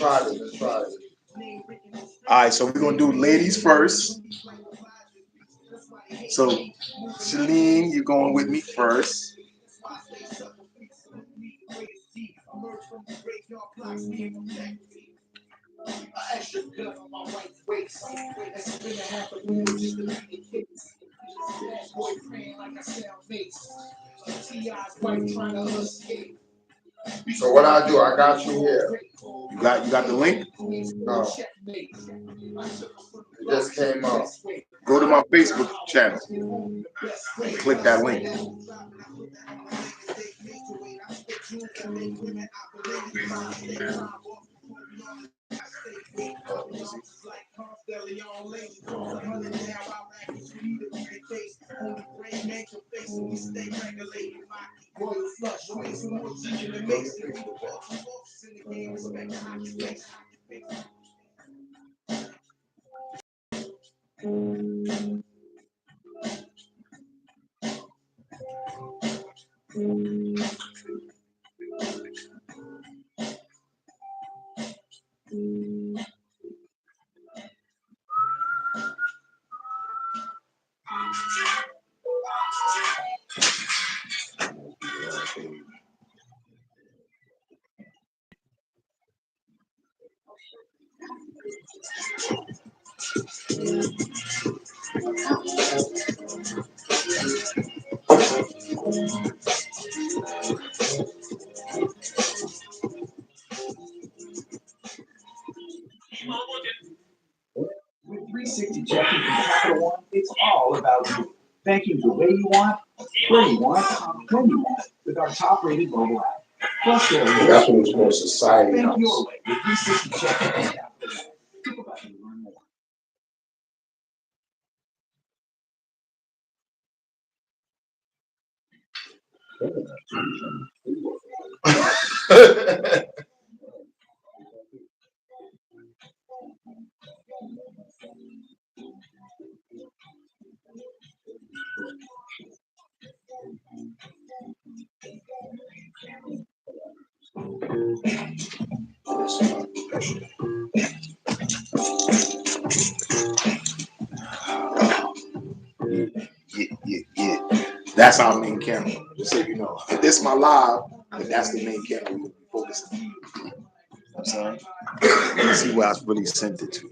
Try it. Let's try it. All right, so we're gonna do ladies first. So, Shelene, you're going with me first. So what I do, I got you here. You got the link? No, it just came up. Go to my Facebook channel and click that link. With 360 checking from Capital One, it's all about you. Banking the way you want, where you want, when you want, with our top-rated mobile app. Plus, there are That's when it's more society. bank your way with 360 checking from Capital One. Think about it and learn more. Yeah. That's our main camera. Just so you know. This is my live, but that's the main camera we're focusing on. You know what I'm saying? Let me see where I really sent it to.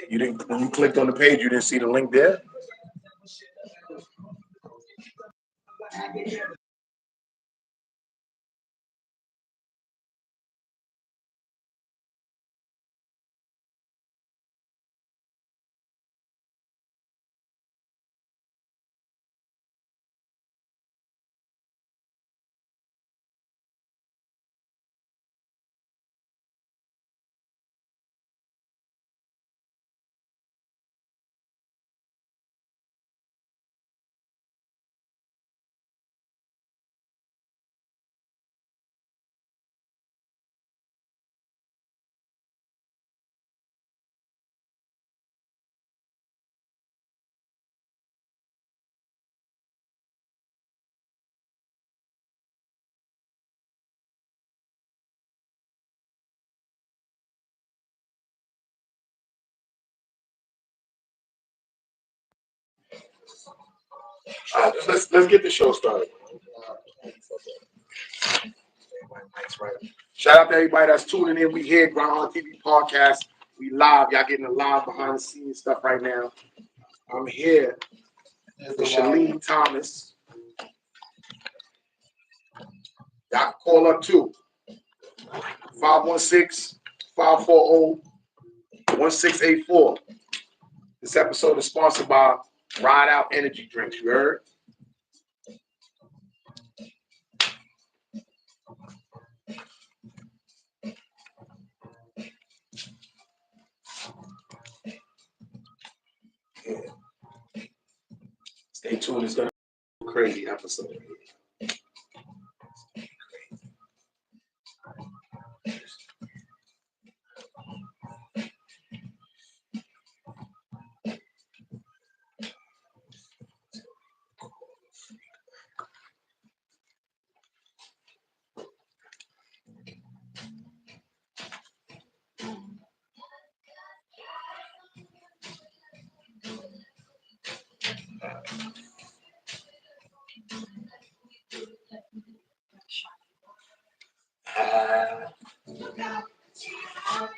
You didn't when you clicked on the page, you didn't see the link there? Let's get the show started. Shout out to everybody that's tuning in. We here, Grindhard TV Podcast. We live. Y'all getting the live behind the scenes stuff right now. I'm here with Shelene Thomas. Y'all can call up too. 516-540-1684. This episode is sponsored by Ride Out Energy Drinks. You heard? Yeah. Stay tuned. It's gonna be a crazy episode.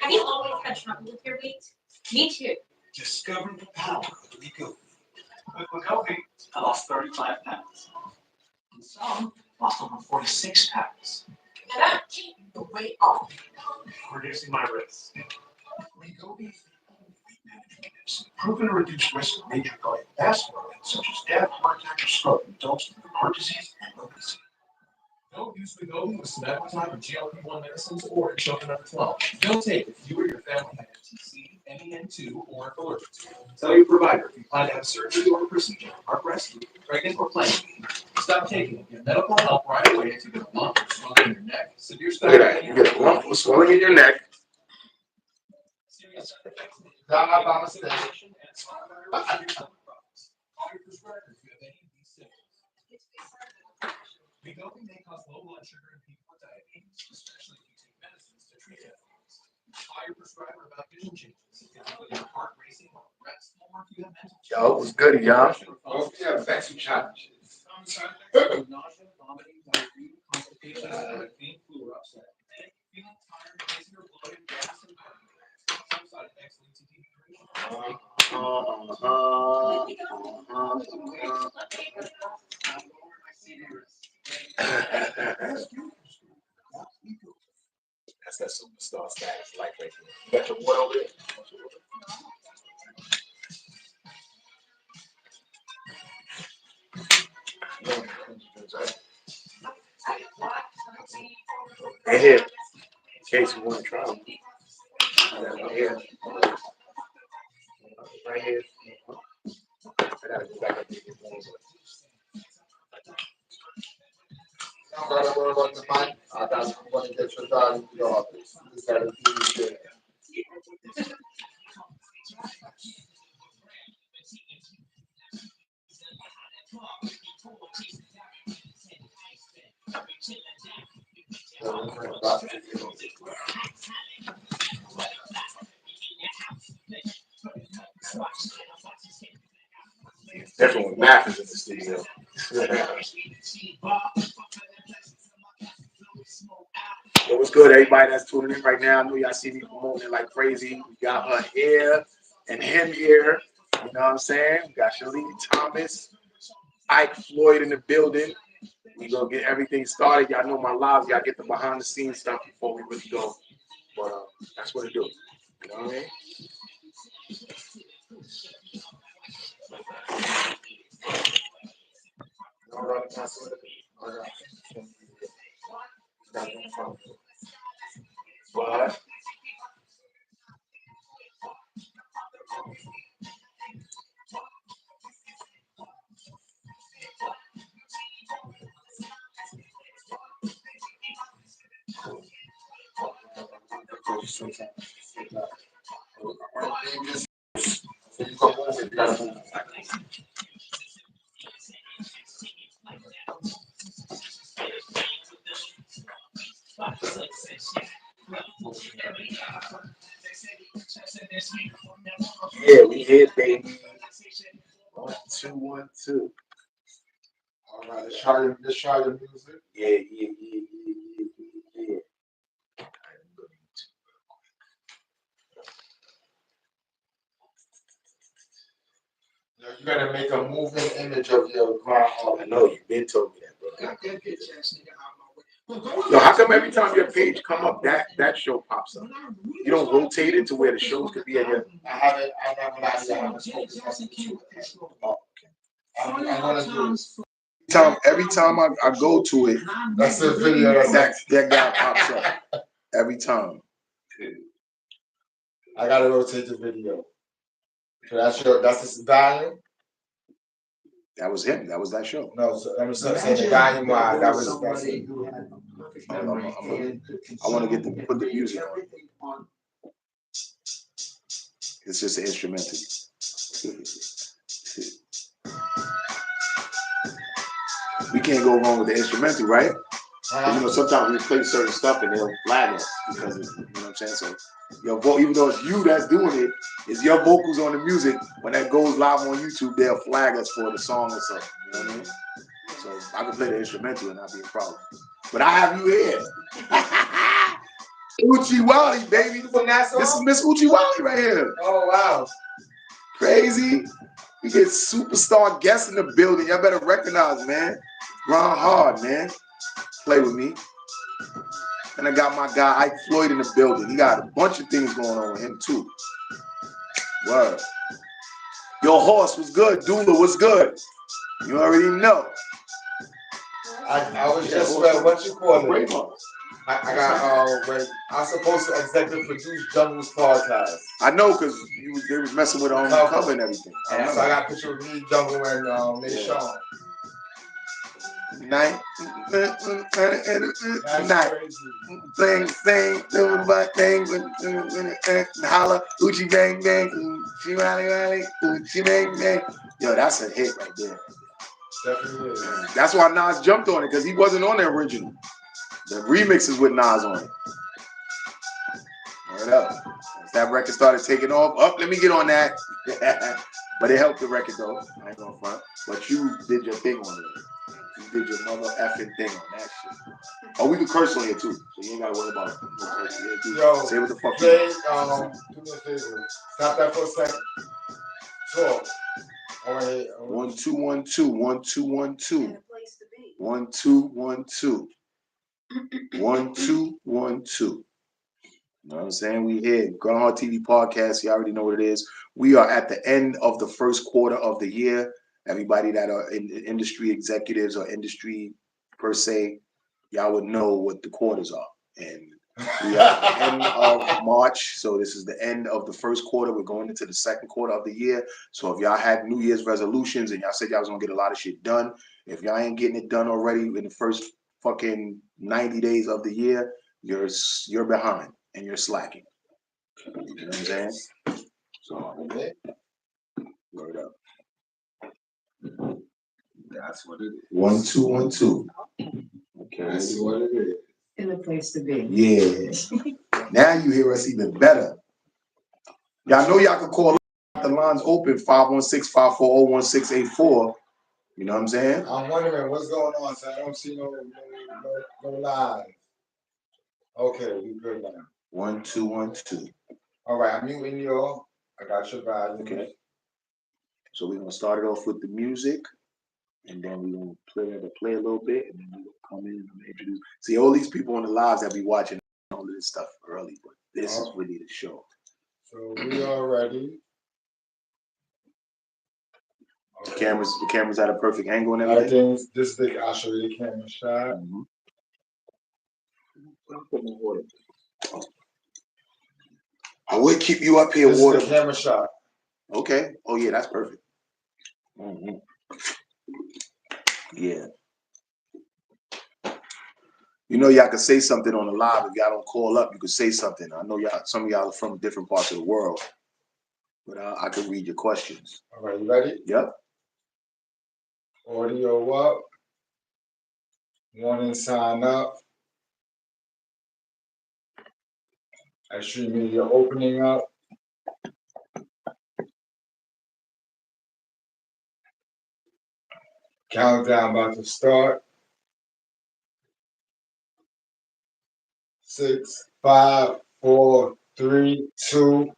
Have you always had trouble with your weight? Me too. Discover the power of Wegovy. With Wegovy, I lost 35 pounds. And some lost over 46 pounds. And I'm keeping the weight off. Reducing my risk. Wegovy is the only weight management medicine proven to reduce risk of major cardiovascular events such as death, heart attack, or stroke in adults with heart disease and obesity. Don't use Wegovy with semaglutide or GLP-1 medicines or in children under 12. Don't take if you or your family have MTC, MEN2, or allergic to it. Tell your provider if you plan to have surgery or a procedure, are breastfeeding, pregnant, or planning. Stop taking it. Get medical help right away if you get a lump or swelling in your neck, severe Look at stomach that. pain, You get a lump or swelling in your neck. serious side effects, Namaste. inflammation, and severe stomach problems. Call your prescriber if you have any of these symptoms. Wegovy may cause low blood sugar in people with diabetes, especially if you take medicines to treat diabetes. Call your prescriber about vision changes, including heart racing or rest, or if you have mental Yo, what's good, y'all? Don't forget sexy challenges. Common side effects include nausea, vomiting, diarrhea, constipation, stomach pain, flu, or upset. Feeling tired, dizzy, or bloated, gas, and heart. Some side effects lead to dehydration. That's that superstar status life right there. You got your water over there? Right here, in case you want to try them. Right here. Right here. I gotta go back up there and get more. Don't gotta worry about the mic. I got you. Want to get your dog into the office. You just gotta do it. Different when Math is in the studio. Yo, what's good, everybody that's tuning in right now? I know y'all see me promoting it like crazy. We got her here and him here. You know what I'm saying? We got Shelene Thomas, Ike Floyd in the building. We gonna get everything started. Y'all know my lives. Y'all get the behind the scenes stuff before we really go. But that's what it do. You know what I mean? What? Yeah, we here, baby. 1, 2, 1, 2. Let's try the music. Yeah. You gotta make a moving image of your groundhog. I know you've been told me that, bro. Yo, how come every time your page come up, that show pops up? You don't rotate it to where the shows could be at your. I never got Oh, I'm gonna do it. every time I go to it, That's the video. that guy pops up every time. I gotta rotate the video. So that's the volume. That was him. That was that show. No, so I'm just saying the volume wise. That was somebody who had perfect memory and could I want to consolidate put the music on. everything on. It's just an instrumental. We can't go wrong with the instrumental, right? You know, sometimes we play certain stuff and they'll flag us because it's, you know what I'm saying? So your even though it's you that's doing it, it's your vocals on the music. When that goes live on YouTube, they'll flag us for the song or something. You know what I mean? So I can play the instrumental and not be a problem. But I have you here. Uchi Wally, baby. This is Miss Uchi Wally right here. Oh wow. Crazy. We get superstar guests in the building. Y'all better recognize, man. Grindhard, man. Play with me. And I got my guy Ike Floyd in the building. He got a bunch of things going on with him too. Word. Your horse was good. Dula was good. You already know. I was just what you call it. I got wait. I'm supposed to executive produce Jungle's podcast. I know because they was messing with our own cover and everything. So I got a picture of me, Jungle, and Miss Sean. Night. Thing, doing my thing, holla, Uchi bang bang, Uchi rally, Uchi bang bang. Yo, that's a hit right there. Definitely is. That's why Nas jumped on it because he wasn't on the original. The remix is with Nas on it. Word up. As that record started taking off, let me get on that. But it helped the record though. I ain't gonna front. But you did your thing on it. You did your mother effing thing on that shit. Oh, we can curse on here too, so you ain't gotta worry about it. No cursing. Yo, say what the fuck Jay, do me a favor. Stop that for a second. Talk. All right. 1 2 1 2 1 2 1 2 1 2 1 2 1 2 1 2. You know what I'm saying? We here. Grindhard TV podcast. You already know what it is. We are at the end of the first quarter of the year. Everybody that are in industry executives or industry per se, y'all would know what the quarters are. And we are at the end of March. So this is the end of the first quarter. We're going into the second quarter of the year. So if y'all had New Year's resolutions and y'all said y'all was gonna get a lot of shit done, if y'all ain't getting it done already in the first fucking 90 days of the year, you're behind and you're slacking. You know what I'm saying? So word up. That's what it is. 1 2 1 2. Okay. That's what it is. In the place to be. Yeah. Now you hear us even better. Y'all know y'all can call the lines open 516-540-1684. You know what I'm saying? I'm wondering what's going on, so I don't see no live. Okay, we good now. 1 2 1 2. All right, I'm muting y'all. I got your volume. Okay. So we're gonna start it off with the music, and then we're gonna play a little bit, and then we're gonna come in and I'm gonna introduce. See, all these people on the lives that be watching all of this stuff early, but this is really the show. So we are ready. Okay. The cameras at a perfect angle and I everything. think this thing, I'll show you the camera shot. Mm-hmm. I would keep you up here, This water. is the camera shot. Okay. Oh yeah, that's perfect. Mm-hmm. Yeah. You know, y'all can say something on the live. If y'all don't call up, you can say something. I know y'all. Some of y'all are from different parts of the world, but I can read your questions. All right, you ready? Yep. Audio up. Warning sign up. Extreme media opening up. Countdown about to start. 6, 5, 4, 3, 2.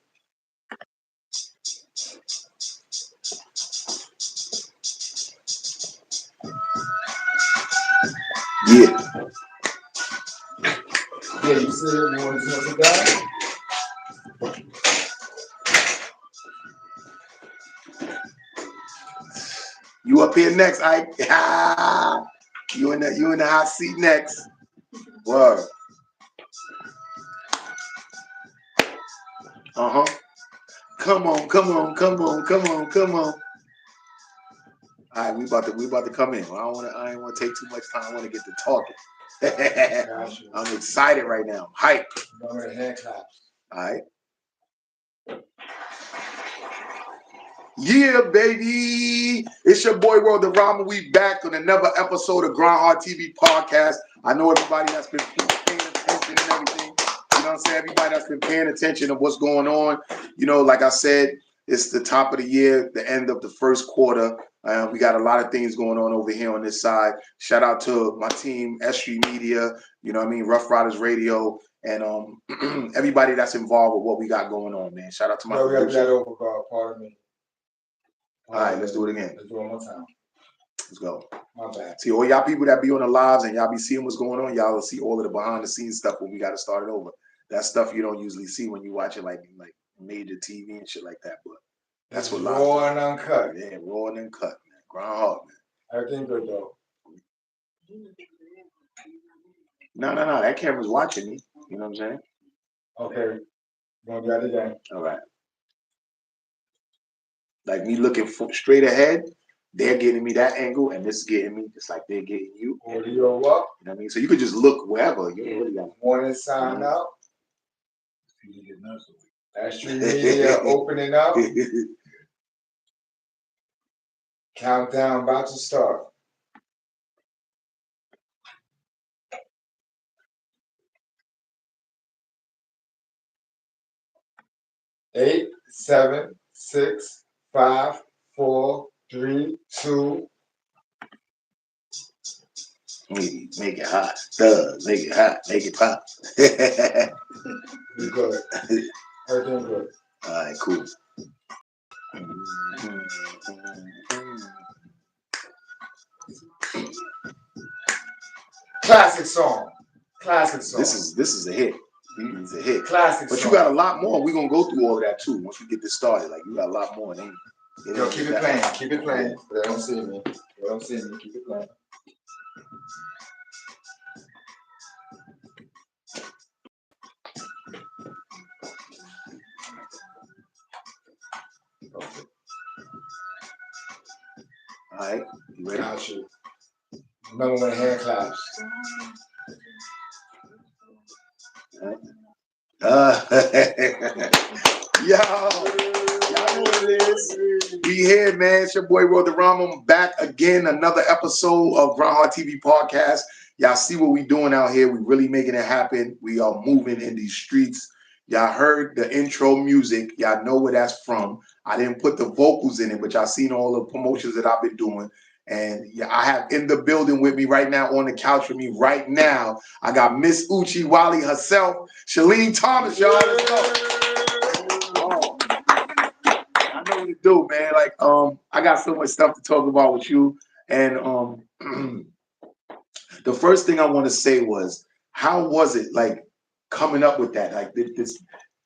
Yeah. Yeah, you see it? You want to see it down? You up here next, Ike. You in the hot seat next. Word. Uh-huh. Come on. All right, we about to come in. I ain't want to take too much time. I want to get to talking. I'm excited right now. I'm hyped. Remember the hand claps. All right. Yeah, baby. It's your boy World the Rama. We back on another episode of Grindhard TV Podcast. I know everybody that's been paying attention and everything. You know what I'm saying? Everybody that's been paying attention to what's going on. You know, like I said, it's the top of the year, the end of the first quarter. We got a lot of things going on over here on this side. Shout out to my team, S3 Media, you know what I mean, Rough Riders Radio, and everybody that's involved with what we got going on, man. Shout out to my No, we got that over, bro. Pardon me. All right, let's do it again. Let's do it one more time. Let's go. My bad. See, all y'all people that be on the lives and y'all be seeing what's going on, y'all will see all of the behind the scenes stuff when we got to start it over. That stuff you don't usually see when you watch it like major TV and shit like that. But that's what live. Raw and uncut. Yeah, raw and uncut, man. Grind hard, man. Everything good though. No. That camera's watching me. You know what I'm saying? Okay. Gonna do that again. All right. Like me looking straight ahead, they're getting me that angle, and this is getting me just like they're getting you. Audio up. You know what I mean? So you could just look wherever. You really got morning sign up. S3 Media opening up. Countdown about to start. 8, 7, 6, 5, 4, 3, 2. Make it hot. Make it hot. Make it pop. You good. Everything good. All right, cool. Classic song. This is a hit. It's a hit. Classic but song. You got a lot more. We're gonna go through all of that too once we get this started. Like you got a lot more. Yo, keep it playing. Keep it playing. They don't see me. They don't see me. Keep it playing. All right, you ready? Got you. Remember when the hand claps. Y'all know what it is. We here, man. It's your boy World the Rama. I'm back again. Another episode of Grindhard TV Podcast. Y'all see what we doing out here. We really making it happen. We are moving in these streets. Y'all heard the intro music. Y'all know where that's from. I didn't put the vocals in it, but y'all seen all the promotions that I've been doing. And yeah, I have in the building with me right now, on the couch with me right now, I got Miss Uchi Wally herself, Shelene Thomas, y'all. Let's go. Oh, I know what to do, man. Like, I got so much stuff to talk about with you. And the first thing I want to say was, how was it like coming up with that? Like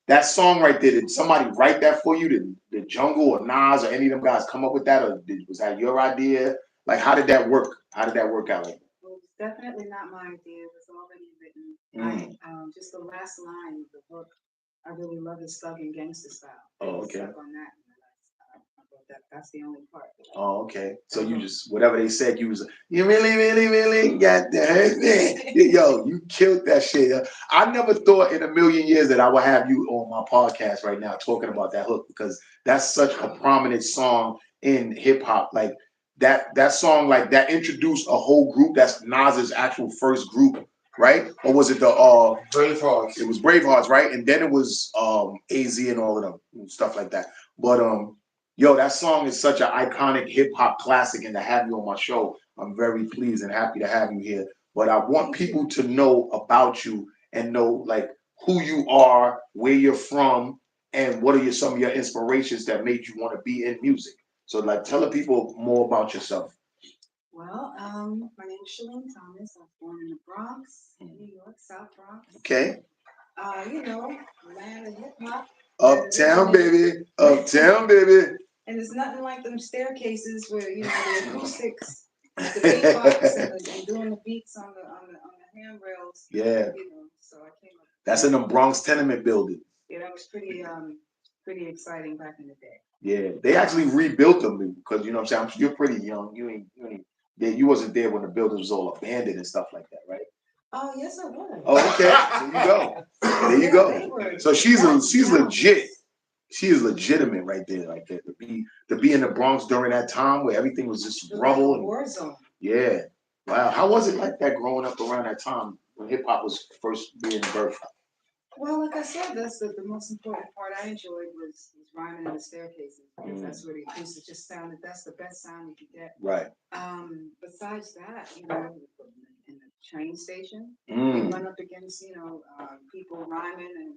that song right there, did somebody write that for you? Did the Jungle or Nas or any of them guys come up with that? Or was that your idea? Like, how did that work? How did that work out? Well, it's definitely not my idea. It was already written. Just the last line of the book, I really love his thug and gangster style. Oh, okay. Stuck on that. That's the only part. Oh, okay. So you just, whatever they said, you really got that. Yo, you killed that shit. I never thought in a million years that I would have you on my podcast right now talking about that hook, because that's such a prominent song in hip hop. Like that song, like that introduced a whole group. That's Nas's actual first group, right? Or was it the Bravehearts? It was Bravehearts, right? And then it was AZ and all of them and stuff like that. But yo, that song is such an iconic hip hop classic, and to have you on my show, I'm very pleased and happy to have you here. But I want people to know about you and know like who you are, where you're from, and what are some of your inspirations that made you want to be in music. So like tell the people more about yourself. Well, my name is Shelene Thomas. I was born in the Bronx, New York, South Bronx. Okay. You know, land of hip hop. Uptown, baby. Uptown, baby. And it's nothing like them staircases where, you know, the acoustics, with the beatbox and doing the beats on the handrails. Yeah. You know, so I came up. That's in the Bronx tenement building. Yeah, that was pretty exciting back in the day. Yeah, they actually rebuilt them because you know what I'm saying. You're pretty young. You wasn't there when the building was all abandoned and stuff like that, right? Oh yes, I was. Oh, okay. There you go. There you go. So she's legit. She is legitimate right there, like that. To be in the Bronx during that time where everything was just rubble and war zone. Yeah. Wow. How was it like that growing up around that time when hip hop was first being birthed? Well, like I said, that's the most important part I enjoyed was rhyming in the staircases because that's where the acoustics just sounded. That's the best sound you could get. Right. Besides that, you know, in the train station, you run up against, you know, people rhyming and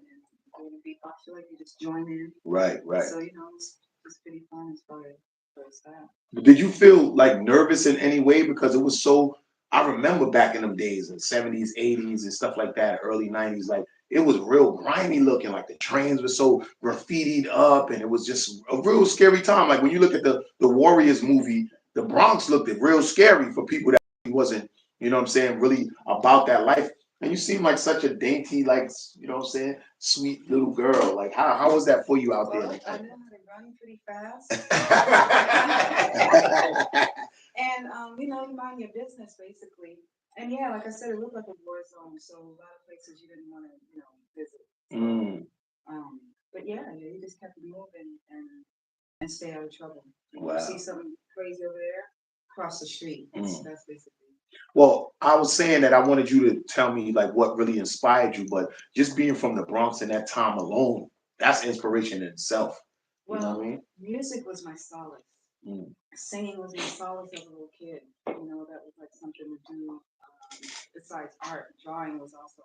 doing the beatbox. I feel like you just join in. Right. So, you know, it's pretty fun as far as that. Did you feel like nervous in any way because it was so? I remember back in them days, in the 70s, 80s, and stuff like that, early 90s, like it was real grimy looking. Like the trains were so graffitied up, and it was just a real scary time. Like when you look at the Warriors movie, the Bronx looked real scary for people that wasn't, you know what I'm saying, really about that life. And you seem like such a dainty, like, you know what I'm saying, sweet little girl. Like, how was that for you out there? Like, I know how to run pretty fast. And, you know, you mind your business, basically. And yeah, like I said, it looked like a war zone, so a lot of places you didn't want to, you know, visit. But yeah, you just kept moving and stay out of trouble. You see something crazy over there, cross the street. That's basically. Well, I was saying that I wanted you to tell me like what really inspired you, but just being from the Bronx in that time alone, that's inspiration in itself. You know what I mean? Music was my solace. Singing was my solace as a little kid. You know, that was like something to do besides art. Drawing was also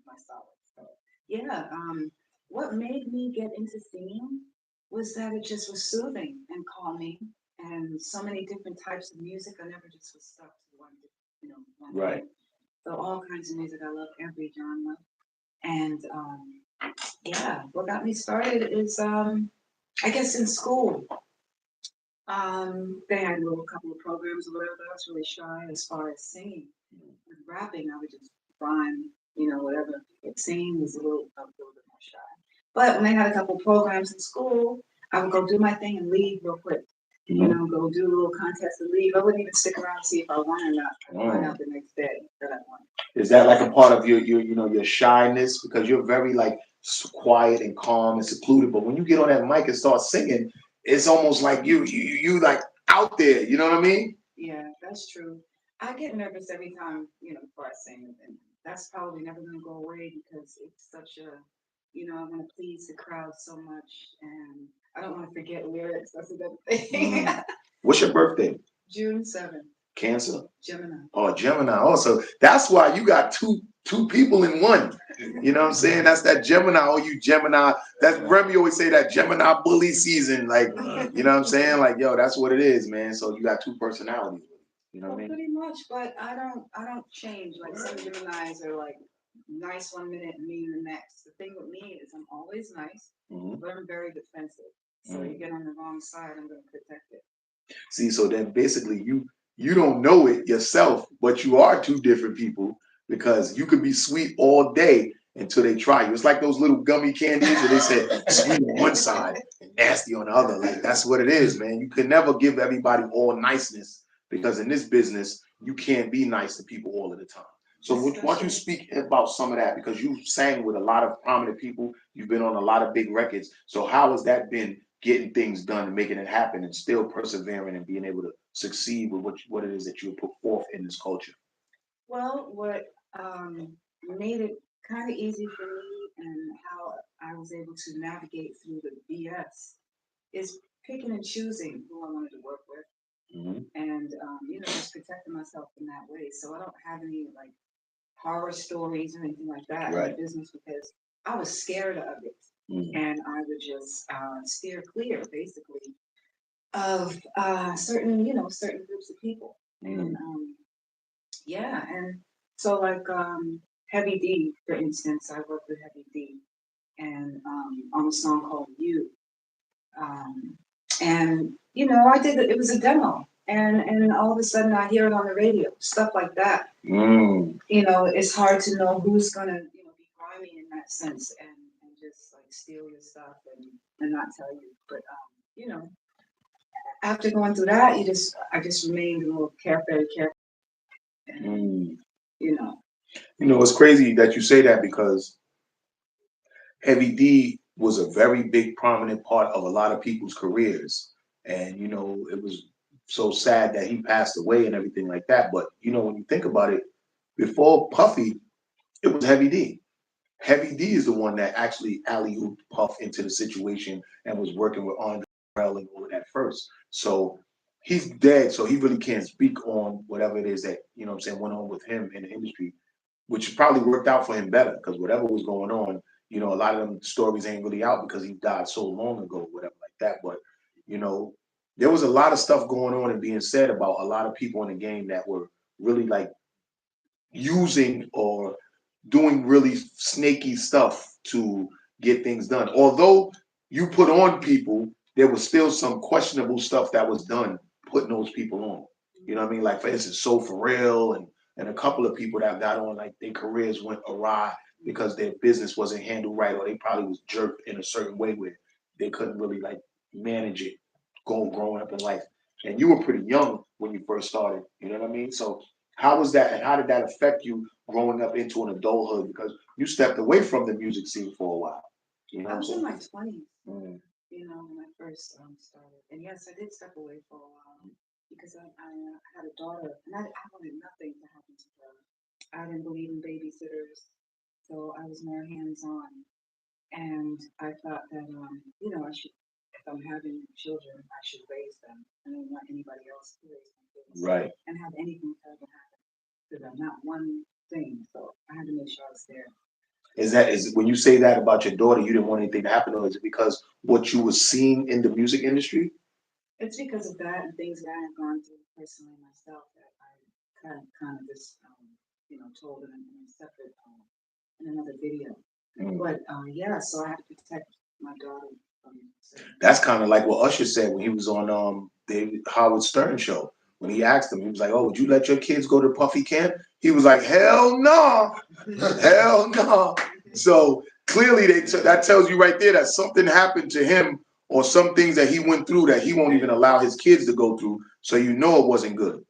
my solace. So, yeah, what made me get into singing was that it just was soothing and calming, and so many different types of music. I never just was stuck to one, you know, one Right. thing. So all kinds of music. I love every genre. And yeah, what got me started is I guess in school. They had a little couple of programs or whatever, but I was really shy as far as singing. With rapping, I would just rhyme, you know, whatever. But singing was a little bit more shy. But when they had a couple of programs in school, I would go do my thing and leave real quick. You know, go do a little contest and leave. I wouldn't even stick around and see if I won or not. I'd find out the next day that I won. Is that like a part of your you know your shyness because you're very like quiet and calm and secluded, but when you get on that mic and start singing, it's almost like you like out there. You know what I mean? Yeah, that's true. I get nervous every time, you know, before I sing, and that's probably never going to go away because it's such a, you know, I want to please the crowd so much, and I don't want to forget lyrics. That's another thing. What's your birthday? June 7th. Cancer? Gemini. Oh, Gemini. Also, that's why you got two people in one. You know what I'm saying? That's that Gemini. Oh, you Gemini. That's Remy always say that Gemini bully season. Like, you know what I'm saying? Like, yo, that's what it is, man. So you got two personalities. You know what I mean? Pretty much, but I don't change. Like some Geminis are like nice one minute and mean the next. The thing with me is I'm always nice, but I'm very defensive. So you get on the wrong side, I'm going to protect it. See, so then basically you don't know it yourself, but you are two different people because you could be sweet all day until they try you. It's like those little gummy candies where they said sweet on one side and nasty on the other. Like that's what it is, man. You can never give everybody all niceness because in this business, you can't be nice to people all of the time. So why don't you speak about some of that because you sang with a lot of prominent people. You've been on a lot of big records. So how has that been getting things done and making it happen and still persevering and being able to succeed with what it is that you put forth in this culture? Well, what made it kind of easy for me and how I was able to navigate through the BS is picking and choosing who I wanted to work with. and just protecting myself in that way. So I don't have any like horror stories or anything like that in the business because I was scared of it, and I would just steer clear, basically, of certain groups of people, and and so like Heavy D, for instance, I worked with Heavy D, and on a song called You. And I did it. It was a demo, and all of a sudden I hear it on the radio, stuff like that. It's hard to know who's gonna be grimy in that sense and just like steal your stuff and not tell you. But after going through that, I just remained a little very careful. And, it's crazy that you say that because Heavy D was a very big, prominent part of a lot of people's careers. And, it was so sad that he passed away and everything like that. But, when you think about it, before Puffy, it was Heavy D. Heavy D is the one that actually alley-ooped Puff into the situation and was working with Andre and all of that first. So he's dead, so he really can't speak on whatever it is that, went on with him in the industry, which probably worked out for him better because whatever was going on, a lot of them stories ain't really out because he died so long ago, whatever like that. But, there was a lot of stuff going on and being said about a lot of people in the game that were really like using or doing really snaky stuff to get things done. Although you put on people, there was still some questionable stuff that was done putting those people on. You know what I mean? Like, for instance, So For Real and a couple of people that got on, like their careers went awry because their business wasn't handled right, or they probably was jerked in a certain way where they couldn't really like manage it growing up in life. And you were pretty young when you first started, you know what I mean? So how was that, and how did that affect you growing up into an adulthood? Because you stepped away from the music scene for a while. I was in my 20s, when I first started. And yes, I did step away for a while because I had a daughter, and I wanted nothing to happen to her. I didn't believe in babysitters, so I was more hands-on. And I thought that, I should, if I'm having children, I should raise them, and then let anybody else raise them. Right. And have anything ever happen to them, not one thing. So I had to make sure I was there. Is when you say that about your daughter, you didn't want anything to happen, or is it because what you were seeing in the music industry? It's because of that and things that I have gone through personally myself that I kind of just told in a separate in another video. But so I had to protect my daughter from. That's kind of like what Usher said when he was on David Howard Stern show. When he asked him, he was like, "Oh, would you let your kids go to Puffy camp?" He was like, "Hell no, hell no." So clearly, that tells you right there that something happened to him, or some things that he went through that he won't even allow his kids to go through. So it wasn't good.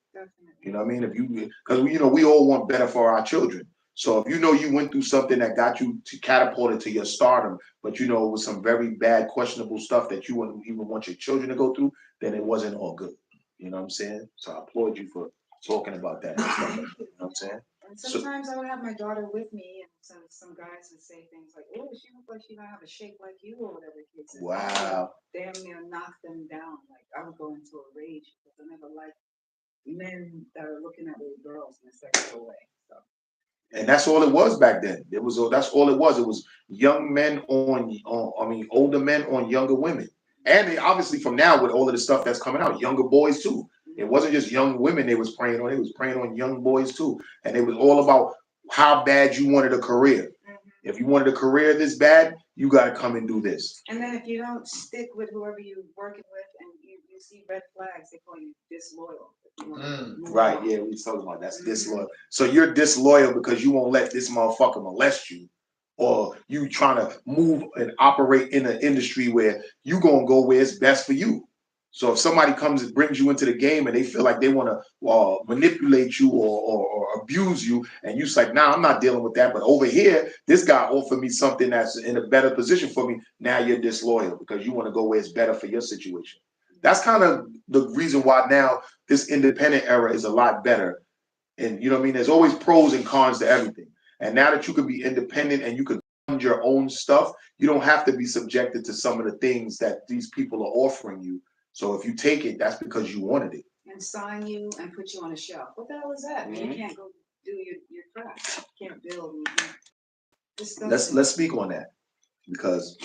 You know what I mean? Because we all want better for our children. So if you went through something that got you to catapulted to your stardom, but it was some very bad, questionable stuff that you wouldn't even want your children to go through, then it wasn't all good. You know what I'm saying? So I applaud you for talking about that and stuff like that. You know what I'm saying? And sometimes I would have my daughter with me, and some guys would say things like, "Oh, she looks like she don't have a shape like you," or whatever kids say. Wow. Damn near knock them down. Like I would go into a rage because I never liked men that are looking at little girls in a sexual way. So. And that's all it was back then. That's all it was. It was young men older men on younger women. And obviously from now with all of the stuff that's coming out, younger boys too. It wasn't just young women they was preying on. They was preying on young boys too. And it was all about how bad you wanted a career. If you wanted a career this bad, you got to come and do this. And then if you don't stick with whoever you're working with and you see red flags, they call you disloyal. Right, yeah, we was talking about that's disloyal. So you're disloyal because you won't let this motherfucker molest you, or you trying to move and operate in an industry where you gonna go where it's best for you. So if somebody comes and brings you into the game and they feel like they want to manipulate you or abuse you, and you're like, nah, I'm not dealing with that. But over here, this guy offered me something that's in a better position for me. Now you're disloyal because you want to go where it's better for your situation. That's kind of the reason why now this independent era is a lot better. And you know what I mean? There's always pros and cons to everything. And now that you can be independent and you can fund your own stuff, you don't have to be subjected to some of the things that these people are offering you. So if you take it, that's because you wanted it. and sign you and put you on a shelf. What the hell is that? I mean, you can't go do your craft. You can't build. You can't. Let's speak on that, because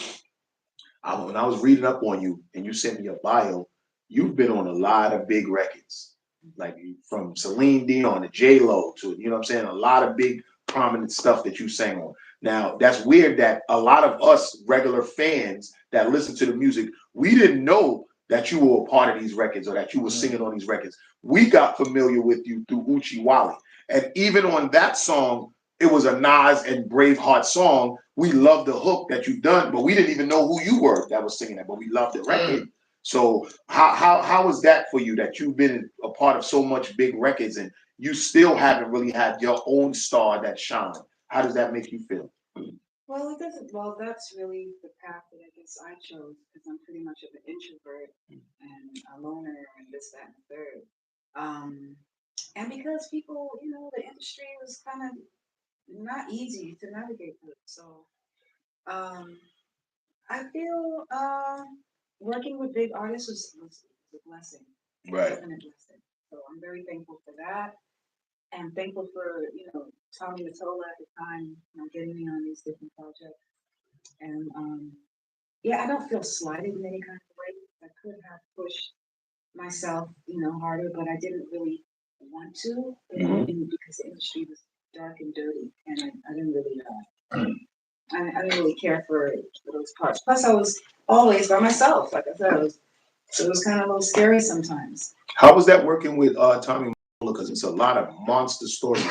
when I was reading up on you and you sent me your bio, you've been on a lot of big records, like from Celine Dion to J Lo to, you know what I'm saying, a lot of big prominent stuff that you sang on. Now that's weird that a lot of us regular fans that listen to the music, we didn't know that you were a part of these records or that you were singing on these records. We got familiar with you through Uchi Wally, and even on that song, it was a Nas and Braveheart song. We loved the hook that you've done, but we didn't even know who you were that was singing that, but we loved the record. So how was that for you, that you've been a part of so much big records and you still haven't really had your own star that shine? How does that make you feel? Well, it doesn't. Well, that's really the path that I guess I chose because I'm pretty much of an introvert and a loner and this, that, and the third. And because people, the industry was kind of not easy to navigate through. So I feel working with big artists was a blessing, Right. definite blessing. So I'm very thankful for that, and thankful for Tommy Mottola at the time, getting me on these different projects. And I don't feel slighted in any kind of way. I could have pushed myself, harder, but I didn't really want to, because the industry was dark and dirty, and I didn't really. I didn't really care for those parts. Plus, I was always by myself. Like I said, it was kind of a little scary sometimes. How was that working with Tommy? Because it's a lot of monster stories.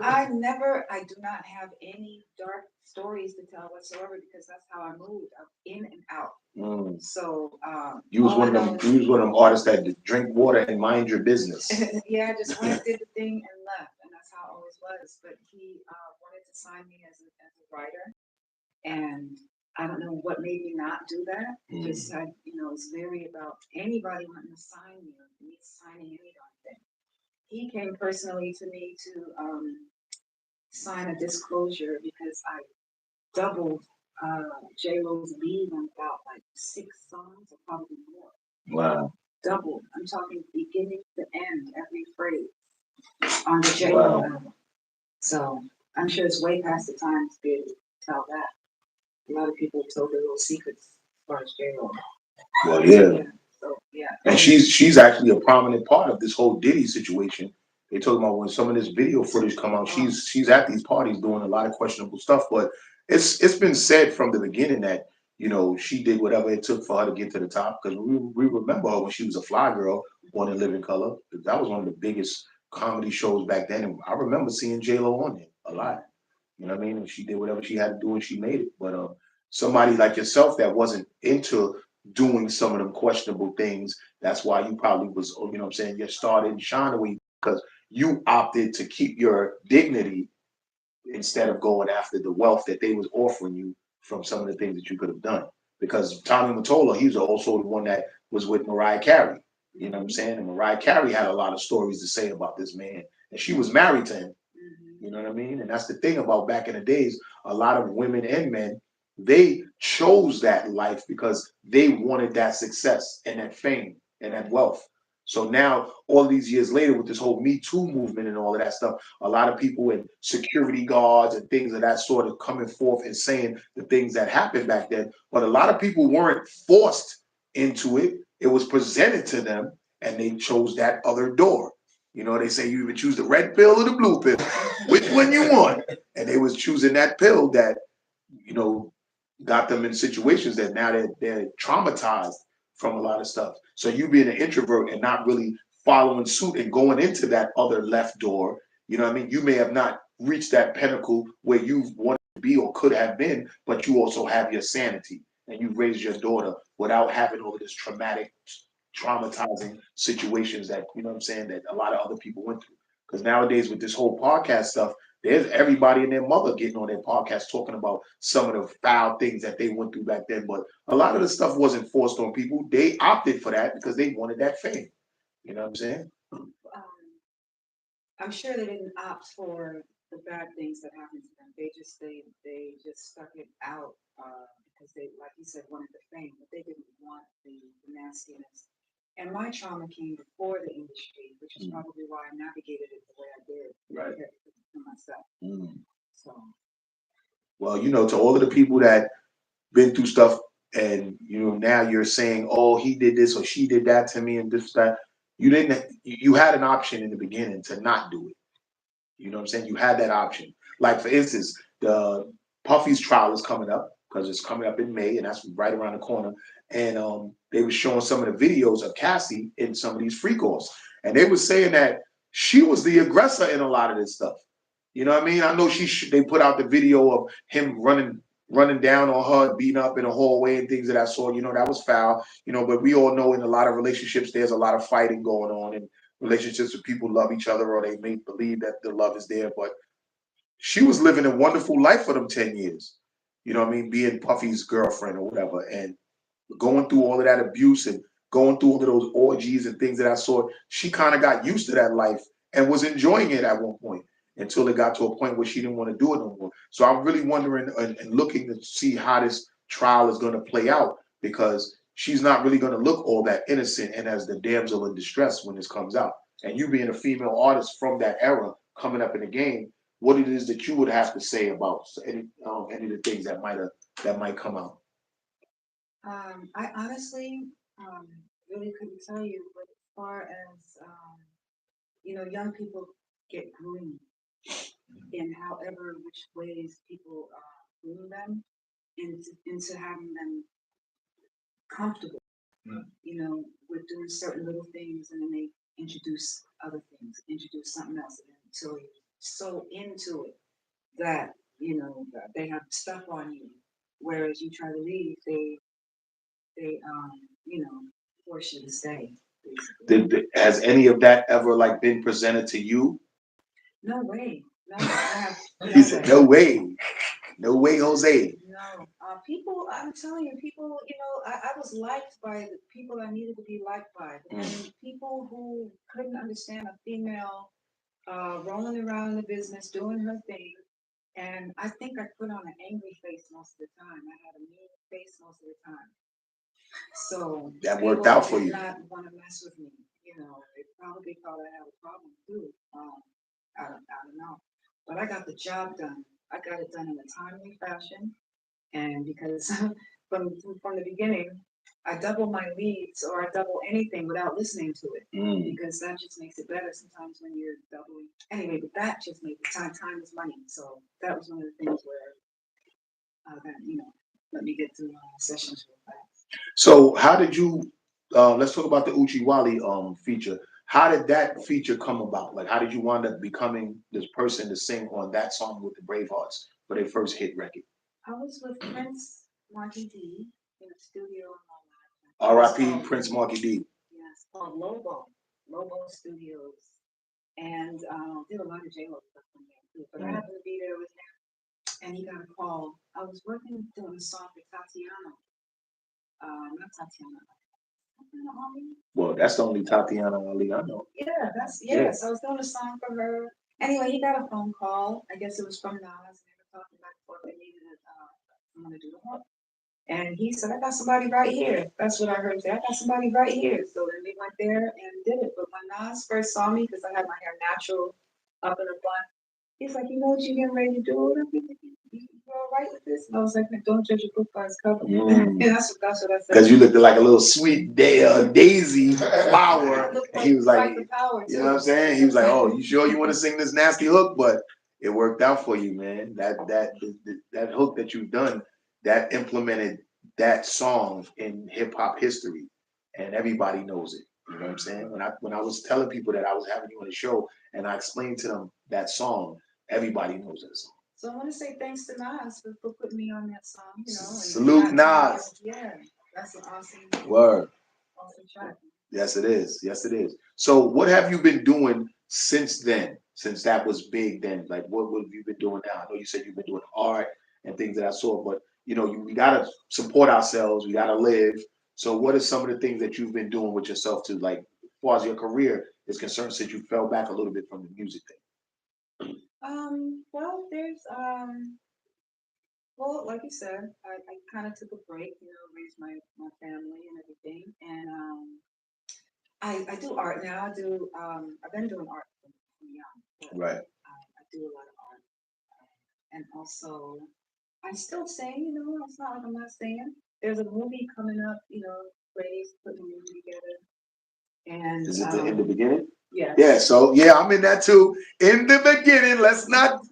I do not have any dark stories to tell whatsoever because that's how I moved. I'm in and out. So you was one of them artists that drink water and mind your business. Yeah, just went, did the thing and left, and that's how it always was. But he wanted to sign me as a writer, and I don't know what made me not do that. Just it's very about anybody wanting to sign me signing any darn thing. He came personally to me to sign a disclosure because I doubled J Lo's lead on about like 6 songs or probably more. Wow. Doubled. I'm talking beginning to end, every phrase on the J Lo album. So I'm sure it's way past the time to be able to tell that. A lot of people told their little secrets as far as J Lo. Well, yeah. So, yeah. And she's actually a prominent part of this whole Diddy situation. They talking about when some of this video footage come out, she's at these parties doing a lot of questionable stuff. But it's been said from the beginning that she did whatever it took for her to get to the top. Because we remember her when she was a fly girl on In Living Color. That was one of the biggest comedy shows back then, and I remember seeing J Lo on it a lot. You know what I mean? And she did whatever she had to do, and she made it. But somebody like yourself that wasn't into doing some of them questionable things, that's why you probably was, your star didn't shine away, because you opted to keep your dignity instead of going after the wealth that they was offering you from some of the things that you could have done. Because Tommy Mottola, he was also the one that was with Mariah Carey. You know what I'm saying? And Mariah Carey had a lot of stories to say about this man, and she was married to him. You know what I mean? And that's the thing about back in the days, a lot of women and men, they chose that life because they wanted that success and that fame and that wealth. So now, all these years later, with this whole Me Too movement and all of that stuff, a lot of people and security guards and things of that sort of coming forth and saying the things that happened back then. But a lot of people weren't forced into it. It was presented to them, and they chose that other door. They say you either choose the red pill or the blue pill. Which one you want? And they was choosing that pill that, got them in situations that now they're traumatized from a lot of stuff. So you being an introvert and not really following suit and going into that other left door, you know what I mean? You may have not reached that pinnacle where you wanted to be or could have been, but you also have your sanity and you raised your daughter without having all of this traumatizing situations that, that a lot of other people went through. Because nowadays with this whole podcast stuff, there's everybody and their mother getting on their podcast talking about some of the foul things that they went through back then. But a lot of the stuff wasn't forced on people. They opted for that because they wanted that fame. You know what I'm saying? I'm sure they didn't opt for the bad things that happened to them. They just stuck it out because they, like you said, wanted the fame, but they didn't want the nastiness. And my trauma came before the industry, which is probably why I navigated it the way I did. Right. For myself. So. Well, to all of the people that been through stuff, and now you're saying, oh, he did this or she did that to me and this, that. You had an option in the beginning to not do it. You know what I'm saying? You had that option. Like, for instance, the Puffy's trial is coming up because it's coming up in May, and that's right around the corner. And they were showing some of the videos of Cassie in some of these freak offs. And they were saying that she was the aggressor in a lot of this stuff. You know what I mean? I know they put out the video of him running down on her, beating up in a hallway and things that I saw. That was foul. But we all know in a lot of relationships, there's a lot of fighting going on, and relationships where people love each other or they may believe that the love is there. But she was living a wonderful life for them 10 years. You know what I mean? Being Puffy's girlfriend or whatever. And going through all of that abuse and going through all of those orgies and things that I saw, she kind of got used to that life and was enjoying it at one point until it got to a point where she didn't want to do it no more. So I'm really wondering and looking to see how this trial is going to play out, because she's not really going to look all that innocent and as the damsel in distress when this comes out. And you being a female artist from that era coming up in the game, what it is that you would have to say about any of the things that might come out. I honestly really couldn't tell you, but as far as young people get groomed in however which ways people groom them into having them comfortable, with doing certain little things, and then they introduce other things, introduce something else, and until you're so into it that that they have stuff on you, whereas you try to leave, they force you to stay. Has any of that ever been presented to you? No way. No, I have. He said, "No way, no way, Jose." No, people. I'm telling you, people. I was liked by the people I needed to be liked by, and people who couldn't understand a female rolling around in the business doing her thing. And I think I put on an angry face most of the time. I had a mean face most of the time. So that worked out for you. Not want to mess with me. They probably thought I had a problem too. I don't know. But I got the job done. I got it done in a timely fashion, and because from the beginning, I double my leads or I double anything without listening to it, because that just makes it better sometimes when you're doubling. Anyway, but that just made the time is money. So that was one of the things where let me get through sessions real fast. So how did you? Let's talk about the Uchi Wally feature. How did that feature come about? How did you wind up becoming this person to sing on that song with the Bravehearts for their first hit record? I was with Prince Marky D in the studio in R.I.P. Prince Marky D. Yes, called Lobo Studios, and did a lot of J-Lo stuff from there too. But I happened to be there with him, and he got a call. I was doing a song for Tatiana. Not Tatiana. Well, that's the only Tatiana Ali I know. Yeah, yes. I was doing a song for her. Anyway, he got a phone call. I guess it was from Nas. They were talking back and forth. They needed someone to do the hook. And he said, I got somebody right here. That's what I heard say. I got somebody right here. So then we went there and did it. But when Nas first saw me, because I had my hair natural up in a bun, he's like, you know what you're getting ready to do? You all right with this? And I was like, don't judge a book by its cover. And that's what I said. Because you looked like a little sweet daisy flower. And he was like, you know what I'm saying? He was like, oh, you sure you want to sing this nasty hook? But it worked out for you, man. That hook that you've done, that implemented that song in hip hop history, and everybody knows it. You know what I'm saying? When I was telling people that I was having you on the show, and I explained to them that song, everybody knows that song. So I want to say thanks to Nas for putting me on that song. Salute Nas. Yeah, that's an awesome word. Awesome track. Yes, it is. Yes, it is. So, what have you been doing since then? Since that was big, then, what have you been doing now? I know you said you've been doing art and things that I saw, but we gotta support ourselves. We gotta live. So, what are some of the things that you've been doing with yourself to, as far as your career is concerned, since you fell back a little bit from the music thing? Well, there's well, like you said, I kind of took a break, raised my family and everything, and I do art now. I've been doing art from young. But Right. I do a lot of art. And also, I still sing, it's not like I'm not singing. There's a movie coming up, Ray's putting a movie together. And Is it in the beginning? Yeah. Yeah, so I'm in that too. In the beginning, let's not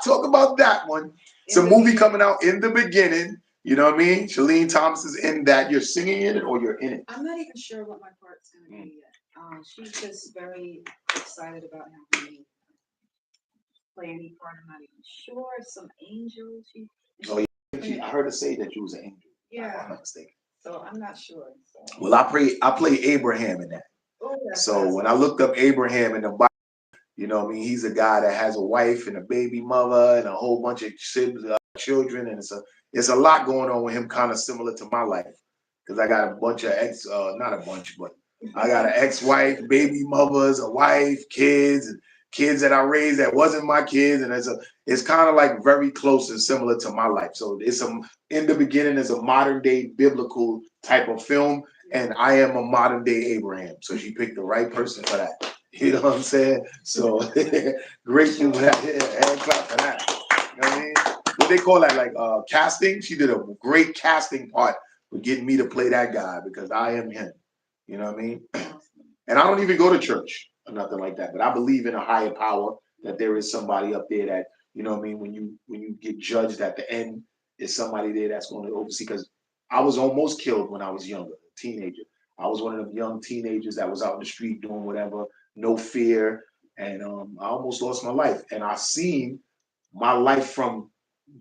talk about that one. It's a movie coming out in the beginning. You know what I mean? Shelene Thomas is in that. You're singing in it or you're in it? I'm not even sure what my part's gonna be yet. She's just very excited about having me play any part. I'm not even sure. Some angel. I heard her say that you was an angel. Yeah. I'm not mistaken. So I'm not sure. So. Well, I play Abraham in that. Oh, so when I looked up Abraham in the Bible, you know what I mean, he's a guy that has a wife and a baby mother and a whole bunch of children, and it's a lot going on with him, kind of similar to my life, because I got a bunch of not a bunch, but I got an ex-wife, baby mothers, a wife, kids, and kids that I raised that wasn't my kids, and it's kind of like very close and similar to my life. So it's in the beginning is a modern day biblical type of film, and I am a modern day Abraham. So she picked the right person for that. You know what I'm saying? So grateful for that. Yeah, hand clap for that. You know what I mean? What they call that, like casting? She did a great casting part for getting me to play that guy because I am him. You know what I mean? And I don't even go to church or nothing like that, but I believe in a higher power, that there is somebody up there that, you know what I mean, when you get judged at the end, there's somebody there that's going to oversee. Because I was almost killed when I was younger, a teenager. I was one of them young teenagers that was out in the street doing whatever, no fear, and I almost lost my life. And I seen my life from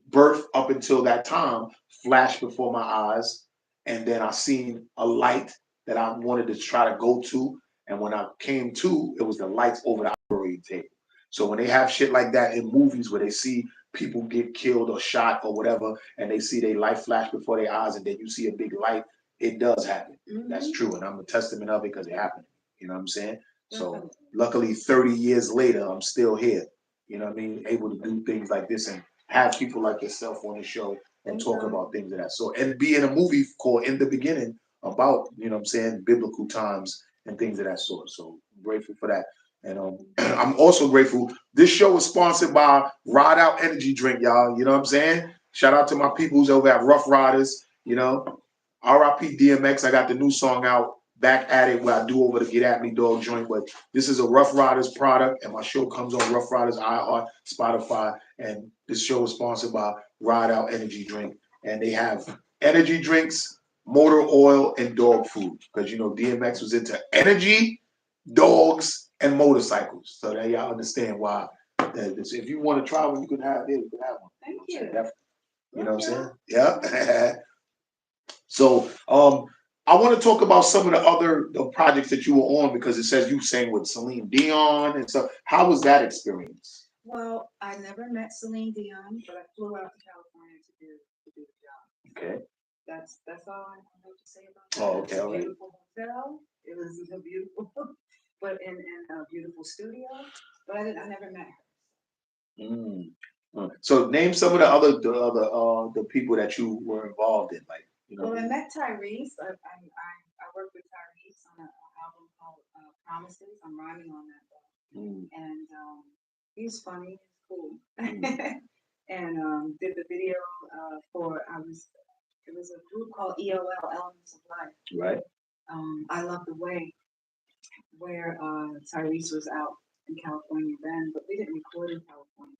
birth up until that time flash before my eyes, and then I seen a light that I wanted to try to go to, and when I came to, it was the lights over the operating table. So when they have shit like that in movies where they see people get killed or shot or whatever, and they see their light flash before their eyes, and then you see a big light, it does happen. Mm-hmm. That's true, and I'm a testament of it because it happened. You know what I'm saying? So luckily, 30 years later, I'm still here. You know what I mean? Able to do things like this and have people like yourself on the show and talk about things of that sort. And be in a movie called In the Beginning about, you know what I'm saying, biblical times and things of that sort. So I'm grateful for that. And I'm also grateful. This show is sponsored by Ride Out Energy Drink, y'all. You know what I'm saying? Shout out to my peoples over at Rough Riders. You know, RIP DMX. I got the new song out, Back at It, where I do over the Get At Me Dog joint. But this is a Rough Riders product, and my show comes on Rough Riders, iHeart, Spotify. And this show is sponsored by Ride Out Energy Drink. And they have energy drinks, motor oil, and dog food. Because, you know, DMX was into energy, dogs, and motorcycles. So that y'all understand why. If you want to try one, you can have it. You can have one. Thank you. Definitely. You know what I'm saying? Yeah. So I want to talk about some of the projects that you were on, because it says you sang with Celine Dion and stuff. How was that experience? Well, I never met Celine Dion, but I flew out to California to do the job. Okay. That's all I have to say about that. Oh, okay. It's a beautiful hotel. It was a beautiful, but in a beautiful studio. But I never met her. Mm. So name some of the people that you were involved in, like, you know. Well, I met Tyrese. I worked with Tyrese on an album called Promises. I'm rhyming on that one. And he's funny. He's cool. And did the video for it was a group called ELL, Elements of Life. Right. I Love the Way, where Tyrese was out in California then, but we didn't record in California.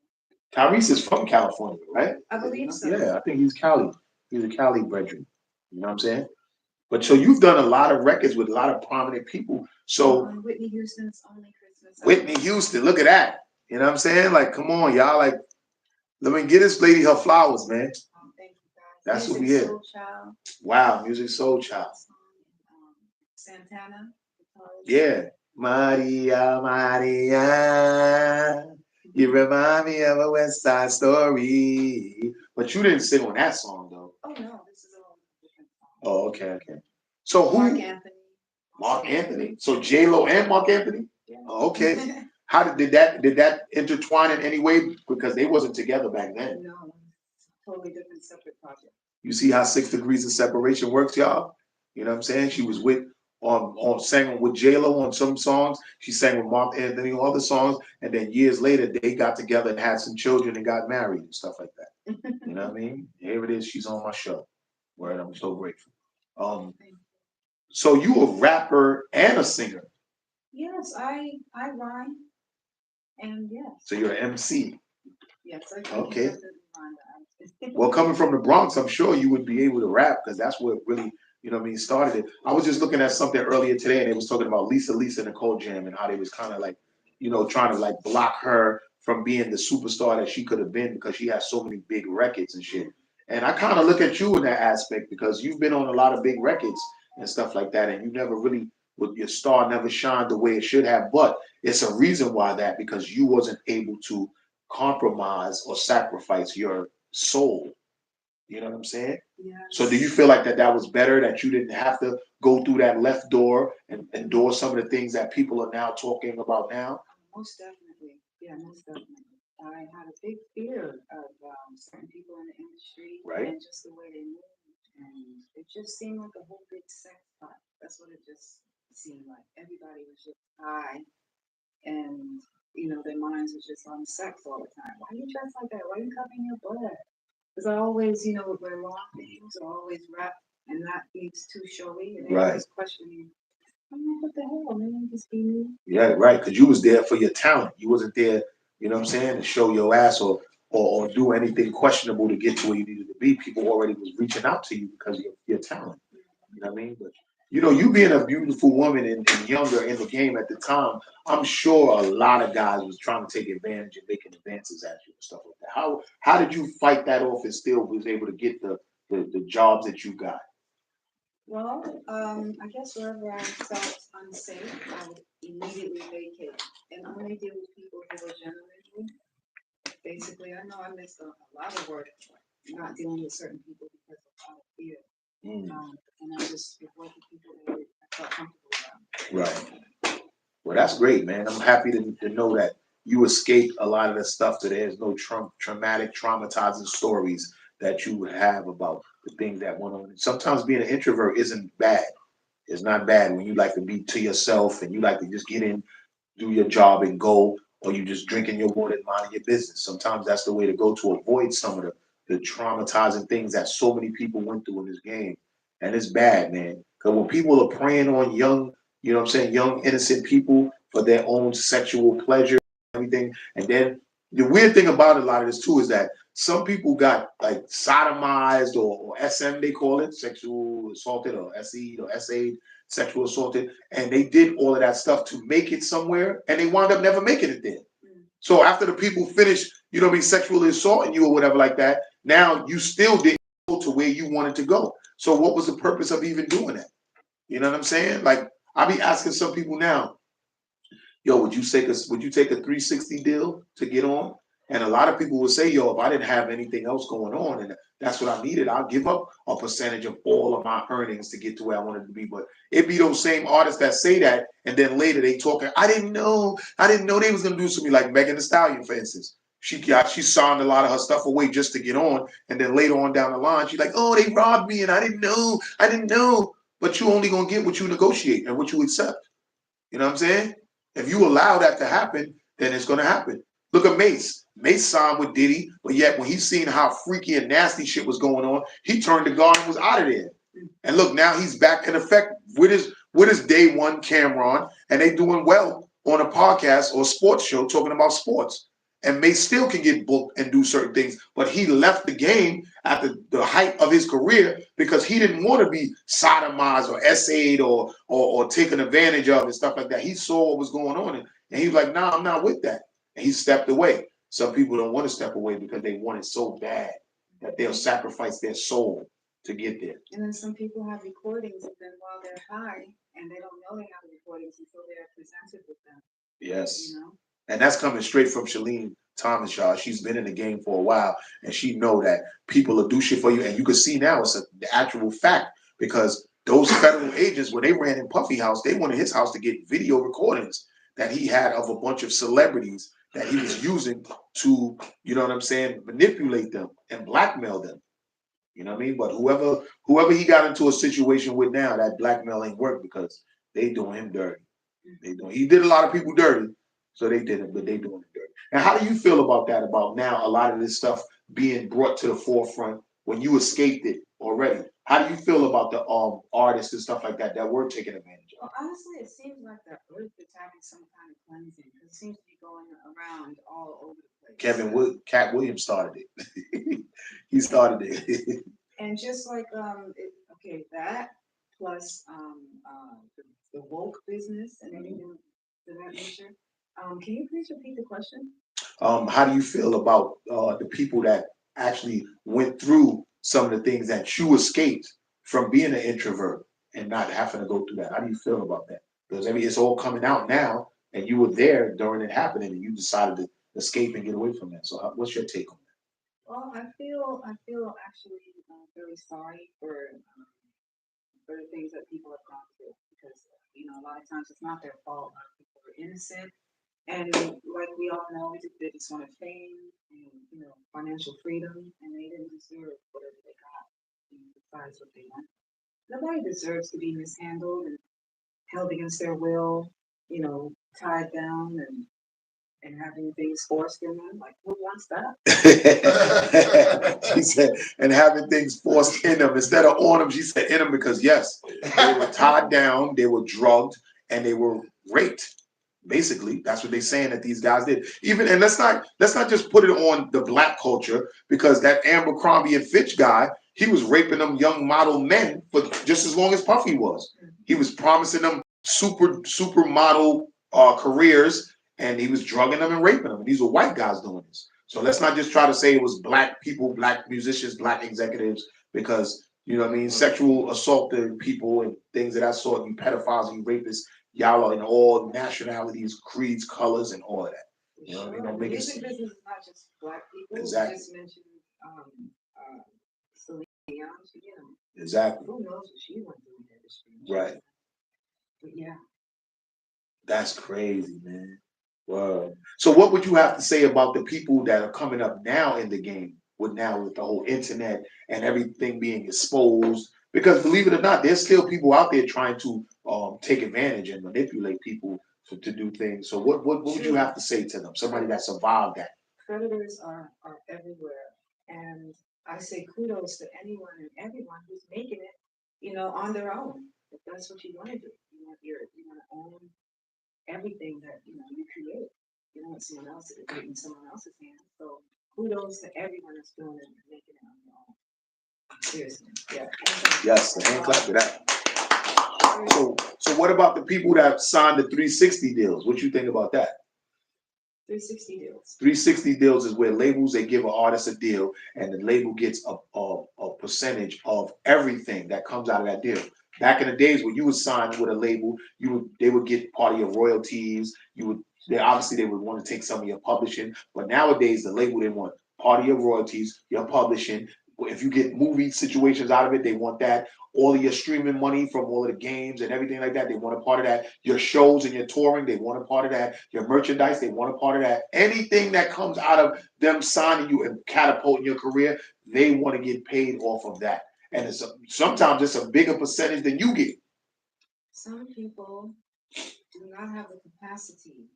Tyrese is from California, right? I believe so. Yeah, I think he's Cali. He's a Cali brethren. You know what I'm saying? But so you've done a lot of records with a lot of prominent people. So Whitney Houston's Only Christmas. Whitney Houston, look at that. You know what I'm saying? Like, come on, y'all. Like, let me get this lady her flowers, man. Thank you, guys. That's what we hear. Soul Child. Wow, Music Soul Child. Santana. Yeah. Maria, Maria. You remind me of a West Side Story. But you didn't sing on that song, though. Oh, no. This is all different song. Oh, okay. So who? Mark Anthony. Mark Anthony. So J-Lo and Mark Anthony? Yeah. Oh, okay. How did that intertwine in any way? Because they wasn't together back then. No. Totally different, separate project. You see how 6 degrees of separation works, y'all? You know what I'm saying? She was with on sang with J-Lo on some songs. She sang with Mark Anthony on other songs. And then years later, they got together and had some children and got married and stuff like that. You know what I mean? Here it is. She's on my show. Where I'm so grateful. So you a rapper and a singer. Yes, I rhyme, and yes. So you're an MC. Yes, I can Okay. definitely rhyme. Well, coming from the Bronx, I'm sure you would be able to rap because that's what really, you know what I mean, started it. I was just looking at something earlier today and they was talking about Lisa and Nicole Jam and how they was kind of like, you know, trying to like block her from being the superstar that she could have been because she has so many big records and shit. And I kind of look at you in that aspect because you've been on a lot of big records and stuff like that, and you never really, with your star never shined the way it should have. But it's a reason why that because you wasn't able to compromise or sacrifice your soul. You know what I'm saying? Yes. So do you feel like that was better, that you didn't have to go through that left door and endure some of the things that people are now talking about now? Most definitely. Yeah, most definitely. I had a big fear of certain people in the industry, right, and just the way they moved. And it just seemed like a whole big sex pot. That's what it just seemed like. Everybody was just high, and their minds was just on sex all the time. Why you dress like that? Why you covering your butt? Because I always, would wear long things or always rap and not be too showy, and they Right. always question me. I'm like, what the hell, man? Just be me. Yeah, right. Because you was there for your talent. You wasn't there, you know what I'm saying, to show your ass or do anything questionable to get to where you needed to be. People already was reaching out to you because of your talent. You know what I mean? But you being a beautiful woman and younger in the game at the time, I'm sure a lot of guys was trying to take advantage and making advances at you and stuff like that. How did you fight that off and still was able to get the jobs that you got? Well, I guess wherever I felt unsafe, I would immediately vacate and only deal with people who were genuinely. Basically, I know I missed a lot of work not dealing with certain people because of out of fear. And I just avoided people that I felt comfortable around. Right. Well, that's great, man. I'm happy to know that you escaped a lot of the stuff, that there's no traumatic, traumatizing stories that you would have about the things that went on. Sometimes being an introvert isn't bad. It's not bad when you like to be to yourself and you like to just get in, do your job and go, or you just drinking your water and minding your business. Sometimes that's the way to go to avoid some of the traumatizing things that so many people went through in this game. And it's bad, man. Because when people are preying on young, you know what I'm saying, young, innocent people for their own sexual pleasure and everything. And then the weird thing about a lot of this too is that some people got like sodomized or SM, they call it, sexual assaulted or SE or SA, sexual assaulted, and they did all of that stuff to make it somewhere, and they wound up never making it there. So after the people finish, you know what I mean, sexually assaulting you or whatever like that, now you still didn't go to where you wanted to go. So what was the purpose of even doing that? You know what I'm saying? Like, I be asking some people now, yo, would you take a 360 deal to get on? And a lot of people would say, yo, if I didn't have anything else going on and that's what I needed, I'll give up a percentage of all of my earnings to get to where I wanted to be. But it be those same artists that say that, and then later they talking, I didn't know they was gonna do something, like Megan Thee Stallion, for instance. She signed a lot of her stuff away just to get on, and then later on down the line, she's like, oh, they robbed me and I didn't know. But you only gonna get what you negotiate and what you accept. You know what I'm saying? If you allow that to happen, then it's going to happen. Look at Mace. Mace signed with Diddy, but yet when he seen how freaky and nasty shit was going on, he turned the guard and was out of there. And look, now he's back in effect with his day one Cameron, and they doing well on a podcast or a sports show talking about sports. And Mace still can get booked and do certain things, but he left the game at the height of his career because he didn't want to be sodomized or essayed or taken advantage of and stuff like that. He saw what was going on, and he was like, nah, I'm not with that. And he stepped away. Some people don't want to step away because they want it so bad that they'll sacrifice their soul to get there. And then some people have recordings of them while they're high, and they don't know they have recordings until they're presented with them. Yes. And that's coming straight from Shelene Thomas, y'all. She's been in the game for a while, and she know that people will do shit for you. And you can see now it's the actual fact, because those federal agents, when they ran in Puffy house, they wanted his house to get video recordings that he had of a bunch of celebrities that he was using to, you know what I'm saying, manipulate them and blackmail them. You know what I mean? But whoever he got into a situation with now, that blackmail ain't work because they doing him dirty. He did a lot of people dirty, so they did it, but they doing it dirty. And how do you feel about that? About now a lot of this stuff being brought to the forefront when you escaped it already? How do you feel about the artists and stuff like that that were taking advantage of? Well, honestly, it seems like the earth is having some kind of cleansing because it seems to be going around all over the place. Cat Williams started it. He started it. And just like that plus the woke business and everything of that nature. Can you please repeat the question? How do you feel about the people that actually went through some of the things that you escaped from being an introvert and not having to go through that? How do you feel about that? Because it's all coming out now, and you were there during it happening, and you decided to escape and get away from that. So, what's your take on that? Well, I feel actually very sorry for the things that people have gone through because a lot of times it's not their fault. A lot of people are innocent. And like we all know, they just wanted fame and financial freedom, and they didn't deserve whatever they got besides what they want. Nobody deserves to be mishandled and held against their will, tied down and having things forced in them. Like, who wants that? She said, and having things forced in them instead of on them. She said in them because yes, they were tied down, they were drugged, and they were raped. Basically, that's what they're saying that these guys did. Even and let's not just put it on the black culture because that Abercrombie and Fitch guy, he was raping them young model men for just as long as Puffy was. He was promising them super model careers, and he was drugging them and raping them. And these were white guys doing this. So let's not just try to say it was black people, black musicians, black executives, because sexual assault to people and things of that sort, you pedophiles, you rapists. Y'all are in all nationalities, creeds, colors, and all of that. The music business is not just black people. Exactly. You just mentioned Shelene. Exactly. Who knows what she went through in the industry? Right. But yeah. That's crazy, man. Wow. So what would you have to say about the people that are coming up now in the game with the whole internet and everything being exposed? Because believe it or not, there's still people out there trying to take advantage and manipulate people to do things. So what would you have to say to them? Somebody that survived that. Predators are everywhere. And I say kudos to anyone and everyone who's making it, on their own. If that's what you want to do. You want to own everything that you create. You don't want someone else in someone else's hands. So kudos to everyone that's doing it and making it on their own. Seriously. Yeah. Yes, the hand clap for that. So what about the people that signed the 360 deals? What you think about that? 360 deals. 360 deals is where labels, they give an artist a deal and the label gets a percentage of everything that comes out of that deal. Back in the days when you would sign with a label, they would get part of your royalties. They would want to take some of your publishing, but nowadays the label, they want part of your royalties, your publishing. If you get movie situations out of it, they want that. All of your streaming money from all of the games and everything like that, they want a part of that. Your shows and your touring, they want a part of that. Your merchandise, they want a part of that. Anything that comes out of them signing you and catapulting your career, they want to get paid off of that. And sometimes it's a bigger percentage than you get. Some people do not have the capacity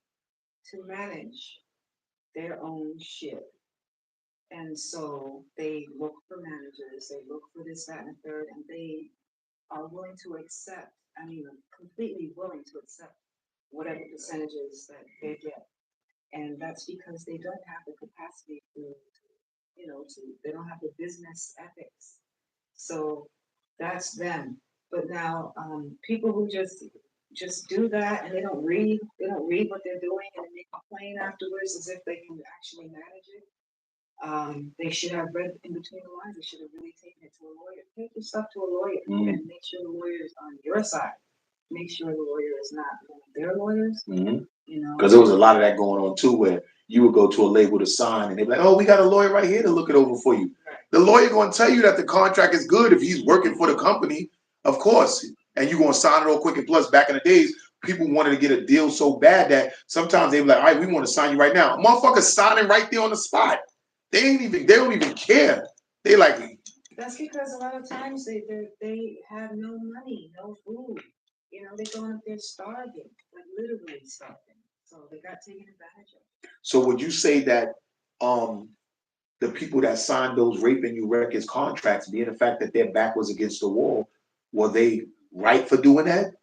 to manage their own shit. And so they look for managers, they look for this, that, and the third, and they are willing to accept, completely willing to accept whatever percentages that they get. And that's because they don't have the capacity they don't have the business ethics. So that's them. But now people who just do that and they don't read what they're doing and they complain afterwards as if they can actually manage it. They should have read in between the lines. They should have really taken it to a lawyer. Take your stuff to a lawyer and make sure the lawyer is on your side. Make sure the lawyer is not one of their lawyers. Because there was a lot of that going on too, where you would go to a label to sign and they'd be like, "Oh, we got a lawyer right here to look it over for you." Right. The lawyer going to tell you that the contract is good if he's working for the company, of course, and you're going to sign it all quick. And plus, back in the days, people wanted to get a deal so bad that sometimes they were like, "All right, we want to sign you right now." Motherfuckers signing right there on the spot. They don't even care. They like, That's because a lot of times they have no money, no food. You know, they're going up there starving, like literally starving. So they got taken advantage of. So would you say that the people that signed those Raping You Records contracts, being the fact that their back was against the wall, were they right for doing that?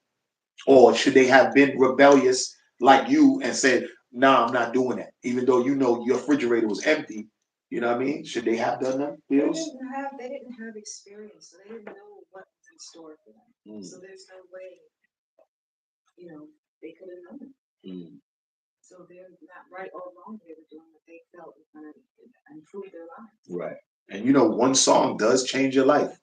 Or should they have been rebellious like you and said, "Nah, I'm not doing that," even though you know your refrigerator was empty? You know what I mean? Should they have done them deals? They didn't have experience, so they didn't know what was in store for them. So there's no way, you know, they could have known it. So they're not right or wrong. They were doing what they felt was going to improve their lives. Right. And you know, one song does change your life.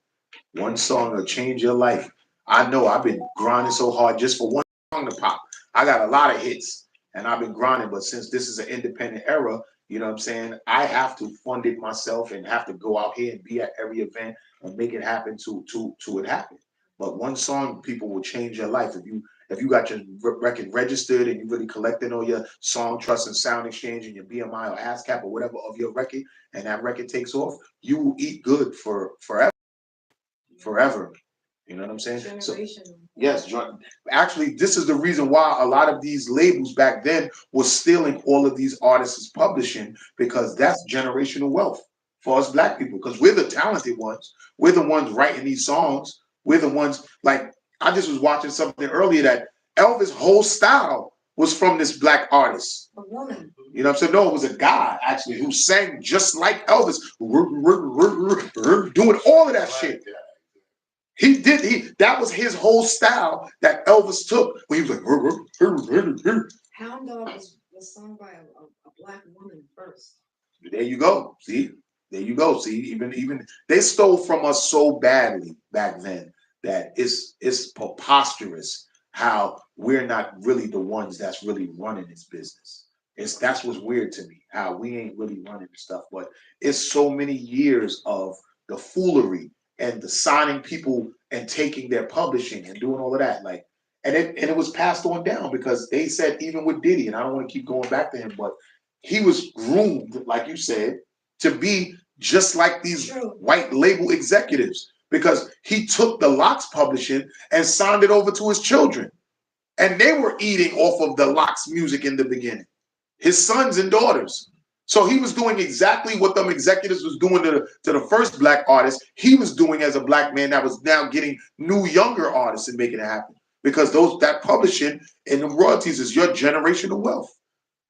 One song will change your life. I know I've been grinding so hard just for one song to pop. I got a lot of hits and I've been grinding, but since this is an independent era, you know what I'm saying? I have to fund it myself and have to go out here and be at every event and make it happen to it happen. But one song, people, will change your life. If you got your record registered and you really collecting all your song trust and sound exchange and your BMI or ASCAP or whatever of your record, and that record takes off, you will eat good for forever. You know what I'm saying? So, yes, actually, this is the reason why a lot of these labels back then was stealing all of these artists' publishing, because that's generational wealth for us black people, because we're the talented ones. We're the ones writing these songs. We're the ones, like, I just was watching something earlier that Elvis' whole style was from this black artist. A woman. You know what I'm saying? No, it was a guy actually who sang just like Elvis, doing all of that shit. That was his whole style that Elvis took when he was like. Hound Dog was sung by a black woman first. There you go. See? There you go. See, even they stole from us so badly back then that it's preposterous how we're not really the ones that's really running this business. That's what's weird to me, how we ain't really running this stuff. But it's so many years of the foolery and the signing people and taking their publishing and doing all of that. Like, and it was passed on down, because they said, even with Diddy, and I don't want to keep going back to him, but he was groomed, like you said, to be just like these white label executives, because he took the Locks publishing and signed it over to his children. And they were eating off of the Locks music in the beginning, his sons and daughters. So he was doing exactly what them executives was doing to the first black artist. He was doing as a black man that was now getting new younger artists and making it happen, because that publishing and the royalties is your generational wealth.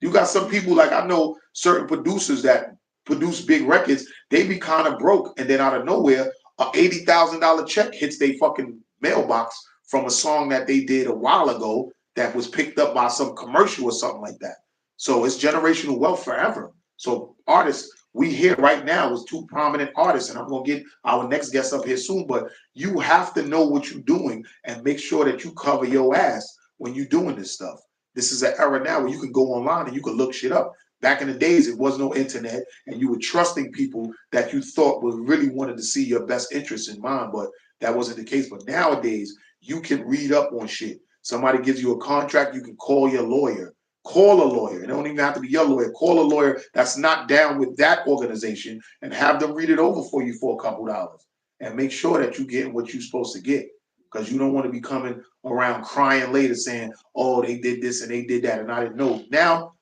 You got some people, like I know certain producers that produce big records, they be kind of broke, and then out of nowhere, a $80,000 check hits their fucking mailbox from a song that they did a while ago that was picked up by some commercial or something like that. So it's generational wealth forever. So artists, we here right now is two prominent artists, and I'm gonna get our next guest up here soon, but you have to know what you're doing and make sure that you cover your ass when you're doing this stuff. This is an era now where you can go online and you can look shit up. Back in the days, it was no internet, and you were trusting people that you thought was really wanted to see your best interest in mind, but that wasn't the case. But nowadays, you can read up on shit. Somebody gives you a contract, you can call your lawyer. Call a lawyer. It don't even have to be your lawyer. Call a lawyer that's not down with that organization and have them read it over for you for a couple dollars. And make sure that you're getting what you're supposed to get, because you don't want to be coming around crying later saying, oh, they did this and they did that and I didn't know. Now,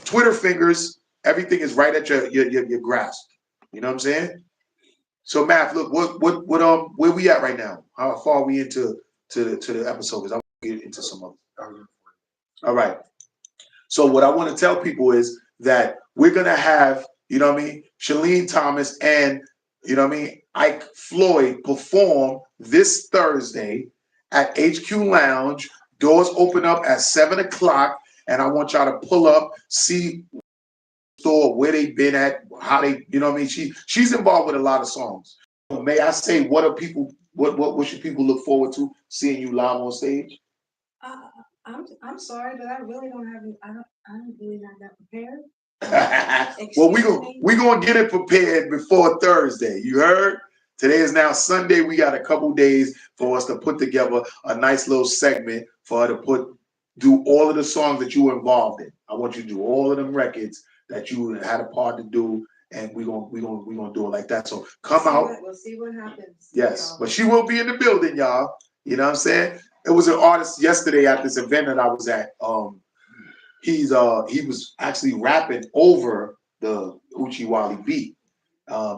Twitter fingers, everything is right at your grasp. You know what I'm saying? So, Math, look, what where we at right now? How far are we into the episode? Because I want to get into some other. All right. So what I want to tell people is that we're going to have, you know what I mean, Shelene Thomas and, you know what I mean, Ike Floyd perform this Thursday at HQ Lounge. Doors open up at 7 o'clock, and I want y'all to pull up, see store, where they've been at, how they, you know what I mean? She's involved with a lot of songs. May I say, what should people look forward to seeing you live on stage? I'm sorry, but I really don't have. I don't really have that prepared. Well, we gonna get it prepared before Thursday. You heard? Today is now Sunday. We got a couple days for us to put together a nice little segment for her to do all of the songs that you were involved in. I want you to do all of them records that you had a part to do, and we're gonna do it like that. So come out. We'll see what happens. Yes, but she will be in the building, y'all. You know what I'm saying? It was an artist yesterday at this event that I was at. He was actually rapping over the Uchi Wally beat.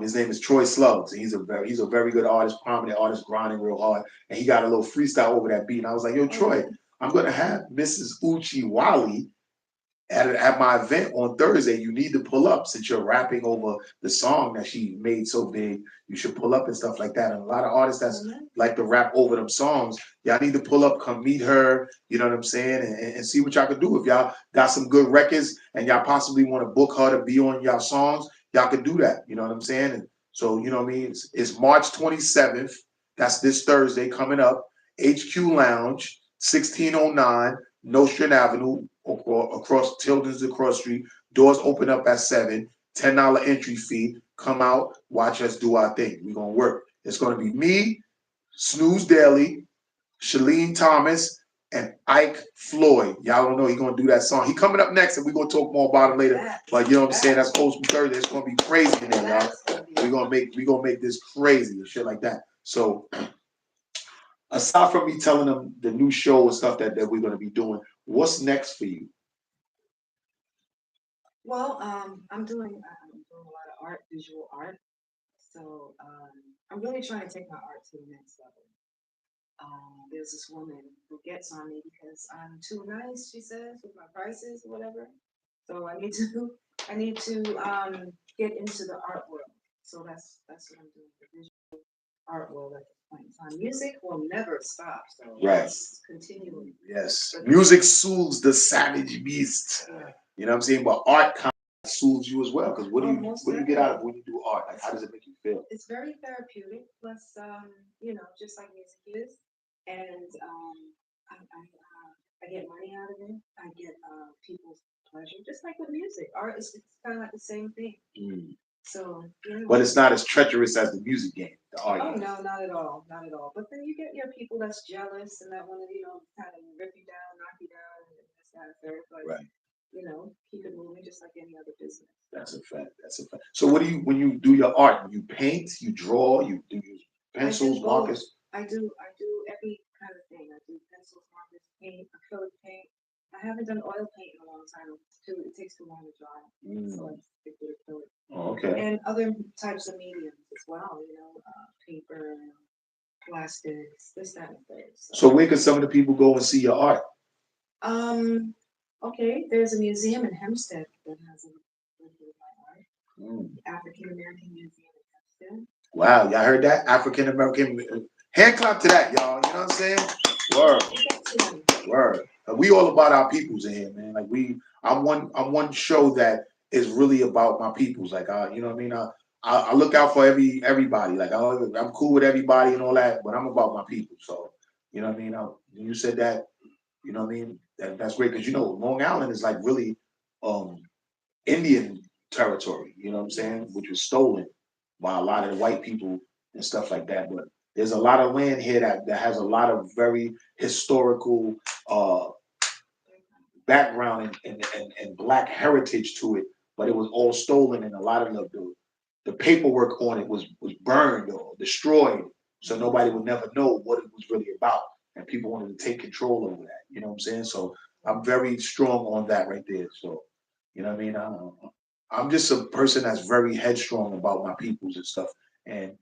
His name is Troy Slugs, and he's a very good artist, prominent artist, grinding real hard. And he got a little freestyle over that beat. And I was like, yo, Troy, I'm gonna have Mrs. Uchi Wally at my event on Thursday. You need to pull up since you're rapping over the song that she made so big. You should pull up and stuff like that. And a lot of artists that's like to rap over them songs, y'all need to pull up, come meet her, you know what I'm saying, and see what y'all can do. If y'all got some good records and y'all possibly want to book her to be on y'all songs, y'all can do that, you know what I'm saying? And so, you know what I mean? It's March 27th. That's this Thursday coming up. HQ Lounge, 1609 Nostrand Avenue, across Tilden's across street. Doors open up at 7. $10 entry fee. Come out, watch us do our thing. We're gonna work. It's gonna be me, Snooze Daily, Shelene Thomas, and Ike Floyd. Y'all don't know he's gonna do that song. He coming up next, and we're gonna talk more about him later. But you know what I'm saying? That's supposed to be Thursday. It's gonna be crazy in there, y'all. We're gonna make this crazy and shit like that. So aside from me telling them the new show and stuff that we're gonna be doing, what's next for you? Well, I'm doing a lot of art, visual art. So I'm really trying to take my art to the next level. There's this woman who gets on me because I'm too nice, she says, with my prices or whatever. So I need to get into the art world. So that's what I'm doing, the visual art world at this point in time. Music will never stop. So it's continuing. Yes. Music soothes the savage beast. Yeah. You know what I'm saying? But art kind of soothes you as well. Because what do you get out of when you do art? Like, how does it make you feel? It's very therapeutic. Plus, just like music is, and I get money out of it. I get people's pleasure, just like with music. Art is kind of like the same thing. So, but it's not as treacherous as the music game. The art. Oh no, not at all, not at all. But then you get your people that's jealous and that want to, kind of rip you down, knock you down, and this, that, and third. But keep it moving just like any other business. That's a fact. That's a fact. So what do you when you do your art? You paint, you draw, you use pencils, markers. I do every kind of thing. I do pencils, markers, paint, acrylic paint. I haven't done oil paint in a long time. It takes too long to dry. So I stick with acrylic. Oh, okay. And other types of mediums as well. Paper, plastics, this, that, and third. So where can some of the people go and see your art? Okay, there's a museum in Hempstead that has a little bit of my art. The African American Museum in Hempstead. Wow, y'all heard that? African American. Hand clap to that, y'all. You know what I'm saying? Word. We all about our peoples in here, man. Like I'm one show that is really about my peoples. Like you know what I mean? I look out for everybody. Like I'm cool with everybody and all that, but I'm about my people. So you know what I mean? You said that. You know what I mean? That's great because Long Island is like really Indian territory. You know what I'm saying? Which was stolen by a lot of the white people and stuff like that. But there's a lot of land here that has a lot of very historical background and black heritage to it. But it was all stolen, and a lot of the paperwork on it was burned or destroyed, so nobody would never know what it was really about. And people wanted to take control over that. You know what I'm saying? So I'm very strong on that right there. So, you know what I mean? I'm just a person that's very headstrong about my peoples and stuff. And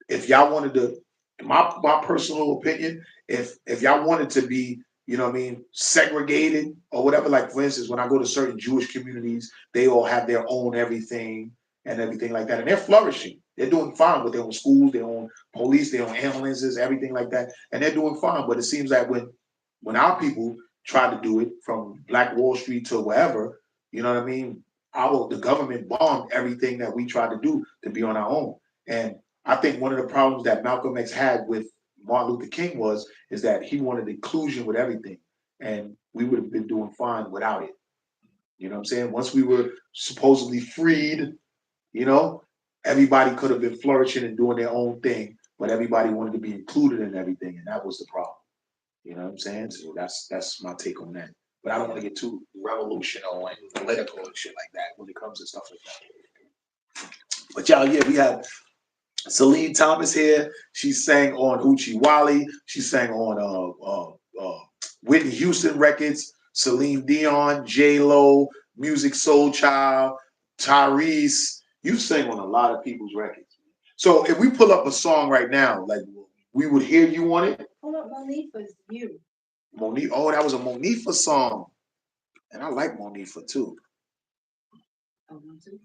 if y'all wanted to, my personal opinion, if y'all wanted to be, you know what I mean, segregated or whatever, like for instance, when I go to certain Jewish communities, they all have their own everything and everything like that. And they're flourishing. They're doing fine with their own schools, their own police, their own ambulances, everything like that. And they're doing fine. But it seems that when our people try to do it from Black Wall Street to wherever, you know what I mean? The government bombed everything that we tried to do to be on our own. And I think one of the problems that Malcolm X had with Martin Luther King is that he wanted inclusion with everything. And we would have been doing fine without it. You know what I'm saying? Once we were supposedly freed, everybody could have been flourishing and doing their own thing, but everybody wanted to be included in everything, and that was the problem. You know what I'm saying? So that's my take on that. But I don't want to get too revolutionary and political and shit like that when it comes to stuff like that. But y'all, yeah, we have Shelene Thomas here. She sang on Uchi Wally. She sang on Whitney Houston records. Celine Dion, J Lo, Music Soul Child, Tyrese. You sang on a lot of people's records. So if we pull up a song right now, like we would hear you on it. Pull up Monifa's You. Monifa. Oh, that was a Monifa song, and I like Monifa too. Oh, one, two.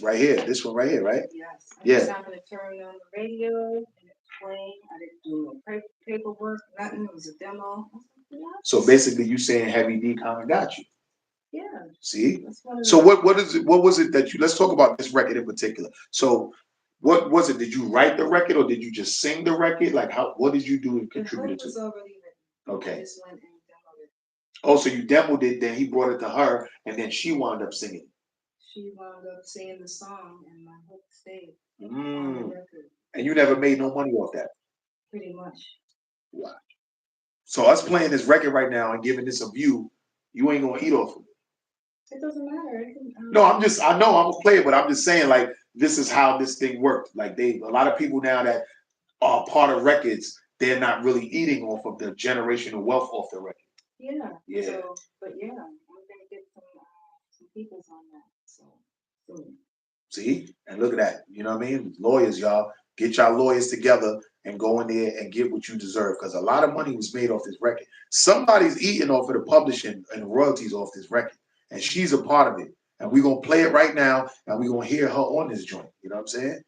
Right here, this one right here, right? Yes. I Yeah. just happened to turn on the radio and it's playing. I didn't do no paperwork, nothing. It was a demo. So basically, you saying Heavy D kind of got you. Yeah. See? That's one of So the- what was it that you? Let's talk about this record in particular. So what was it? Did you write the record or did you just sing the record? Like what did you do and The contribute hook to was it? already written. Okay. I just went and demoed it. Oh, so you demoed it, then he brought it to her, and then she wound up singing. She wound up singing the song and my hook stayed on the Mm. record. And you never made no money off that. Pretty much. Wow. So us playing this record right now and giving this a view, you ain't gonna eat off of it. It doesn't matter. No, I know I'm gonna play it, but I'm just saying, like, this is how this thing worked. Like, a lot of people now that are part of records, they're not really eating off of the generational wealth off the record. Yeah. Yeah. So, but yeah, I'm gonna get some people's on that. So soon. See? And look at that. You know what I mean? Lawyers, y'all. Get y'all lawyers together and go in there and get what you deserve. Because a lot of money was made off this record. Somebody's eating off of the publishing and royalties off this record. And she's a part of it. And we're going to play it right now. And we're going to hear her on this joint. You know what I'm saying?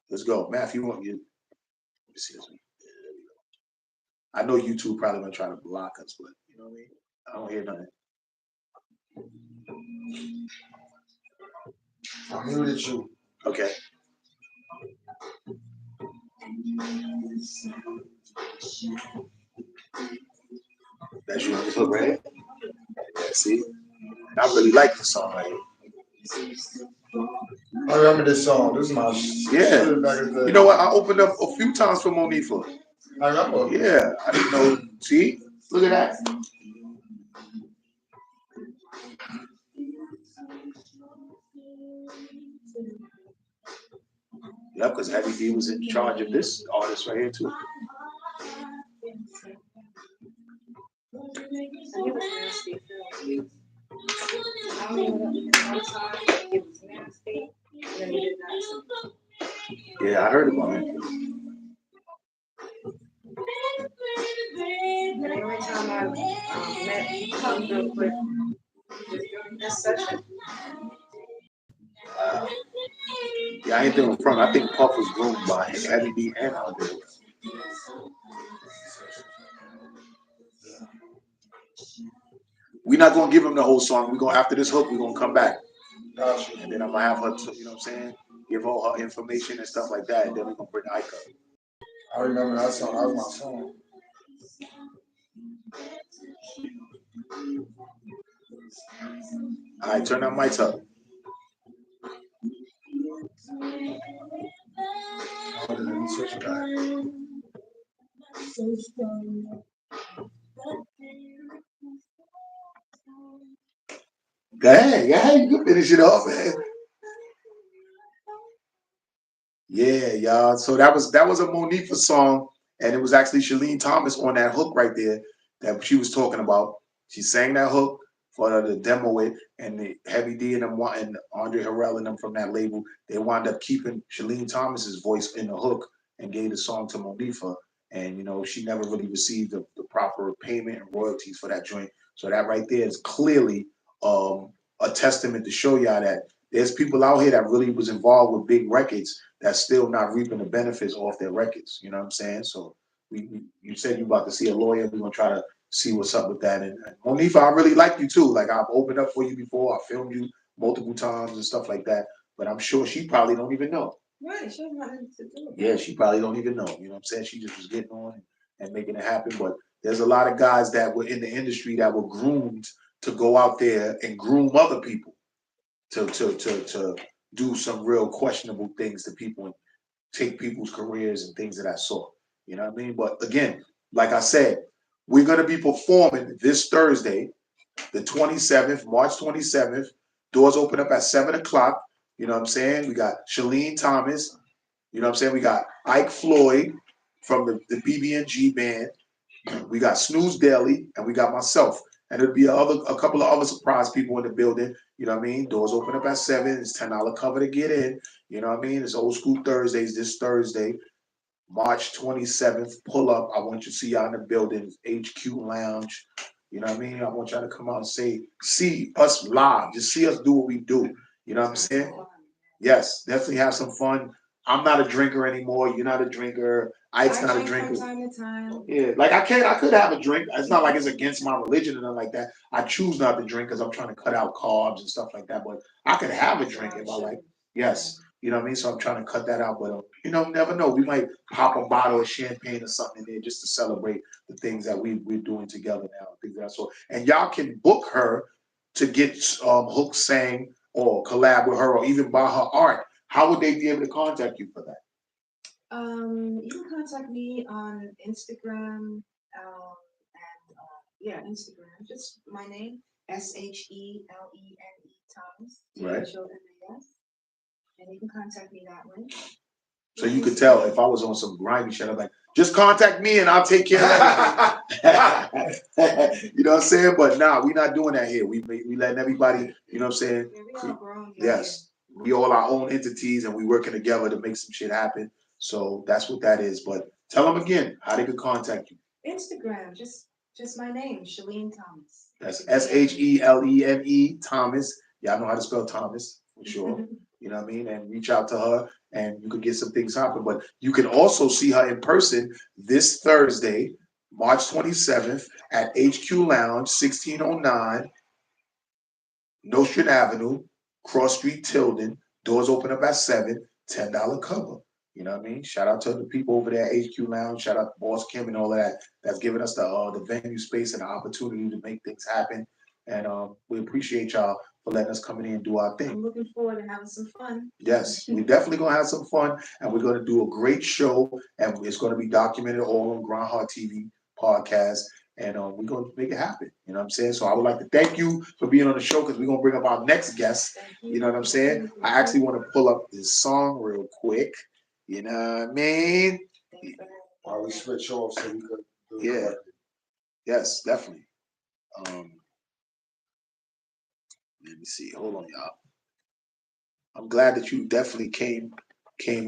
Let's go. Matthew, you want you? Let me see this one. There we go. I know YouTube probably going to try to block us, but you know what I mean? I don't hear nothing. I muted you. Okay. That's you on this hook right here? Yeah, see? I really like this song right here. I remember this song. This is my Yeah. shit back in the day. You know what? I opened up a few times for Monifa. I remember. Yeah. I didn't know. See? Look at that. Yeah, because Heavy D was in charge of this artist right here too. He was nasty. I mean, one time he was nasty, and then he did not. Yeah, I heard about him. And every time I met him, come real quick, just during this session. Yeah, I ain't think front. I think Puff was groomed by Heavy D and Andre. We're not gonna give him the whole song. We're gonna after this hook, we're gonna come back. Gotcha. And then I'm gonna have her, you know what I'm saying? Give all her information and stuff like that. And then we're gonna bring Ike up. I remember that song. That was my song. All right, turn that mics up. Let me switch it back. Go ahead, you can finish it off, man. Yeah, y'all. So that was a Monifa song, and it was actually Shelene Thomas on that hook right there that she was talking about. She sang that hook for her to demo it, and the Heavy D and them and Andre Harrell and them from that label, they wound up keeping Shelene Thomas's voice in the hook and gave the song to Monifa. And you know, she never really received the proper payment and royalties for that joint. So that right there is clearly a testament to show y'all that there's people out here that really was involved with big records that's still not reaping the benefits off their records. You know what I'm saying? So you said you about to see a lawyer. We're gonna try to see what's up with that. And Monifa, I really like you too. Like I've opened up for you before. I filmed you multiple times and stuff like that. But I'm sure she probably don't even know. Right, she has nothing to do. Yeah, she probably don't even know. You know what I'm saying? She just was getting on and making it happen. But there's a lot of guys that were in the industry that were groomed to go out there and groom other people to do some real questionable things to people and take people's careers and things of that sort. You know what I mean? But again, like I said, we're gonna be performing this Thursday the 27th, March 27th. Doors open up at 7 o'clock. You know what I'm saying? We got Shelene Thomas. You know what I'm saying? We got Ike Floyd from the BB&G band. We got Snooze Daily, and we got myself. And there'll be a couple of other surprise people in the building. You know what I mean? Doors open up at 7. It's $10 cover to get in. You know what I mean? It's Old School Thursdays this Thursday, March 27th. Pull up. I want you to see y'all in the building. HQ Lounge. You know what I mean? I want y'all to come out and see us live. Just see us do what we do. You know what I'm saying? Yes, definitely have some fun. I'm not a drinker anymore. You're not a drinker. Ike's not a drinker. From time to time. Yeah, like I could have a drink. It's not like it's against my religion or nothing like that. I choose not to drink because I'm trying to cut out carbs and stuff like that. But I could have a drink in my life. Yes, you know what I mean. So I'm trying to cut that out. But you know, never know. We might pop a bottle of champagne or something in there just to celebrate the things that we're doing together now. Things of that sort. And y'all can book her to get Hook sang or collab with her or even buy her art. How would they be able to contact you for that? You can contact me on Instagram, Instagram. Just my name, SHELENE Thomas. Right. THOMAS. And you can contact me that way. So you could tell if I was on some grimy shit, I'm like, just contact me and I'll take care of everything. You know what I'm saying? But nah, we're not doing that here. We letting everybody, you know what I'm saying? Yeah, we all grown. Yes. We all our own entities and we working together to make some shit happen. So that's what that is. But tell them again how they can contact you. Instagram, just my name, Shelene Thomas. That's SHELENE Thomas. Y'all know how to spell Thomas for sure. You know what I mean? And reach out to her and you could get some things happen. But you can also see her in person this Thursday, March 27th at HQ Lounge, 1609 Nostrand Avenue, Cross Street, Tilden. Doors open up at 7, $10 cover. You know what I mean? Shout out to the people over there at HQ Lounge. Shout out to Boss Kim and all of that. That's giving us the venue space and the opportunity to make things happen. And we appreciate y'all for letting us come in and do our thing. I'm looking forward to having some fun. Yes, we're definitely going to have some fun. And we're going to do a great show. And it's going to be documented all on Grindhardtvpodcast. And we're going to make it happen. You know what I'm saying? So I would like to thank you for being on the show because we're going to bring up our next guest. You know what I'm saying? I actually want to pull up this song real quick. You know what I mean? While we switch off so we could do Yeah. Yes, definitely. Let me see. Hold on, y'all. I'm glad that you definitely came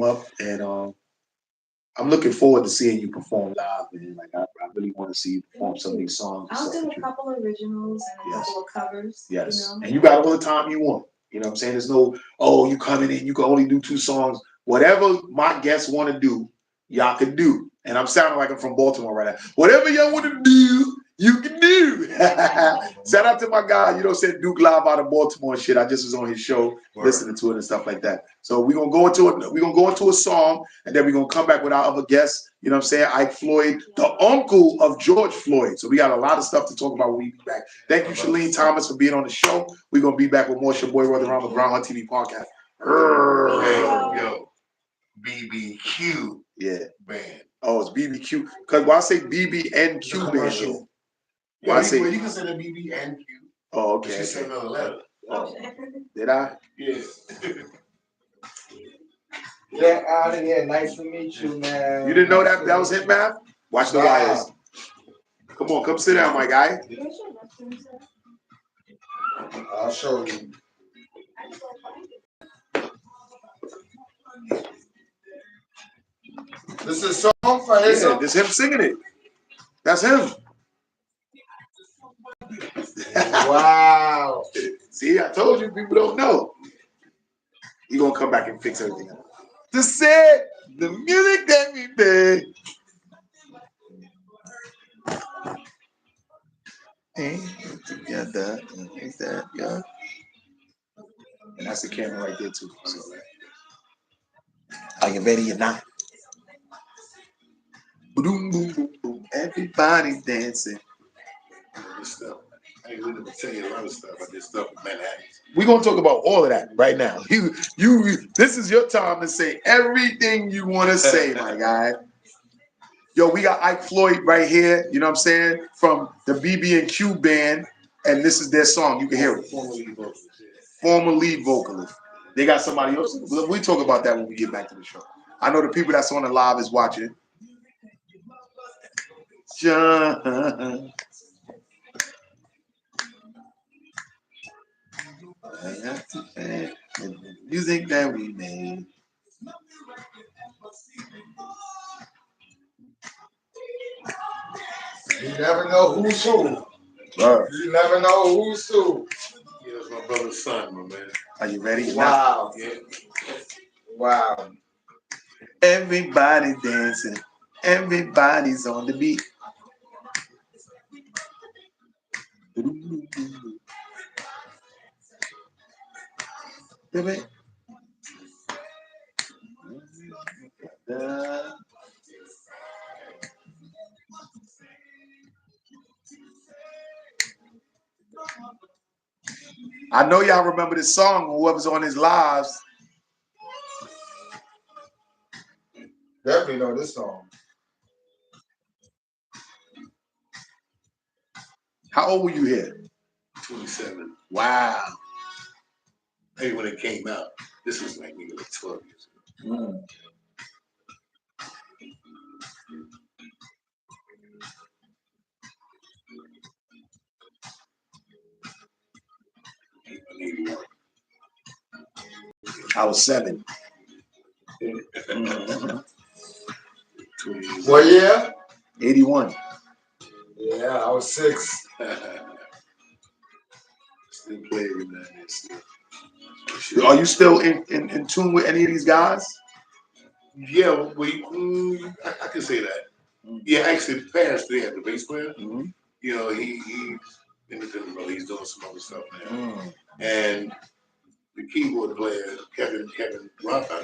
up, and I'm looking forward to seeing you perform live, man. Like I really want to see you perform some of these songs. I'll do a couple originals and a couple of covers. Yes, You know? and you got all the time you want. You know what I'm saying? There's no, you coming in, you can only do 2 songs. Whatever my guests want to do, y'all can do. And I'm sounding like I'm from Baltimore right now. Whatever y'all want to do, you can do. Shout out to my guy, you know, said Duke Live out of Baltimore and shit. I just was on his show listening to it and stuff like that. So we're gonna go into a song, and then we're gonna come back with our other guests. You know what I'm saying? Ike Floyd, the uncle of George Floyd. So we got a lot of stuff to talk about when we be back. Thank you, Shelene Thomas, for being on the show. We're gonna be back with more. It's your boy Brother Ron with Groundhog TV Podcast. Yo, BBQ band. Oh, it's BBQ. Because when I say BBNQ band, You can say the BBNQ. oh, okay. She sent another letter. Oh, did I? Yes. Get out of here. Nice to meet you, man. You didn't know that was him, man? Watch the wires. Come on, come sit down, my guy. I'll show you. This is a song for his song? This him singing it. That's him. Wow. See, I told you people don't know. You're going to come back and fix everything up. To say the music that we made. And together, is that, yeah. And that's the camera right there, too. So, are you ready or not? Boom, boom, boom, boom. Everybody dancing. This stuff. I ain't really tell you a lot of stuff about this stuff in Manhattan. We're gonna talk about all of that right now. This is your time to say everything you want to say, my guy. Yo, we got Ike Floyd right here, you know what I'm saying? From the BB&Q band. and this is their song. You can hear it. Former lead vocalist. They got somebody else. We talk about that when we get back to the show. I know the people that's on the live is watching. The music that we made. You never know who's who. Right. You never know who's who. Yeah, that's my brother's son, my man. Are you ready? Wow. Yeah. Wow. Everybody dancing. Everybody's on the beat. I know y'all remember this song, whoever's on his lives. Definitely know this song. How old were you here? 27. Wow. Hey, when it came out, this was like maybe like 12 years ago. I was 7. What year? 81. Yeah, I was 6. Still play every now and then. Are you still in tune with any of these guys? Yeah, I can say that. Yeah, actually, Paris, the bass player, you know, he's independent, brother. He's doing some other stuff now. And the keyboard player, Kevin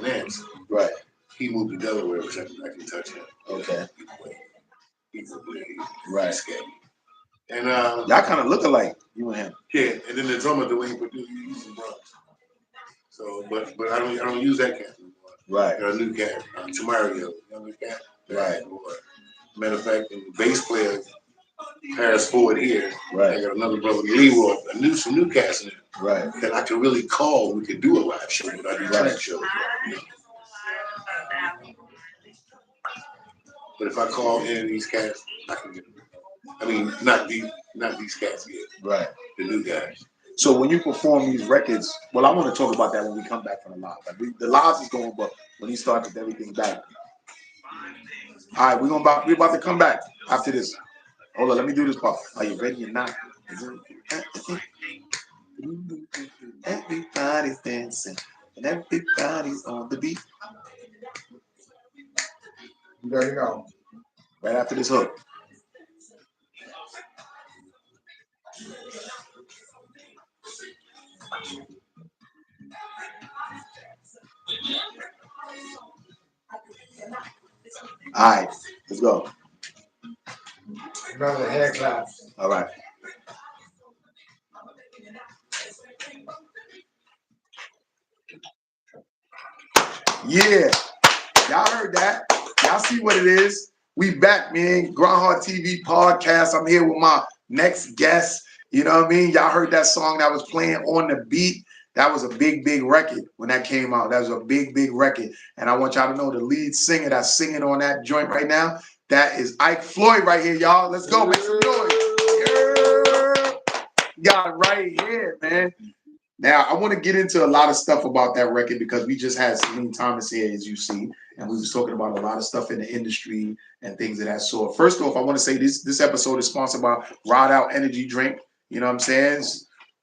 Nance, right? He moved to Delaware, which I can touch him. Okay. He's a play. Right. And y'all kind of look alike, you and him. Yeah, and then the drummer, the way he produced, he used some drums. So, but I don't use that cat anymore. Right. Got a new cat, Tamario, younger cat. Right. Matter of fact, the bass player, Paris Ford here. Right. I got another brother, Leroy, some new cats in there. Right. That I can really call. We could do a live show, but I do track shows. You know? But if I call any of these cats, I can get them. I mean, not these cats yet. Right. The new guys. So when you perform these records, well, I want to talk about that when we come back from the live. Like the lives is going, but when he starts with everything back. All right, we're about to come back after this. Hold on, let me do this part. Are you ready or not? Everybody's dancing and everybody's on the beat. There you go. Right after this hook. All right, let's go. Another hand clap. All right. Yeah, y'all heard that. Y'all see what it is. We back, man. Grindhardtvpodcast. I'm here with my next guest. You know what I mean? Y'all heard that song that was playing on the beat. That was a big, big record when that came out. That was a big, big record. And I want y'all to know the lead singer that's singing on that joint right now, that is Floyd right here, y'all. Let's go. Make some noise. Yeah. Got it right here, man. Now, I want to get into a lot of stuff about that record because we just had Shelene Thomas here, as you see, and we was talking about a lot of stuff in the industry and things of that sort. First off, I want to say this episode is sponsored by Ride Out Energy Drink. You know what I'm saying?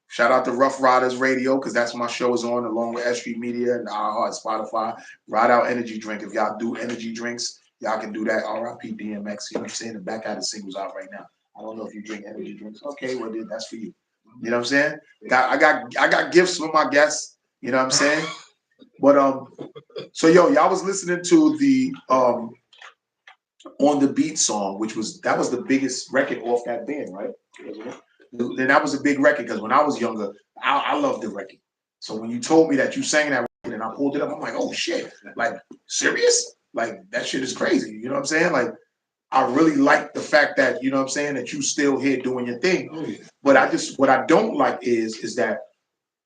Shout out to Rough Riders Radio because that's my show is on along with S Street Media and iHeart, Spotify. Ride Out Energy Drink. If y'all do energy drinks, y'all can do that. RIP DMX. You know what I'm saying? The back out of the singles out right now. I don't know if you drink energy drinks. Okay, well then that's for you. You know what I'm saying? I got gifts for my guests. You know what I'm saying? But so y'all was listening to the On the Beat song, which was the biggest record off that band, right? Then that was a big record because when I was younger, I loved the record. So when you told me that you sang that record and I pulled it up, I'm like, oh shit, like serious? Like that shit is crazy. You know what I'm saying? Like I really like the fact that, you know what I'm saying, that you still here doing your thing. Oh, yeah. But what I don't like is that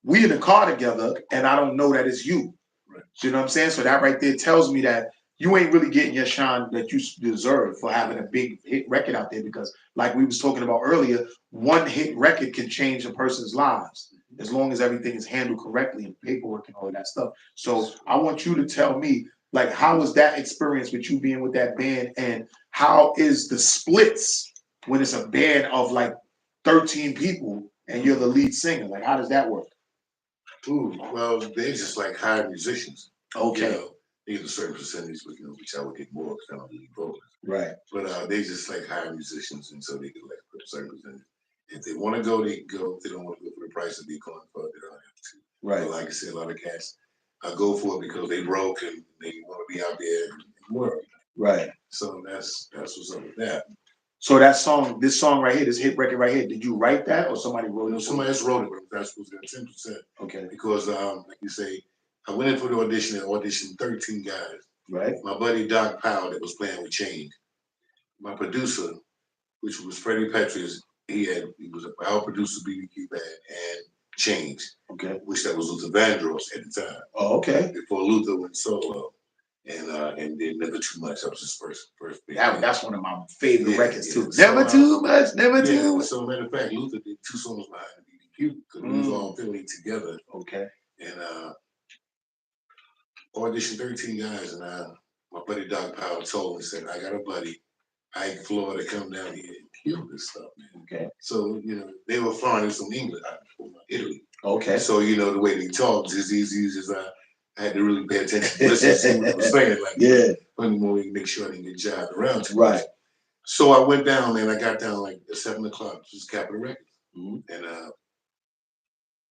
we in the car together and I don't know that it's you. Right. You know what I'm saying? So that right there tells me that you ain't really getting your shine that you deserve for having a big hit record out there, because like we was talking about earlier, one hit record can change a person's lives as long as everything is handled correctly and paperwork and all of that stuff. So I want you to tell me, like, how was that experience with you being with that band, and how is the splits when it's a band of like 13 people and you're the lead singer? Like, how does that work? Ooh, well, they're just like hired musicians. Okay. You know, they get a certain percentage, but which I would get more because I don't really vote. Right. But they just like hire musicians, and so they get like a certain percentage. If they want to go, they can go. If they don't want to go for the price that they're going for, they don't have to. Right. But like I said, a lot of cats go for it because they broke and they want to be out there and work. Right. So that's what's up with that. So that song, this song right here, this hit record right here, did you write that or somebody wrote it? Somebody else wrote it, but that's supposed to get 10%. Okay. Because like you say, I went in for the audition and auditioned 13 guys. Right. My buddy Doc Powell that was playing with Change. My producer, which was Freddie Petrus, he was our producer, BBQ Band, and Change. Okay. Which that was Luther Vandross at the time. Oh, okay. Before Luther went solo. And then Never Too Much. That was his first big that's one of my favorite records too. So, Never too much, never too much. So matter of fact, Luther did 2 songs behind the BBQ because we was all feeling together. Okay. And auditioned 13 guys, and my buddy Doc Powell told me, said, I got a buddy, Ike Floyd, to come down here and kill this stuff, man. Okay. So, you know, they were foreigners from England, from Italy. Okay. So, you know, the way they talked is easy as I had to really pay attention to listen to see what they were saying. Like, yeah. More to make sure I didn't get jabbed around too much. Right. So I went down, man. I got down like at 7 o'clock. This was Capitol Records. Mm-hmm. And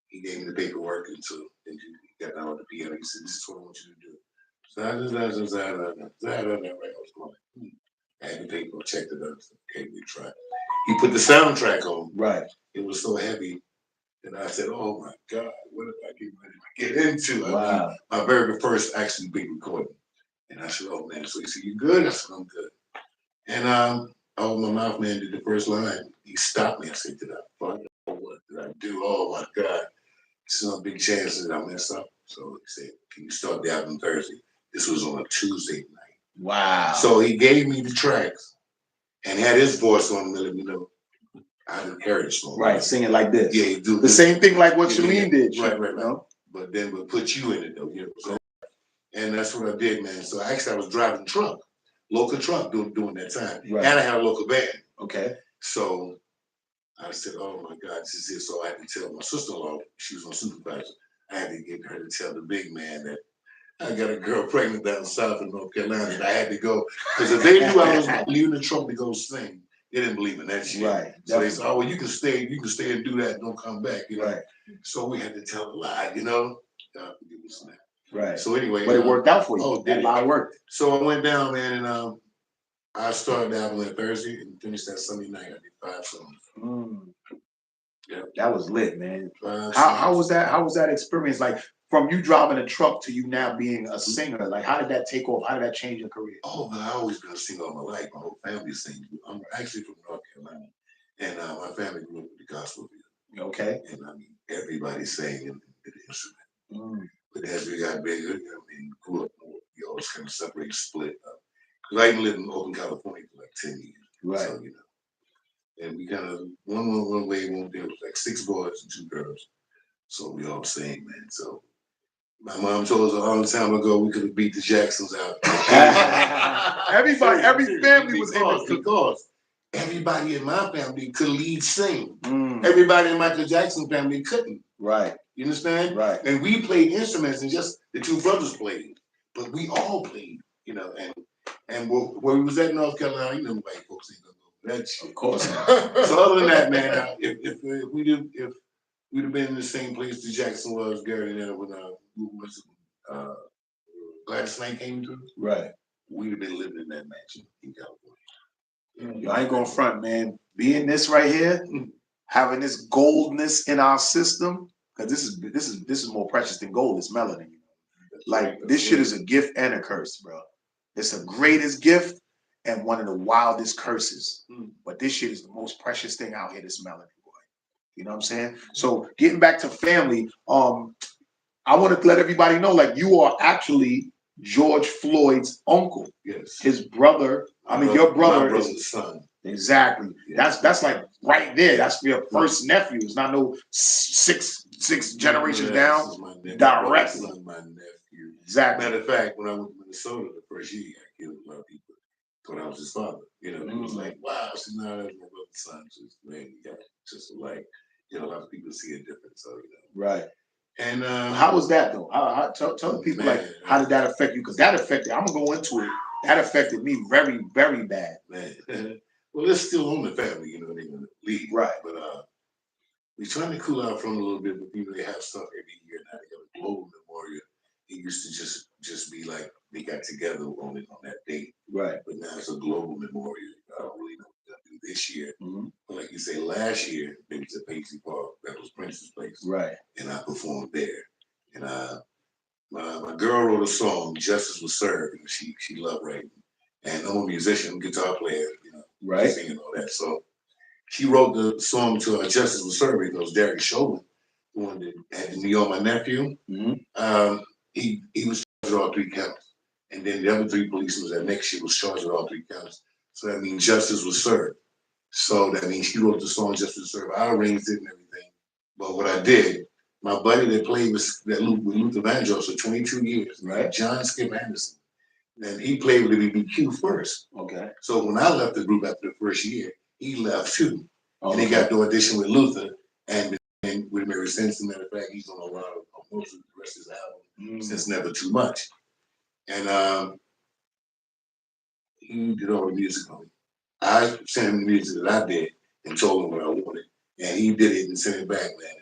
he gave me the paperwork, and so he got down on the piano. He said, "This is what I want you to do." So I was going. I had the paper, checked it out. Okay, we tried. He put the soundtrack on. Right. It was so heavy. And I said, "Oh my God, what did I get into?" Wow. I mean, my very first actually big recording. And I said, "Oh man," so he said, "You good?" I said, "I'm good." And my mouth man did the first line. He stopped me. I said, "Did I fuck up? What did I do? Oh my God." It's a big chance that I messed up. So he said, "Can you start the album Thursday?" This was on a Tuesday night. Wow. So he gave me the tracks and had his voice on them to let me know I didn't hear it. Right, singing like this. Yeah, he do the same thing like what Shelene did. Right. No? But then we'll put you in it though. You know, so, and that's what I did, man. So actually I was driving truck, local truck during that time. Right. And I had a local band. Okay. So I said, "Oh my God, this is it." So I had to tell my sister-in-law, she was on supervisor. I had to get her to tell the big man that I got a girl pregnant down south in North Carolina, and I had to go. Because if they knew I was leaving the truck to go sing, they didn't believe in that shit. Right. So they said, "Oh, well, you can stay and do that and don't come back." You know? Right. So we had to tell a lie, you know. God forgive us now. Right. So anyway. But it worked out for you. Oh, that lie worked. So I went down, man, and I started the album that Thursday and finished that Sunday night. I did 5 songs. Yeah, that was lit, man. How was that? How was that experience? Like from you driving a truck to you now being a singer. Like how did that take off? How did that change your career? Oh, man, I always been a singer all my life. My whole family sings. I'm actually from North Carolina, and my family grew up with the gospel music. Okay. And I mean, everybody sang and did the instrument. But as we got bigger, I mean, grew up more. We always kind of separated, split up. Because I even lived in Oakland, California for like 10 years. Right. So, you know, and we kind of, one way, one day, it was like 6 boys and 2 girls. So we all sang, man. So my mom told us a long time ago we could have beat the Jacksons out. Every family was able to, because everybody in my family could lead sing. Everybody in Michael Jackson's family couldn't. Right. You understand? Right. And we played instruments, and just the 2 brothers played, but we all played, you know. And where we was at North Carolina, you know, white folks ain't gonna go that shit. Of course. So other than that, man, if we'd have been in the same place that Jackson was, Gary, and then when Gladys Knight came through, right, we'd have been living in that mansion in California. Yo, I ain't gonna front, man. Being this right here, having this goldness in our system, because this is more precious than gold. It's melanin. Like this shit is a gift and a curse, bro. It's the greatest gift, and one of the wildest curses. But this shit is the most precious thing out here, this melody, boy. You know what I'm saying? So getting back to family, I want to let everybody know, like, you are actually George Floyd's uncle. Yes. His brother, your brother my brother's is son. Exactly. Yeah. That's like right there. That's your first nephew. It's not no six generations down. Directly. My nephew. Exactly. Matter of fact, when I went to Minnesota the first year, I killed a lot of people. Thought I was his father. You know, it was like, wow. I said, no, that's my brother's son. Just man, yeah, just like, you know, a lot of people see a difference. So Right. And how was that though? Tell the people, man, like, how did that affect you? Because that affected. I'm gonna go into it. That affected me very, very bad, man. Well, it's still on the family, you know, they're gonna leave. Right. But we're trying to cool out from it a little bit, but people, they have stuff every year now. They got a global memorial. It used to just be like they got together on that date. Right. But now it's a global memorial. I don't really know what to do this year. But like you say, last year there was a Paisley Park, that was Prince's place. Right. And I performed there. And my girl wrote a song, Justice Was Served, and she loved writing. And I'm a musician, guitar player, you know, right, singing all that. So she wrote the song to Justice Was Served because Derek Chauvin, the one that had to knee on my nephew, he was charged with all 3 counts. And then the other 3 policemen that next year was charged with all 3 counts. So that means justice was served. So that means she wrote the song Justice Was Served. I arranged it and everything. But what I did, my buddy that played with Luther Vandross for 22 years, right, John Skip Anderson, and he played with the BBQ first. Okay. So when I left the group after the first year, he left too. And he got to audition with Luther and with Mary Sense. As a matter of fact, he's on a lot of most of the rest of his album since Never Too Much. And he did all the music on it. I sent him the music that I did and told him what I wanted. And he did it and sent it back, man.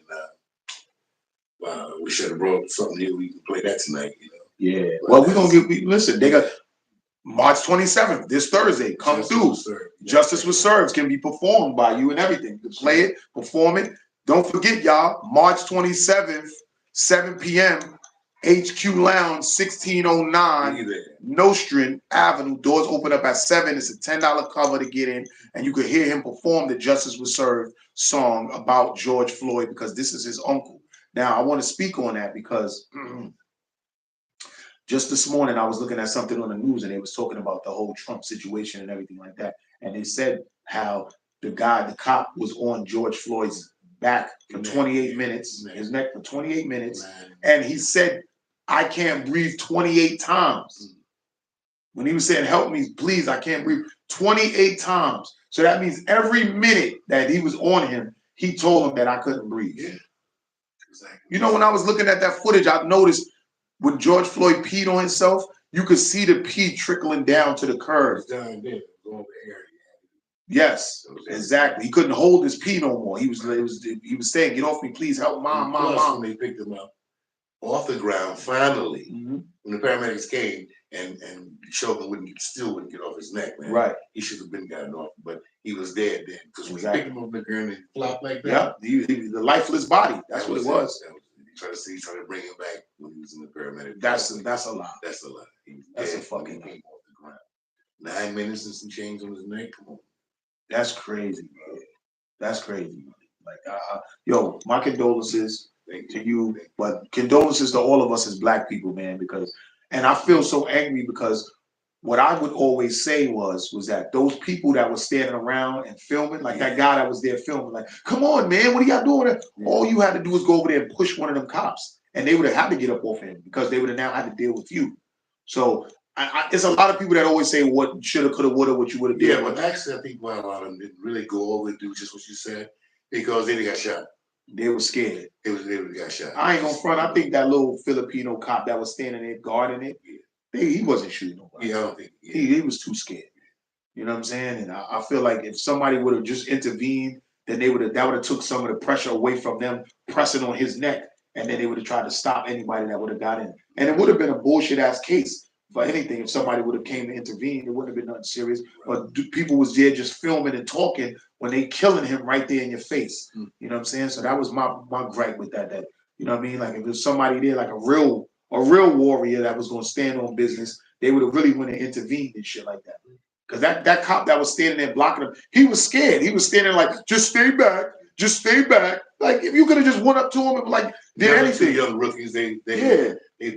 And we should have brought something here we can play that tonight, you know. Yeah. But well, we're gonna listen, they got March 27th, this Thursday. Come through. Justice Was Served can be performed by you and everything. You can play it, perform it. Don't forget, y'all, March 27th, 7 p.m., HQ Lounge, 1609 Nostrand Avenue. Doors open up at 7. It's a $10 cover to get in, and you could hear him perform the Justice Was Served song about George Floyd, because this is his uncle. Now, I want to speak on that because just this morning I was looking at something on the news and they was talking about the whole Trump situation and everything like that. And they said how the cop was on George Floyd's back for 28 minutes, his neck for 28 minutes. And he said, I can't breathe 28 times. When he was saying, help me, please, I can't breathe, 28 times. So that means every minute that he was on him, he told him that I couldn't breathe. Yeah. Exactly. You know, when I was looking at that footage, I noticed when George Floyd peed on himself, you could see the pee trickling down to the curb. Down there, over here. Yes, exactly. He couldn't hold his pee no more. He was saying, "Get off me, please, help mom." When they picked him up off the ground, finally, when the paramedics came and Chauvin wouldn't get off his neck, man. Right. He should have been gotten off, but he was dead then because when he picked him up the ground and flopped like that. Yeah, the lifeless body. That's what it was. Trying to bring him back when he was in the paramedic. That's a lot. That's a lot. That's a fucking came off the ground. 9 minutes and some change on his neck. Come on. That's crazy, bro. That's crazy. Like, yo, my condolences to you, but condolences to all of us as Black people, man. And I feel so angry because what I would always say was that those people that were standing around and filming, like that guy that was there filming, like, come on, man, what are y'all doing? All you had to do was go over there and push one of them cops, and they would have had to get up off him because they would have now had to deal with you. So it's a lot of people that always say what shoulda, coulda, woulda, what you would have done. Yeah, but actually, I think why a lot of them didn't really go over and do just what you said because they got shot. They were scared. They would have got shot. I ain't gonna front. I think that little Filipino cop that was standing there guarding it, he wasn't shooting nobody. Yeah, I don't think he was too scared. You know what I'm saying? And I feel like if somebody would have just intervened, then that would have took some of the pressure away from them pressing on his neck, and then they would have tried to stop anybody that would have got in. And it would have been a bullshit ass case for anything if somebody would have came to intervene. It wouldn't have been nothing serious. But people was there just filming and talking when they killing him right there in your face. You know what I'm saying? So that was my gripe with that. That, you know what I mean? Like if there's somebody there, like a real warrior that was going to stand on business, they would have really went and intervened and shit like that. Because that cop that was standing there blocking him, he was scared. He was standing like, just stay back. Just stay back. Like, if you could have just went up to him and like did anything. Two young rookies, they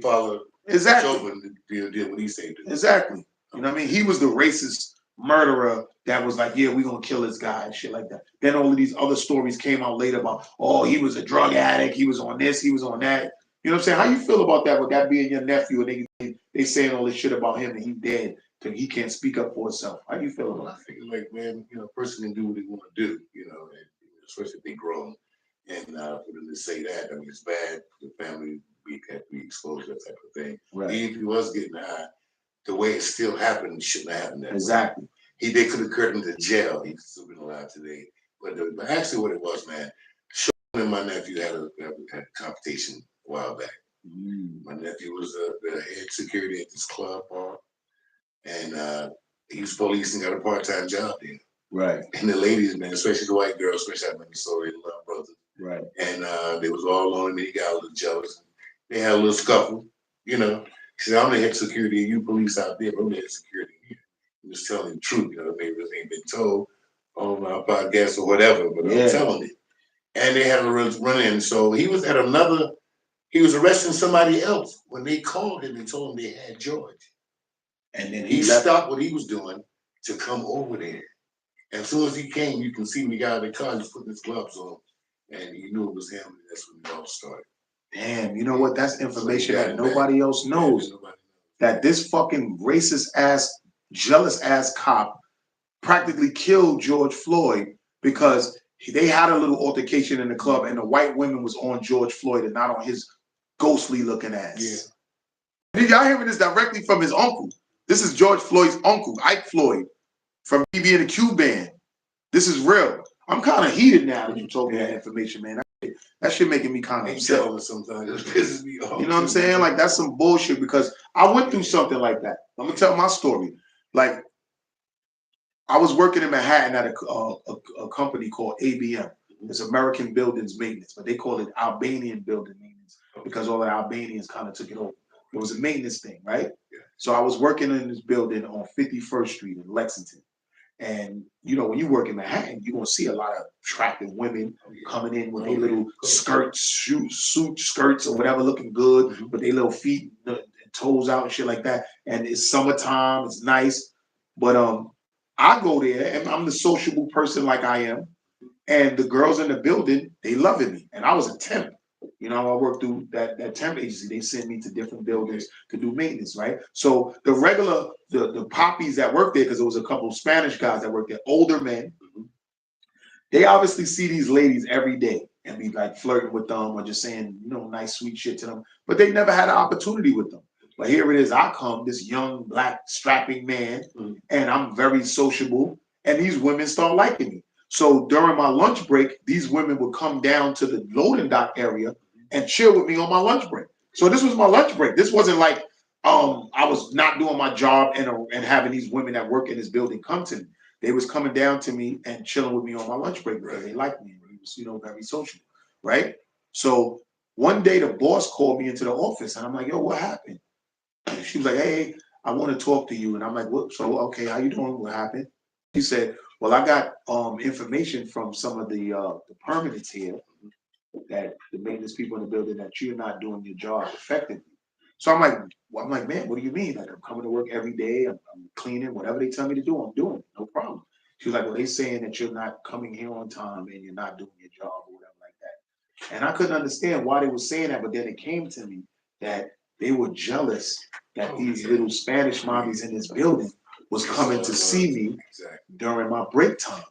follow exactly. Did what he said. Exactly. You know what I mean? He was the racist murderer that was like, yeah, we're gonna kill this guy and shit like that. Then all of these other stories came out later about, oh, he was a drug addict, he was on this, he was on that. You know what I'm saying? How you feel about that with that being your nephew and they saying all this shit about him and he dead, so he can't speak up for himself? How you feel about I think like, man, you know, a person can do what they want to do, you know, and especially if they grown. And for them to say that, I mean, it's bad for the family to be exposed to that type of thing. Right. Even if he was getting high, the way it still happened shouldn't have happened that exactly. way. They could have carried him to jail. He's still been alive today. But actually what it was, man, Sean and my nephew had a competition a while back. My nephew was the head security at this club, and he was police and got a part-time job there. Right. And the ladies, man, especially the white girls, especially I remember so they love brothers. Right. And they was all on him and he got a little jealous. They had a little scuffle, you know. He said, I'm the head security and you police out there, but I'm the head security here. He was telling the truth, you know, maybe it ain't been told on my podcast or whatever, but I'm telling it. And they had a run in. So he was arresting somebody else when they called him and told him they had George. And then he stopped what he was doing to come over there. And as soon as he came, you can see when he got out of the car, he's putting his gloves on, and he knew it was him, and that's when it all started. Damn, you know what? That's information that nobody else knows. That this fucking racist ass, jealous ass cop practically killed George Floyd because they had a little altercation in the club, and the white woman was on George Floyd and not on his ghostly looking ass. Yeah. Y'all hearing this directly from his uncle? This is George Floyd's uncle, Ike Floyd, from BB and the Q band. This is real. I'm kind of heated now that you told me that information, man. That shit making me kind of upset. Sometimes it pisses me off. You know what I'm saying? Like, that's some bullshit because I went through something like that. I'm gonna tell my story. Like, I was working in Manhattan at a company called ABM. It's American Buildings Maintenance, but they call it Albanian Building Maintenance because all the Albanians kind of took it over. It was a maintenance thing, right? Yeah. So I was working in this building on 51st Street in Lexington. And, you know, when you work in Manhattan, you're going to see a lot of attractive women coming in with their little skirts, suit skirts or whatever, looking good, with their little feet and toes out and shit like that. And it's summertime, it's nice. But I go there and I'm the sociable person like I am. And the girls in the building, they loving me. And I was a temp. You know, I worked through that temp agency. They sent me to different buildings to do maintenance, right? So the regular, the poppies that work there, because there was a couple of Spanish guys that worked there, older men, they obviously see these ladies every day and be like flirting with them or just saying, you know, nice, sweet shit to them. But they never had an opportunity with them. But here it is, I come, this young, black, strapping man, and I'm very sociable, and these women start liking me. So during my lunch break, these women would come down to the loading dock area and chill with me on my lunch break. So this was my lunch break. This wasn't like I was not doing my job and having these women that work in this building come to me. They was coming down to me and chilling with me on my lunch break because they liked me. It was, you know, very social, right? So one day the boss called me into the office and I'm like, yo, what happened? And she was like, hey, I want to talk to you. And I'm like, what? So, okay, how you doing? What happened? He said, well, I got information from some of the permanents here that the maintenance people in the building that you're not doing your job effectively. So I'm like, man, what do you mean? Like, I'm coming to work every day, I'm cleaning, whatever they tell me to do, I'm doing it, no problem. She was like, well, they're saying that you're not coming here on time and you're not doing your job or whatever like that. And I couldn't understand why they were saying that, but then it came to me that they were jealous that these little Spanish mommies in this building was coming to see me during my break time.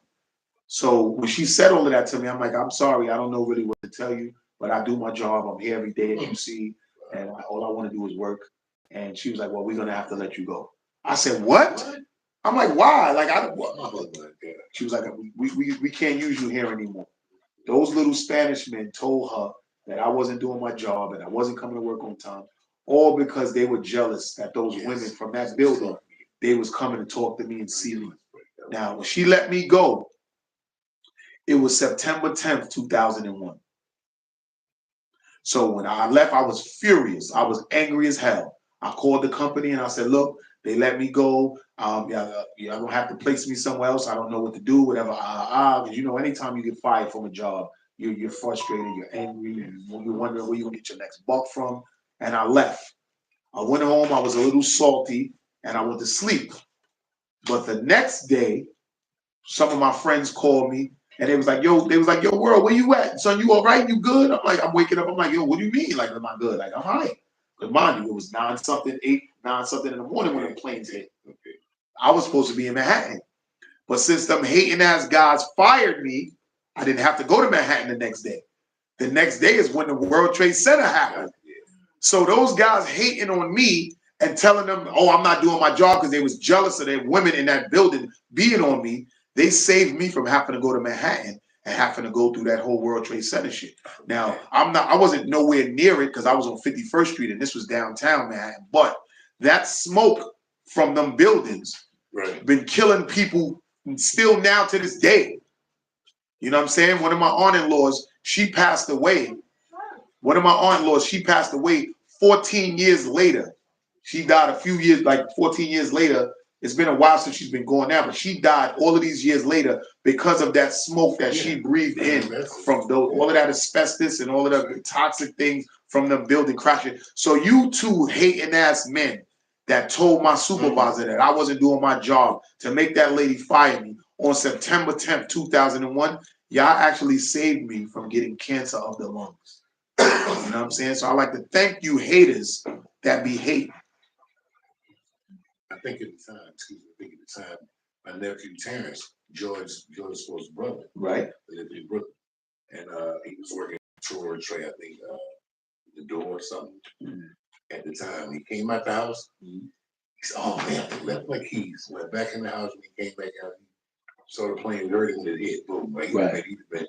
So when she said all of that to me, I'm like, I'm sorry, I don't know really what to tell you, but I do my job. I'm here every day at UC, and all I want to do is work. And she was like, well, we're going to have to let you go. I said, what? I'm like, why? Like, she was like, we can't use you here anymore. Those little Spanish men told her that I wasn't doing my job and I wasn't coming to work on time, all because they were jealous that those women from that building, they was coming to talk to me and see me. Now, when she let me go, it was September 10th, 2001. So when I left, I was furious. I was angry as hell. I called the company and I said, look, They let me go. You don't have to place me somewhere else. I don't know what to do, whatever. You know, anytime you get fired from a job, you're frustrated, you're angry, you're wondering where you're gonna get your next buck from. And I left. I went home, I was a little salty, and I went to sleep. But the next day, some of my friends called me and they was like, yo, World, where you at? Son, you all right? You good? I'm waking up. I'm like, yo, what do you mean? Like, am I good? Like, I'm high. But mind you, it was 9 something in the morning when the planes hit. I was supposed to be in Manhattan. But since them hating ass guys fired me, I didn't have to go to Manhattan the next day. The next day is when the World Trade Center happened. So those guys hating on me and telling them, oh, I'm not doing my job because they was jealous of their women in that building being on me, they saved me from having to go to Manhattan and having to go through that whole World Trade Center shit. Now, I wasn't nowhere near it because I was on 51st Street and this was downtown Manhattan. But that smoke from them buildings been killing people still now to this day. You know what I'm saying? One of my aunt-in-laws, she passed away. 14 years later. She died a few years, like 14 years later. It's been a while since she's been going down, but she died all of these years later because of that smoke that she breathed in from all of that asbestos and all of the toxic things from the building crashing. So you two hating ass men that told my supervisor that I wasn't doing my job to make that lady fire me on September 10th, 2001, y'all actually saved me from getting cancer of the lungs. You know what I'm saying? So I like to thank you haters that be hating. I think at the time, my nephew Terrence, George's brother, right, lived in Brooklyn, and he was working for Trey, I think, the door or something. At the time, he came out the house. He said, "Oh man, I left my keys." Went back in the house. When he came back out, he saw the plane dirty when it hit. Boom! Right. He'd been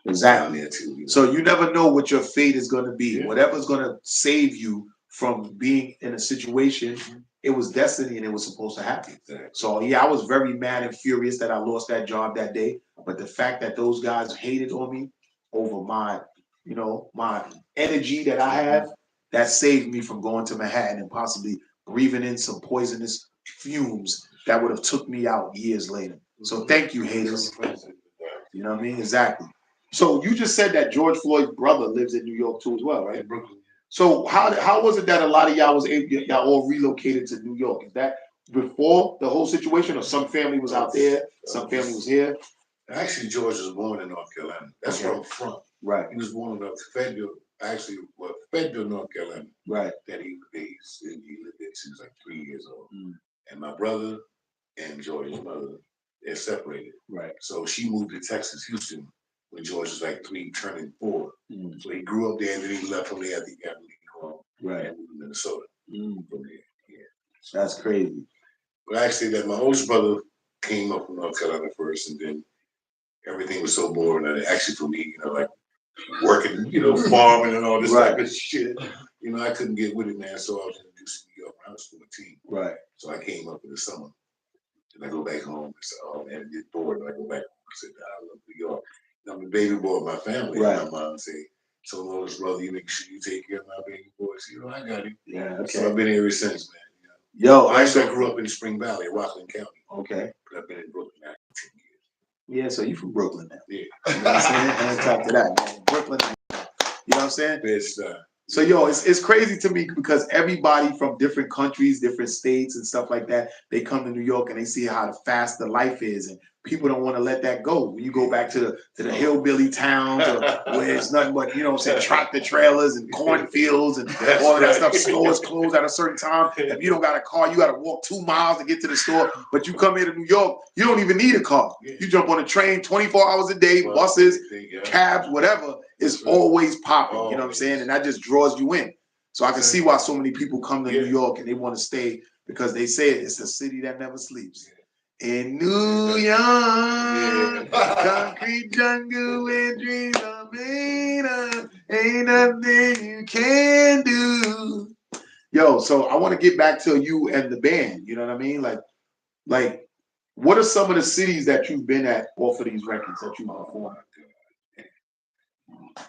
exactly. There too, you know? So you never know what your fate is going to be. Yeah. Whatever's going to save you from being in a situation, it was destiny and it was supposed to happen. Exactly. So yeah, I was very mad and furious that I lost that job that day. But the fact that those guys hated on me over my, you know, my energy that I have, that saved me from going to Manhattan and possibly breathing in some poisonous fumes that would have took me out years later. So thank you, haters. You know what I mean? Exactly. So you just said that George Floyd's brother lives in New York too as well, right? In Brooklyn. So how was it that a lot of y'all all relocated to New York? Is that before the whole situation, or some family was out there, some family was here? Actually, George was born in North Carolina. That's where I'm from. Right. He was born in Fayetteville, North Carolina. Right. That he lived there since he was like 3 years old. And my brother and George's mother, they're separated. Right. So she moved to Texas, Houston, when George was like 3, turning 4. So he grew up there, and then he left from there. I think he got to leave home. Right. And moved to Minnesota. From there. Yeah. That's crazy. But actually, that my oldest brother came up from North Carolina first, and then everything was so boring. And actually, for me, you know, like working, you know, farming and all this type of shit, you know, I couldn't get with it, man. So I was introduced to New York when I was 14. Right. So I came up in the summer. And I go back home and say, oh man, I get bored. And I go back home and say, I love New York. And I'm the baby boy of my family. Right. And my mom say, so Lois, brother, you make sure you take care of my baby boys. You know, I got it. Yeah, okay. So I've been here ever since, man. You know? Yo, I grew up in Spring Valley, Rockland County. Okay. But I've been in Brooklyn now for 10 years. Yeah, so you from Brooklyn now. Yeah. You know what I'm saying? Hands top to that, man. Brooklyn. You know what I'm saying? So yo, it's crazy to me because everybody from different countries, different states and stuff like that, they come to New York and they see how fast the life is, and people don't want to let that go. When you go back to the hillbilly towns where it's nothing but, you know what I'm saying, tractor trailers and cornfields and all of that stuff. Stores close at a certain time. If you don't got a car, you got to walk 2 miles to get to the store. But you come here to New York, you don't even need a car. You jump on a train 24 hours a day, buses, cabs, whatever. It's always popping, you know what I'm saying? And that just draws you in. So I can see why so many people come to New York and they want to stay, because they say it's a city that never sleeps. In New York, concrete jungle where dreams are made of, ain't nothing you can do. Yo, so I want to get back to you and the band, you know what I mean? Like, what are some of the cities that you've been at off of these records that you performed?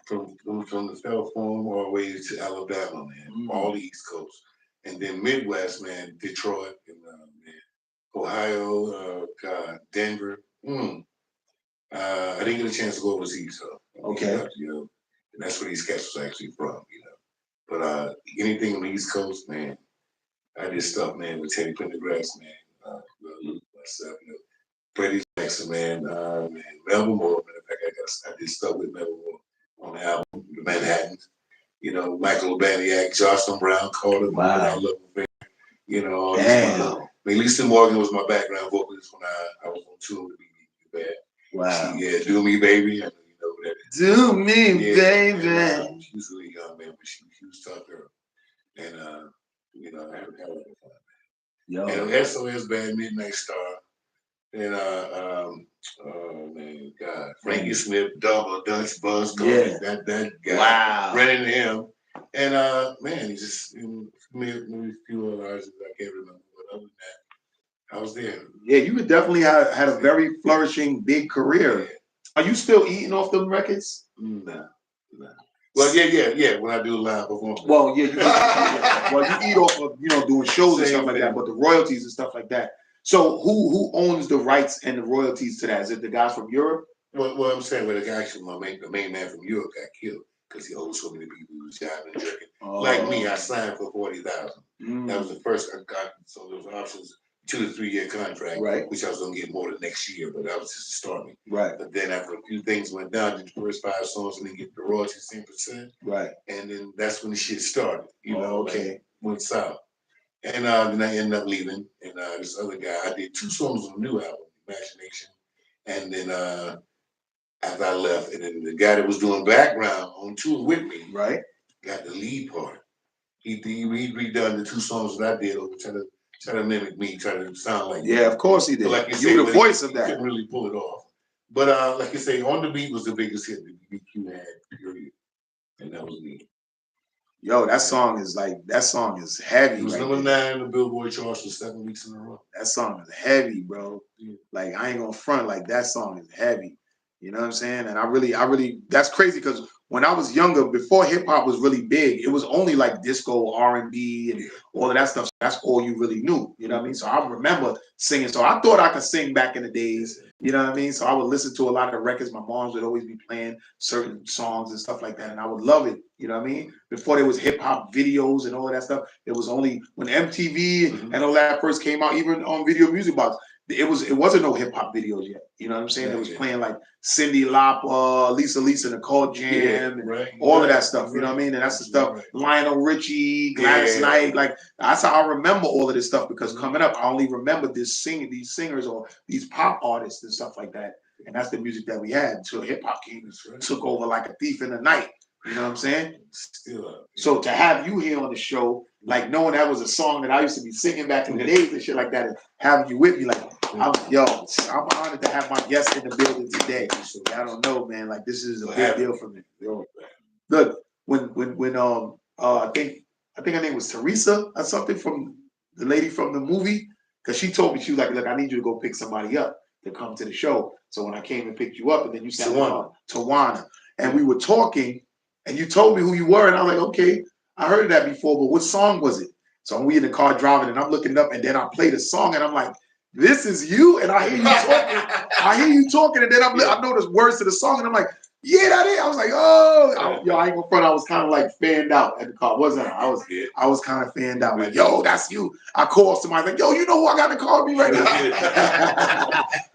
From the California all the way to Alabama, man, all the East Coast. And then Midwest, man, Detroit and Ohio, Denver. I didn't get a chance to go overseas, so Okay. And that's where these cats was actually from, But anything on the East Coast, man, I did stuff, man, with Teddy Pendergrass, man, myself, Freddie Jackson, man, Melvin Moore. Matter of fact, I did stuff with Melvin Moore on the album, The Manhattan. Michael Baniak, Jocelyn Brown, Carter, Wow. all Damn. these. Lisa Morgan was my background vocalist when I was on tour with the band. Wow. Do Me Baby. I know you know that. Do me, baby. And, she was really young, man, but she was a tough girl. And, I had a hell of a fun, man. Yo. And SOS Band, Midnight Star. And, oh, man, God. Frankie Smith, Double, Dutch, Buzz, Yeah. that guy. Wow. Ran into him. And, man, he just, maybe a few other artists that I can't remember. But other than that, I was there. Yeah, you could definitely had a very flourishing, big career. Yeah. Are you still eating off them records? Nah. Well, yeah. When I do live performance. Well, yeah, you eat off of doing shows and stuff like that, but the royalties and stuff like that. So who owns the rights and the royalties to that? Is it the guys from Europe? Well, I'm saying, the guy, the main man from Europe got killed because he owed so many people who was driving and drinking. Like me, I signed for $40,000. That was the first I got. So there was options. 2 to 3 year contract, right? Which I was gonna get more the next year, but that was just to start me, right? But then after a few things went down, did the first 5 songs and then get the royalties 10%, right? And then that's when the shit started, okay, went south, and then I ended up leaving, and this other guy, I did 2 songs on the new album, Imagination, and then after I left, and then the guy that was doing background on tour with me, right, got the lead part. He redone the 2 songs that I did over try to mimic me, try to sound like me. Of course he did. But like you were the voice of that. Couldn't really pull it off. But like you say, On the Beat was the biggest hit that BBQ had, period. And that was me. Yo, that song is heavy. It was number 9 in the Billboard charts for 7 weeks in a row. That song is heavy, bro. Yeah. Like, I ain't gonna front, like, that song is heavy. You know what I'm saying? And I really, that's crazy because when I was younger, before hip hop was really big, it was only like disco, R&B, and all of that stuff. So that's all you really knew. You know what I mean? So I remember singing. So I thought I could sing back in the days. You know what I mean? So I would listen to a lot of the records. My moms would always be playing certain songs and stuff like that, and I would love it. You know what I mean? Before there was hip hop videos and all of that stuff, it was only when MTV and all that first came out, even on Video Music Box. It wasn't no hip hop videos yet. You know what I'm saying? It was playing like Cyndi Lauper, Lisa Nicole Jam, and all of that stuff. You know what I mean? And that's the stuff. Lionel Richie, Gladys Knight. Like, that's how I remember all of this stuff, because coming up, I only remember these singers or these pop artists and stuff like that. And that's the music that we had until hip hop came and took over like a thief in the night. You know what I'm saying? So to have you here on the show, like knowing that was a song that I used to be singing back in the days and shit like that, and having you with me, like, I'm honored to have my guest in the building today. So I don't know, man. Like, this is a big deal for me. Look, when I think her name was Teresa or something, from the lady from the movie, because she told me, she was like, look, I need you to go pick somebody up to come to the show. So when I came and picked you up, and then you said Tawana, and we were talking, and you told me who you were, and I was like, okay, I heard of that before, but what song was it? So we in the car driving, and I'm looking up, and then I played a song, and I'm like, this is you? And I hear you talking. And then I know the words to the song, and I'm like, yeah, that is. I was like, oh, I ain't gonna front. I was kind of like fanned out at the car, wasn't I? I was kind of fanned out, like, yo, that's you. I called somebody, like, yo, you know who I got to call me right now?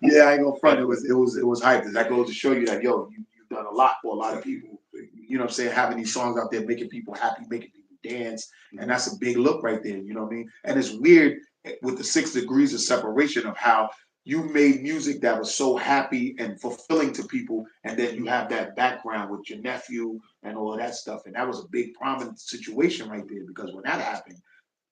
Yeah, I ain't gonna front. It was hype. That goes to show you that, yo, you've done a lot for a lot of people. You know what I'm saying? Having these songs out there, making people happy, making people dance, and that's a big look right there. You know what I mean? And it's weird with the 6 degrees of separation of how you made music that was so happy and fulfilling to people, and then you have that background with your nephew and all of that stuff. And that was a big prominent situation right there, because when that happened,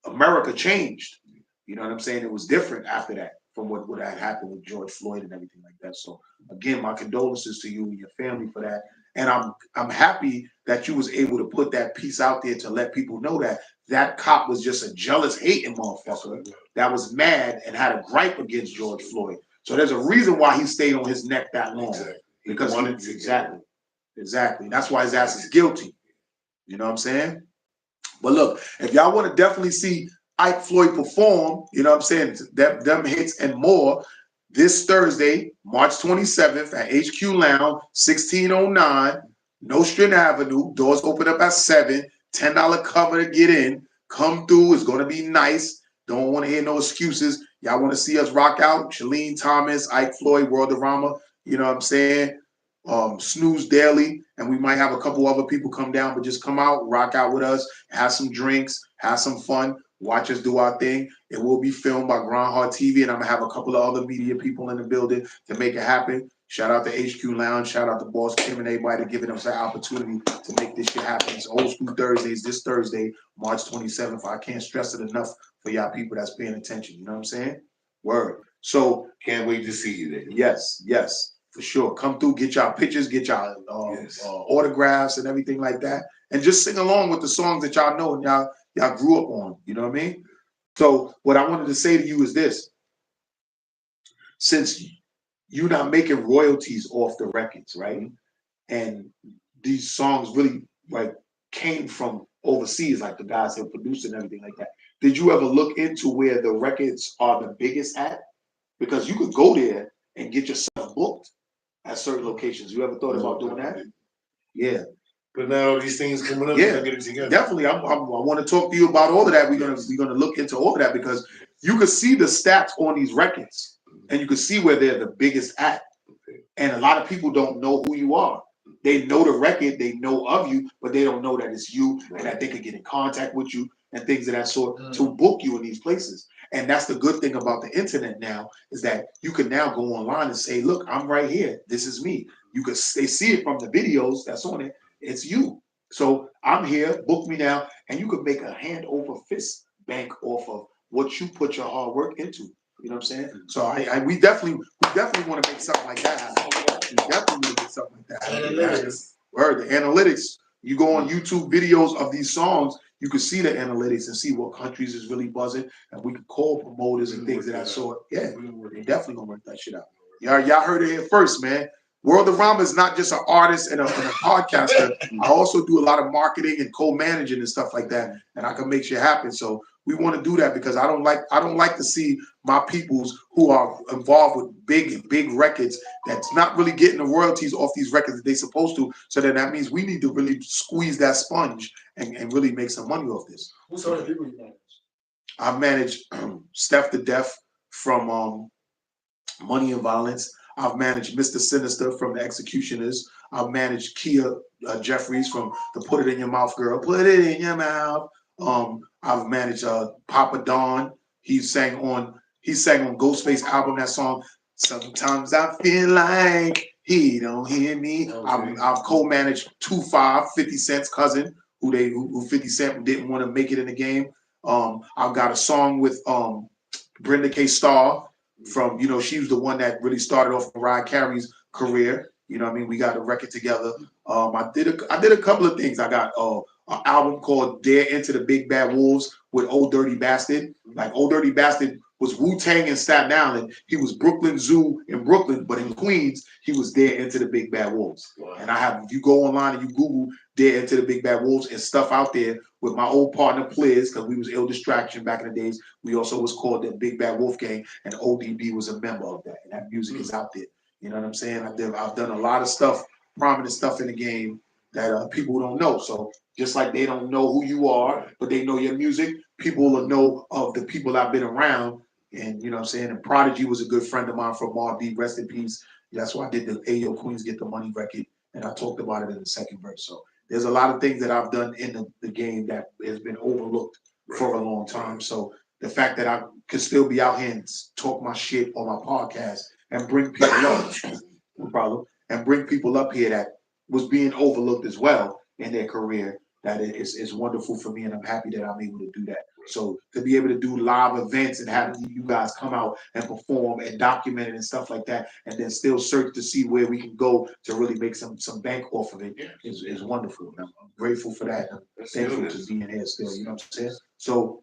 America changed. You know what I'm saying? It was different after that from what had happened with George Floyd and everything like that. So again, my condolences to you and your family for that. And I'm happy that you was able to put that piece out there to let people know that cop was just a jealous, hating motherfucker that was mad and had a gripe against George Floyd. So there's a reason why he stayed on his neck that long. Because exactly. That's why his ass is guilty. You know what I'm saying? But look, if y'all want to definitely see Ike Floyd perform, you know what I'm saying, them hits and more, this Thursday, March 27th at HQ Lounge, 1609 Nostrand Avenue. Doors open up at 7. $10 cover to get in. Come through. It's going to be nice. Don't want to hear no excuses. Y'all want to see us rock out? Shelene Thomas, Ike Floyd, Worldorama, you know what I'm saying? Snooze Daily, and we might have a couple other people come down, but just come out, rock out with us, have some drinks, have some fun, watch us do our thing. It will be filmed by Grindhard TV, and I'm gonna have a couple of other media people in the building to make it happen. Shout out to HQ Lounge, shout out to Boss Kim and everybody giving us that opportunity to make this shit happen. It's Old School Thursdays this Thursday, March 27th. I can't stress it enough for y'all people that's paying attention. You know what I'm saying? Word. So can't wait to see you there. Yes. For sure. Come through, get y'all pictures, get y'all autographs and everything like that. And just sing along with the songs that y'all know and y'all grew up on. You know what I mean? So what I wanted to say to you is this. Since you're not making royalties off the records, right? And these songs really like came from overseas, like the guys that produced and everything like that. Did you ever look into where the records are the biggest at? Because you could go there and get yourself booked at certain locations. You ever thought about doing that? Yeah. But now all these things coming up, yeah, get it together. Definitely. I want to talk to you about all of that. We're gonna look into all of that because you can see the stats on these records, and you can see where they're the biggest at. And a lot of people don't know who you are. They know the record, they know of you, but they don't know that it's you and that they can get in contact with you and things of that sort to book you in these places. And that's the good thing about the internet now is that you can now go online and say, look, I'm right here. This is me. They see it from the videos that's on it. It's you. So I'm here, book me now, and you could make a hand over fist bank off of what you put your hard work into. You know what I'm saying? So we definitely want to make something like that happen. We definitely want to make something like that happen. Analytics. Word, the analytics. You go on YouTube videos of these songs, you can see the analytics and see what countries is really buzzing, and we can call promoters and things of that sort. Yeah, they definitely gonna work that shit out. Y'all heard it here first, man. Worldorama is not just an artist and a podcaster. I also do a lot of marketing and co-managing and stuff like that, and I can make shit happen. So we want to do that because I don't like to see my peoples who are involved with big records that's not really getting the royalties off these records that they're supposed to. So then that means we need to really squeeze that sponge and really make some money off this. Who's some of the people you manage? I manage Steph the Def from Money and Violence. I've managed Mr. Sinister from the Executioners. I've managed Kia Jeffries from the Put It In Your Mouth Girl. Put it in your mouth. I've managed Papa Don. He sang on Ghostface album that song. Sometimes I feel like he don't hear me. Okay. I've co-managed 2-5, 50 Cent's cousin, who 50 Cent didn't want to make it in the game. I've got a song with Brenda K. Starr from, she was the one that really started off Mariah Carey's career. You know what I mean? We got a record together. I did a couple of things. I got an album called Dare Into the Big Bad Wolves with Old Dirty Bastard. Like Old Dirty Bastard was Wu-Tang in Staten Island. He was Brooklyn Zoo in Brooklyn, but in Queens, he was Dare Into the Big Bad Wolves. Wow. And if you go online and you Google Dare Into the Big Bad Wolves and stuff out there with my old partner Pliz, because we was Ill Distraction back in the days. We also was called the Big Bad Wolf Gang, and ODB was a member of that. And that music is out there. You know what I'm saying? I've done a lot of stuff, prominent stuff in the game that people don't know. So just like they don't know who you are, but they know your music, people will know of the people I've been around. And you know what I'm saying? And Prodigy was a good friend of mine from R&B, rest in peace. That's why I did the Ayo Queens Get the Money record, and I talked about it in the second verse. So there's a lot of things that I've done in the game that has been overlooked for a long time. So the fact that I could still be out here and talk my shit on my podcast and bring people up, no problem, and bring people up here that was being overlooked as well in their career, that is wonderful for me, and I'm happy that I'm able to do that. So to be able to do live events and have you guys come out and perform and document it and stuff like that, and then still search to see where we can go to really make some bank off of it is wonderful. And I'm grateful for that. I'm thankful to being here still. You know what I'm saying? So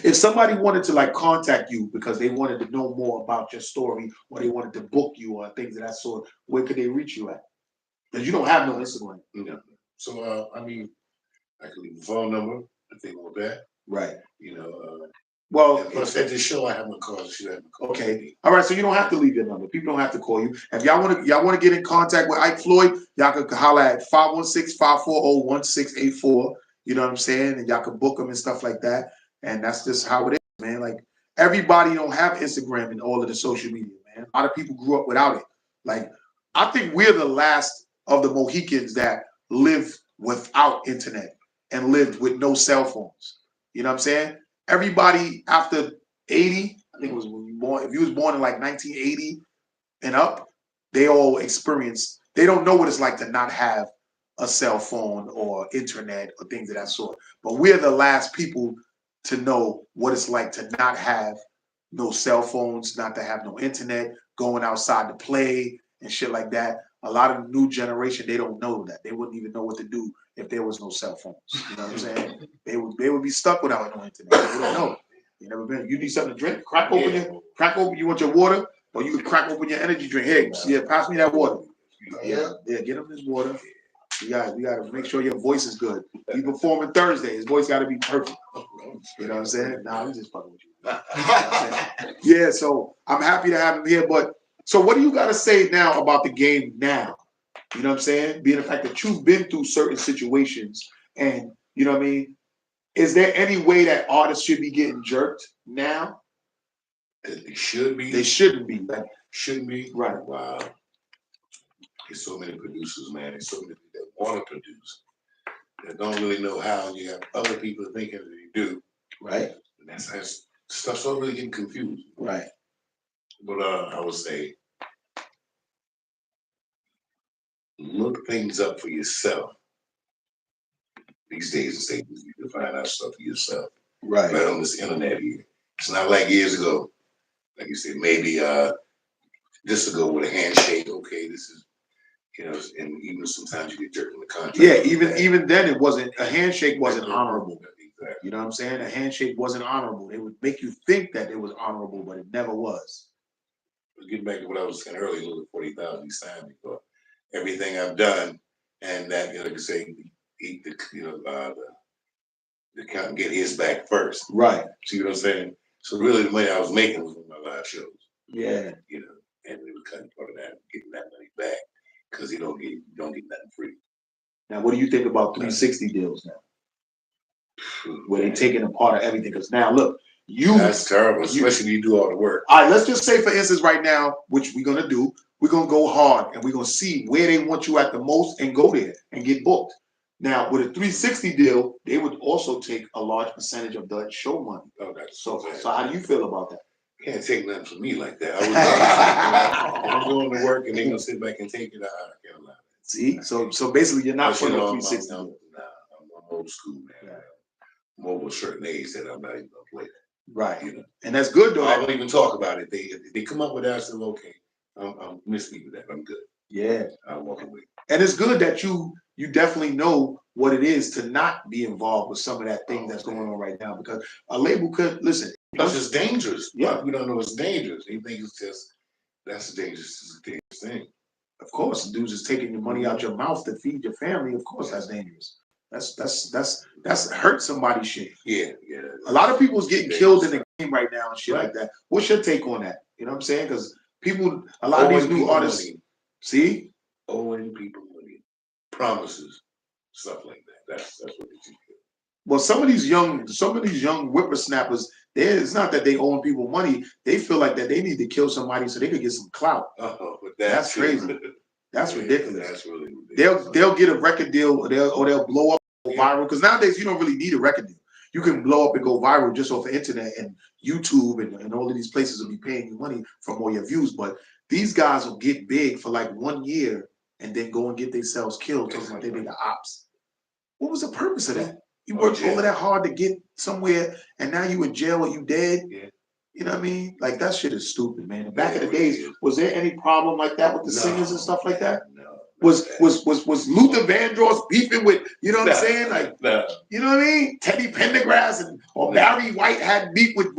if somebody wanted to like contact you because they wanted to know more about your story or they wanted to book you or things of that sort, where could they reach you at? Because you don't have no Instagram. Yeah. So I can leave a phone number. if they want that. Right. You know. Well, and plus at the show, I have my call. She have my call. Okay. All right. So you don't have to leave your number. People don't have to call you. If y'all want to get in contact with Ike Floyd, y'all can holler at 516-540-1684. You know what I'm saying? And y'all can book them and stuff like that. And that's just how it is, man. Like everybody don't have Instagram and all of the social media, man. A lot of people grew up without it. Like I think we're the last of the Mohicans that lived without internet and lived with no cell phones. You know what I'm saying? Everybody after 80, I think it was when you born. If you was born in like 1980 and up, they all experienced. They don't know what it's like to not have a cell phone or internet or things of that sort. But we're the last people to know what it's like to not have no cell phones, not to have no internet, going outside to play and shit like that. A lot of the new generation, they don't know that. They wouldn't even know what to do if there was no cell phones. You know what I'm saying? They would be stuck without no internet. They don't know. You never been. You need something to drink? Crack open. You want your water, or you can crack open your energy drink. Hey, yeah, pass me that water. Yeah, get him this water. We got to make sure your voice is good. He's performing Thursday. His voice got to be perfect. You know what I'm saying? Nah, I'm just fucking with you. Yeah, so I'm happy to have him here. But so, what do you got to say now about the game now? You know what I'm saying? Being the fact that you've been through certain situations, and you know what I mean. Is there any way that artists should be getting jerked now? They should be. They shouldn't be. Like, shouldn't be. Right. Wow. There's so many producers, man. There's so many people that want to produce that don't really know how. You have other people thinking that they do. Right. And that's stuff's so really getting confused. Right. But I would say look things up for yourself. These days, it's able you to find out stuff for yourself. Right. Right on this internet here. It's not like years ago. Like you said, maybe this ago with a handshake. Okay, this is, you know, and even sometimes you get jerked in the contract. Yeah, even then it wasn't a handshake wasn't honorable. Exactly. You know what I'm saying? A handshake wasn't honorable. They would make you think that it was honorable, but it never was. Getting back to what I was saying earlier, look at 40,000 he signed me for everything I've done, and that, you know, like I say, eat the, you know, the count and get his back first. Right. See what I'm saying? So really, the money I was making was on my live shows. Yeah. You know, and we were cutting part of that, getting that money back, because you don't get nothing free. Now, what do you think about 360 deals now? Where they taking a part of everything? Because now, look, that's terrible, especially when you do all the work. All right, let's just say, for instance, right now, which we're gonna do, we're gonna go hard and we're gonna see where they want you at the most and go there and get booked. Now, with a 360 deal, they would also take a large percentage of the show money. Oh, that's so how do you feel about that? Can't take nothing from me like that. I was I'm doing the work and they're gonna sit back and take it. I can't allow that. See, so basically, you're not putting a 360. I'm old school, man. Yeah. I'm over a certain age that I'm not even gonna play that. Right. You know? And that's good though. I don't even talk about it. They come up with that. I said, okay, I'm missing with that. I'm good. Yeah. I'll walk away. And it's good that you definitely know what it is to not be involved with some of that thing that's going on right now, because a label could listen. Plus, it's dangerous. Yeah, we don't know it's dangerous. They think it's just that's a dangerous thing. Of course, dudes is taking your money out your mouth to feed your family. Of course, that's dangerous. That's hurt somebody's shit. Yeah. A lot of people's getting killed in the game right now and shit like that. What's your take on that? You know what I'm saying? Because a lot of these new artists, see, owing people money, promises, stuff like that. That's what they do. Well, some of these young whippersnappers, it's not that they owe people money. They feel like that they need to kill somebody so they could get some clout. But that's crazy. That's ridiculous. That's really ridiculous. They'll get a record deal, or they'll blow up, go viral. Because nowadays you don't really need a record deal. You can blow up and go viral just off the internet, and YouTube and all of these places will be paying you money from all your views. But these guys will get big for like 1 year and then go and get themselves killed, talking about they be the ops. What was the purpose of that? You worked over that hard to get somewhere, and now you in jail or you dead. Yeah. You know what I mean? Like, that shit is stupid, man. Back in the days, was there any problem like that with the singers and stuff like that? No. Was Luther Vandross beefing with, you know what I'm saying? Like, you know what I mean? Teddy Pendergrass or Barry White had beef with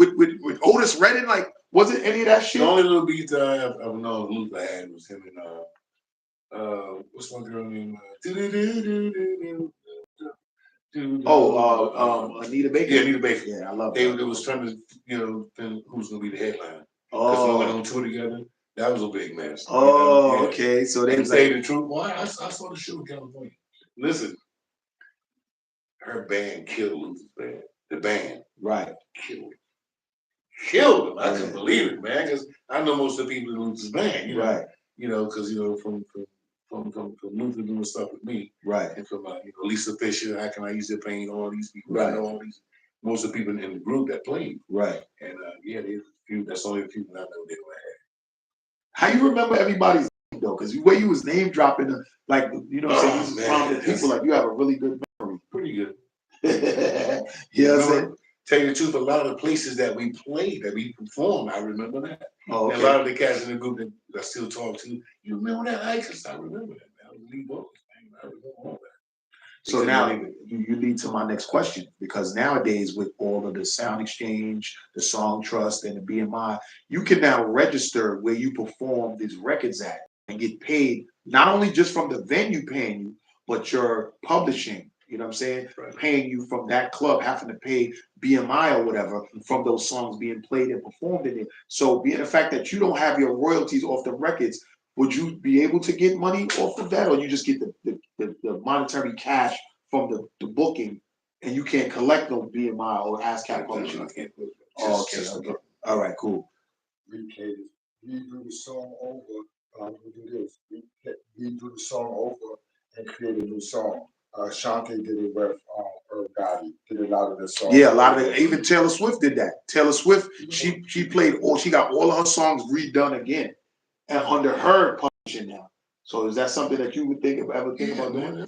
Otis Redding. Like, was it any of that shit? The only little beef that I've known Luther had was him and what's my girl name? Anita Baker. Yeah, Anita Baker. Yeah, I love They that. was trying to, then who's gonna be the headliner? Because we went on tour together. That was a big mess. Okay. So they was say the truth. Well, I saw the show in California. Listen, her band killed Luther's band. The band, right, killed them. I couldn't believe it, man. Because I know most of the people in Luther's band. Right. Because from Luther doing stuff with me, right, and from Lisa Fisher, How Can I Use Your Pain? All these people, right. I know all these. Most of the people in the group that played, right, and there's a few. That's only the people I know they were had. How you remember everybody's name though? Because the way you was name dropping, like these prominent people, like you have a really good memory. Pretty good. Yeah, tell you the truth, a lot of the places that we played, that we performed, I remember that. Oh, okay. And a lot of the cats in the group that I still talk to, you remember that Icus? I remember that. I was lead vocals, man. I remember all that. So now you lead to my next question, because nowadays with all of the Sound Exchange, the Song Trust, and the BMI, you can now register where you perform these records at and get paid not only just from the venue paying you, but your publishing. You know what I'm saying? Right. Paying you from that club, having to pay BMI or whatever from those songs being played and performed in it. So being the fact that you don't have your royalties off the records, would you be able to get money off of that, or you just get the monetary cash from the booking, and you can't collect no BMI or ASCAP publishing? Oh, okay. All right, cool. We do the song over. We do this. We do the song over and create a new song. Shanti did it with Irv Gotti. Did a lot of the songs. Yeah, a lot of it. Even Taylor Swift did that. Taylor Swift, she got all of her songs redone again, and under her publishing now. So is that something that you would ever think about doing?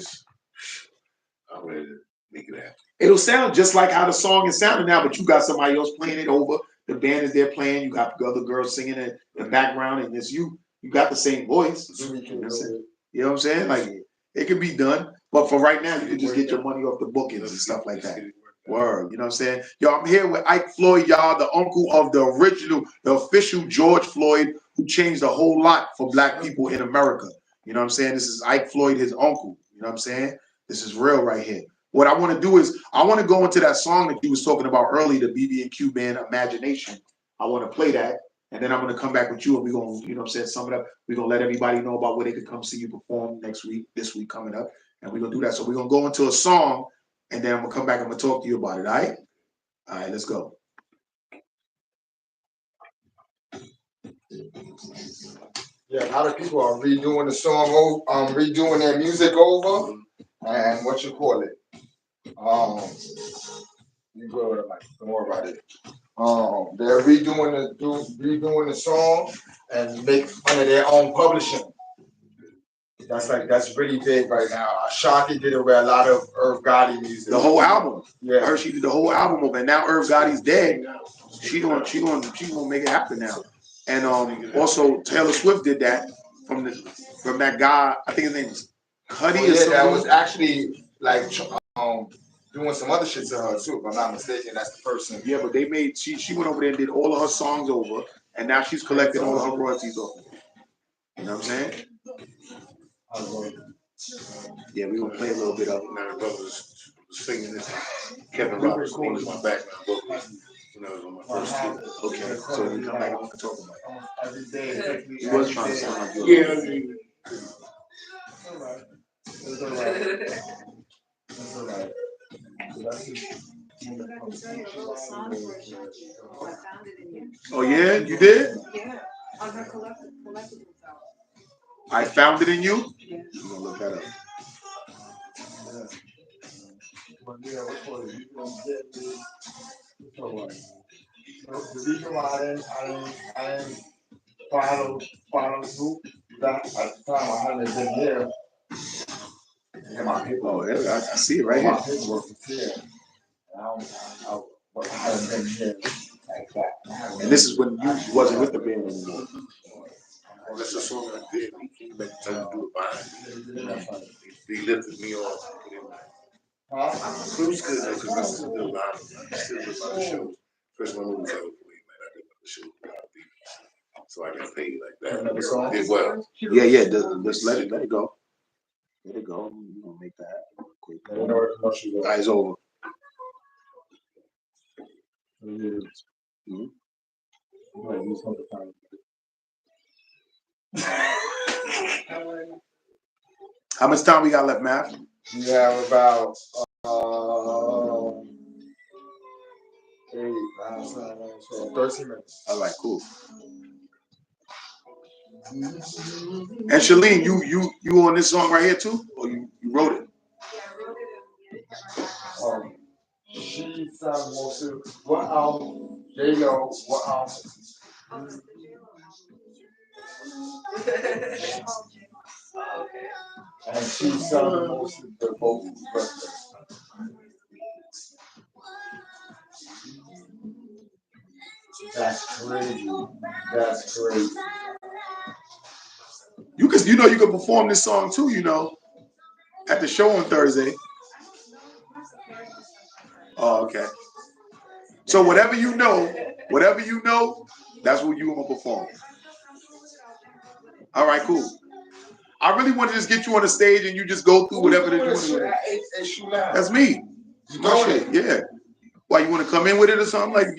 I'm ready to make it happen. It'll sound just like how the song is sounding now, but you got somebody else playing it over. The band is there playing. You got the other girls singing in the background, and it's you. You got the same voice. You know what I'm saying? Like it can be done, but for right now, you can just get your money off the bookings and stuff like that. Word, you know what I'm saying? Yo, I'm here with Ike Floyd, y'all, the uncle of the original, the official George Floyd, who changed a whole lot for Black people in America. You know what I'm saying? This is Ike Floyd, his uncle. You know what I'm saying? This is real right here. What I want to do is I want to go into that song that you was talking about earlier, the BB&Q band Imagination. I want to play that, and then I'm going to come back with you, and we're going to, you know what I'm saying, sum it up. We're going to let everybody know about where they could come see you perform this week coming up, and we're going to do that. So we're going to go into a song, and then I'm going to come back and I'm going to talk to you about it, all right? All right, let's go. Yeah, a lot of people are redoing the song, redoing their music over, and what you call it? You go to like, don't worry about it. They're redoing the song and make fun of their own publishing. That's really big right now. Ashanti did it with a lot of Irv Gotti music. The whole album. Yeah. I heard she did the whole album of it. Now Irv Gotti's dead. She gonna make it happen now. And also Taylor Swift did that from that guy. I think his name is Cuddy. That was actually like doing some other shit to her too. If I'm not mistaken, that's the person. Yeah, but she went over there and did all of her songs over, and now she's collecting all of her royalties off. You know what I'm saying? Yeah, we're gonna play a little bit of it. Now the brothers singing this. Kevin Roberts was my background vocalist. It was on my first tour. Okay, so when we come back, I'm gonna talk about it. Every day. He was trying to sound like you. Yeah. It's all right. It's all right. Oh yeah, you did? Yeah, on her collectibles out. I Found It in You? Yeah. I'm gonna look that up. The reason why I didn't follow group that at the time I hadn't been here. And my paperwork. Oh, yeah, I see it right here. My paperwork was here. I hadn't been here like that. And this is when you wasn't with the band anymore. Well, that's a song I did. He came back to tell me to do it behind me. He lifted me off. It was good though, because I still did a lot of shows. First one was man. I did the show with a lot of people. So I got paid like that. Did well. Yeah, just let it go. Let it go. We're gonna make that happen real quick. Let me know what commercials are. Eyes over. Mm-hmm. Might use some of the time. How much time we got left, Matt? We have about 8, 9, 10, 13 minutes. All right, cool. And Shelene, you on this song right here too, or you wrote it? She sang most of what J-Lo, what and she sang most of the vocals. That's crazy. That's crazy. You can perform this song too, at the show on Thursday. Oh, okay. So whatever you know, that's what you gonna perform. All right, cool. I really want to just get you on the stage and you just go through whatever you want to do. That's me. You know it? Yeah. Why, you want to come in with it or something? Like, I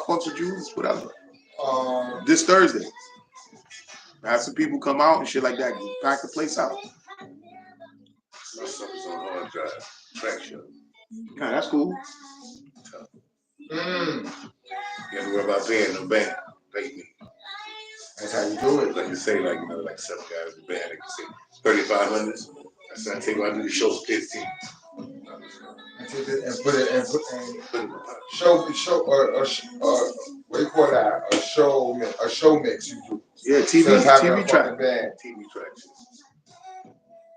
fucks with you, whatever. This Thursday. Have some people come out and shit like that. Pack the place out. My son's on hard drive. Track show. Yeah, that's cool. You have to worry about paying the band. Pay me. That's how you do it. Like you say, like 7 guys in the band, they can say 3,500. That's how I take when I do the show for 15. And put it and show what do you call that? A show mix you do. Yeah, TV track. Band. TV tracks.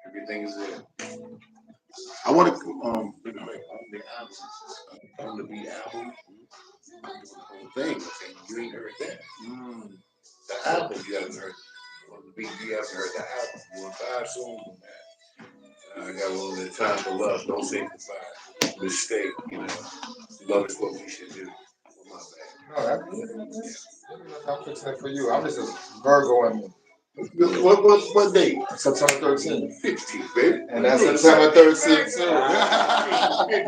Everything is there. I want to the album. The whole thing. You ain't heard that. The album you haven't heard. On the beat you haven't heard the album. You want 5 songs on that. I got one of the Time for Love. Don't say goodbye. Mistake. Love is what we should do. My bad. No, I'm fixing it for you. I'm just a Virgo and What date? September 13th. 15th, baby. And that's September 13th too.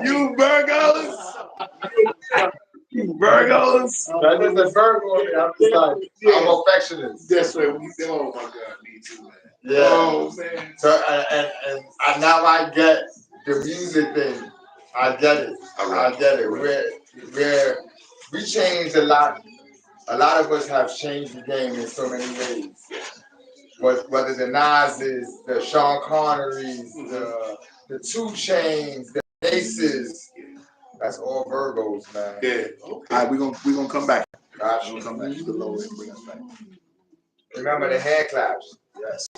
You Virgos! You Virgos! That's just a Virgo. I'm just like, I'm affectionate. That's right. Oh my God, me too, man. Yeah. Oh man. So and now I get the music thing. I get it. I get it. Where we changed a lot. A lot of us have changed the game in so many ways. Whether the Nas's, the Sean Connerys, the 2 Chainz, the Aces, that's all Virgos, man. Yeah. Okay. All right, we're gonna come back. Gotcha. We'll come back to the low and bring us back. Remember the hand claps. Yes.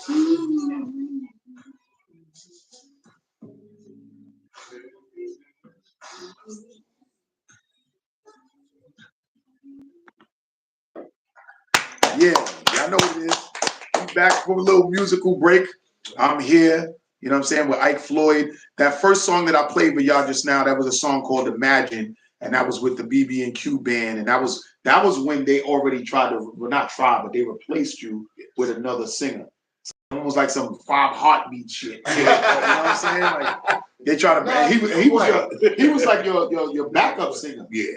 Yeah, y'all know what it is. We back from a little musical break. I'm here, with Ike Floyd. That first song that I played for y'all just now, that was a song called Imagine, and that was with the BB&Q band, and that was when they already but they replaced you with another singer. So almost like some 5 Heartbeat shit. You know what I'm saying? Like they try to. He was like your backup singer. Yeah.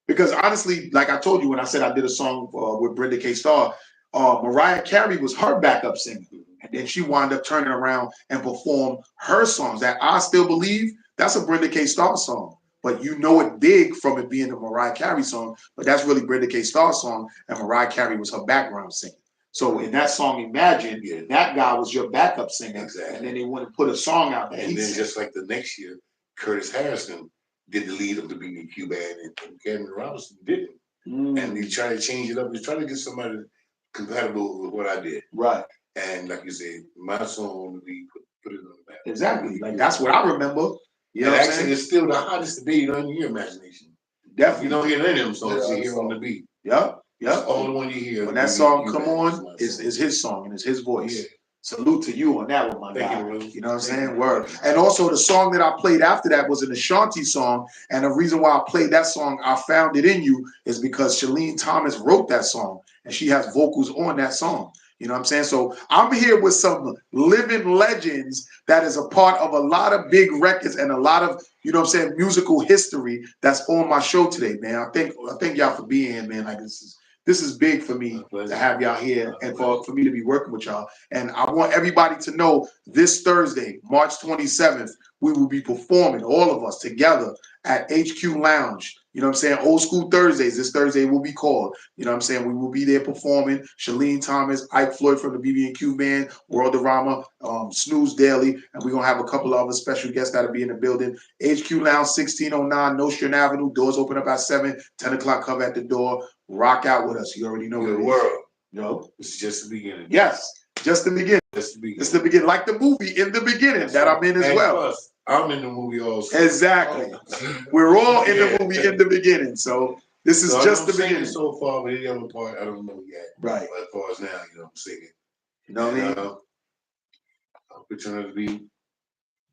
Because honestly, like I told you when I said I did a song with Brenda K. Starr, Mariah Carey was her backup singer. And then she wound up turning around and performed her songs. That I Still Believe, that's a Brenda K. Starr song. But you know it big from it being a Mariah Carey song, but that's really Brenda K. Starr's song, and Mariah Carey was her background singer. So in that song, Imagine, that guy was your backup singer. Exactly. And then they want to put a song out there. And then just like the next year, Curtis Harrison did the lead of the BB&Q band, and Kevin Robinson didn't. And he tried to change it up. He tried to get somebody compatible with what I did. Right. And like you said, my song would be put it on the map. Exactly. Like that's what I remember. You know what I'm saying? It's still the hottest debate in your imagination. Definitely. You don't hear any of them songs you hear on the beat. Yep. That's the only one you hear. When that song come on, is his song and it's his voice. Yeah. Salute to you on that one, my guy. You know what I'm saying? Word. And also the song that I played after that was an Ashanti song. And the reason why I played that song, I Found It In You, is because Shelene Thomas wrote that song and she has vocals on that song. You know what I'm saying? So I'm here with some living legends that is a part of a lot of big records and a lot of, you know what I'm saying, musical history that's on my show today, man. I thank y'all for being here, man. Like this is big for me to have y'all here and for me to be working with y'all. And I want everybody to know this Thursday, March 27th, we will be performing, all of us together at HQ Lounge. You know what I'm saying? Old School Thursdays. This Thursday will be called. You know what I'm saying? We will be there performing. Shelene Thomas, Ike Floyd from the BB&Q Band, Worldorama, Snooze Daily, and we're going to have a couple of other special guests that'll be in the building. HQ Lounge, 1609 Nostrand Avenue. Doors open up at 7, 10 o'clock cover at the door. Rock out with us. You already know Good what it is. world. Yo. This is just the beginning. Yes, just the beginning. Just the beginning. It's the beginning, like the movie In the Beginning that I'm in as and well. Plus, I'm in the movie also. Exactly. We're all in the movie In the Beginning. So this is just the beginning. So far, but any other part, I don't know yet. Right. But as far as now, I'm singing. You know what I mean? I'll pretend to be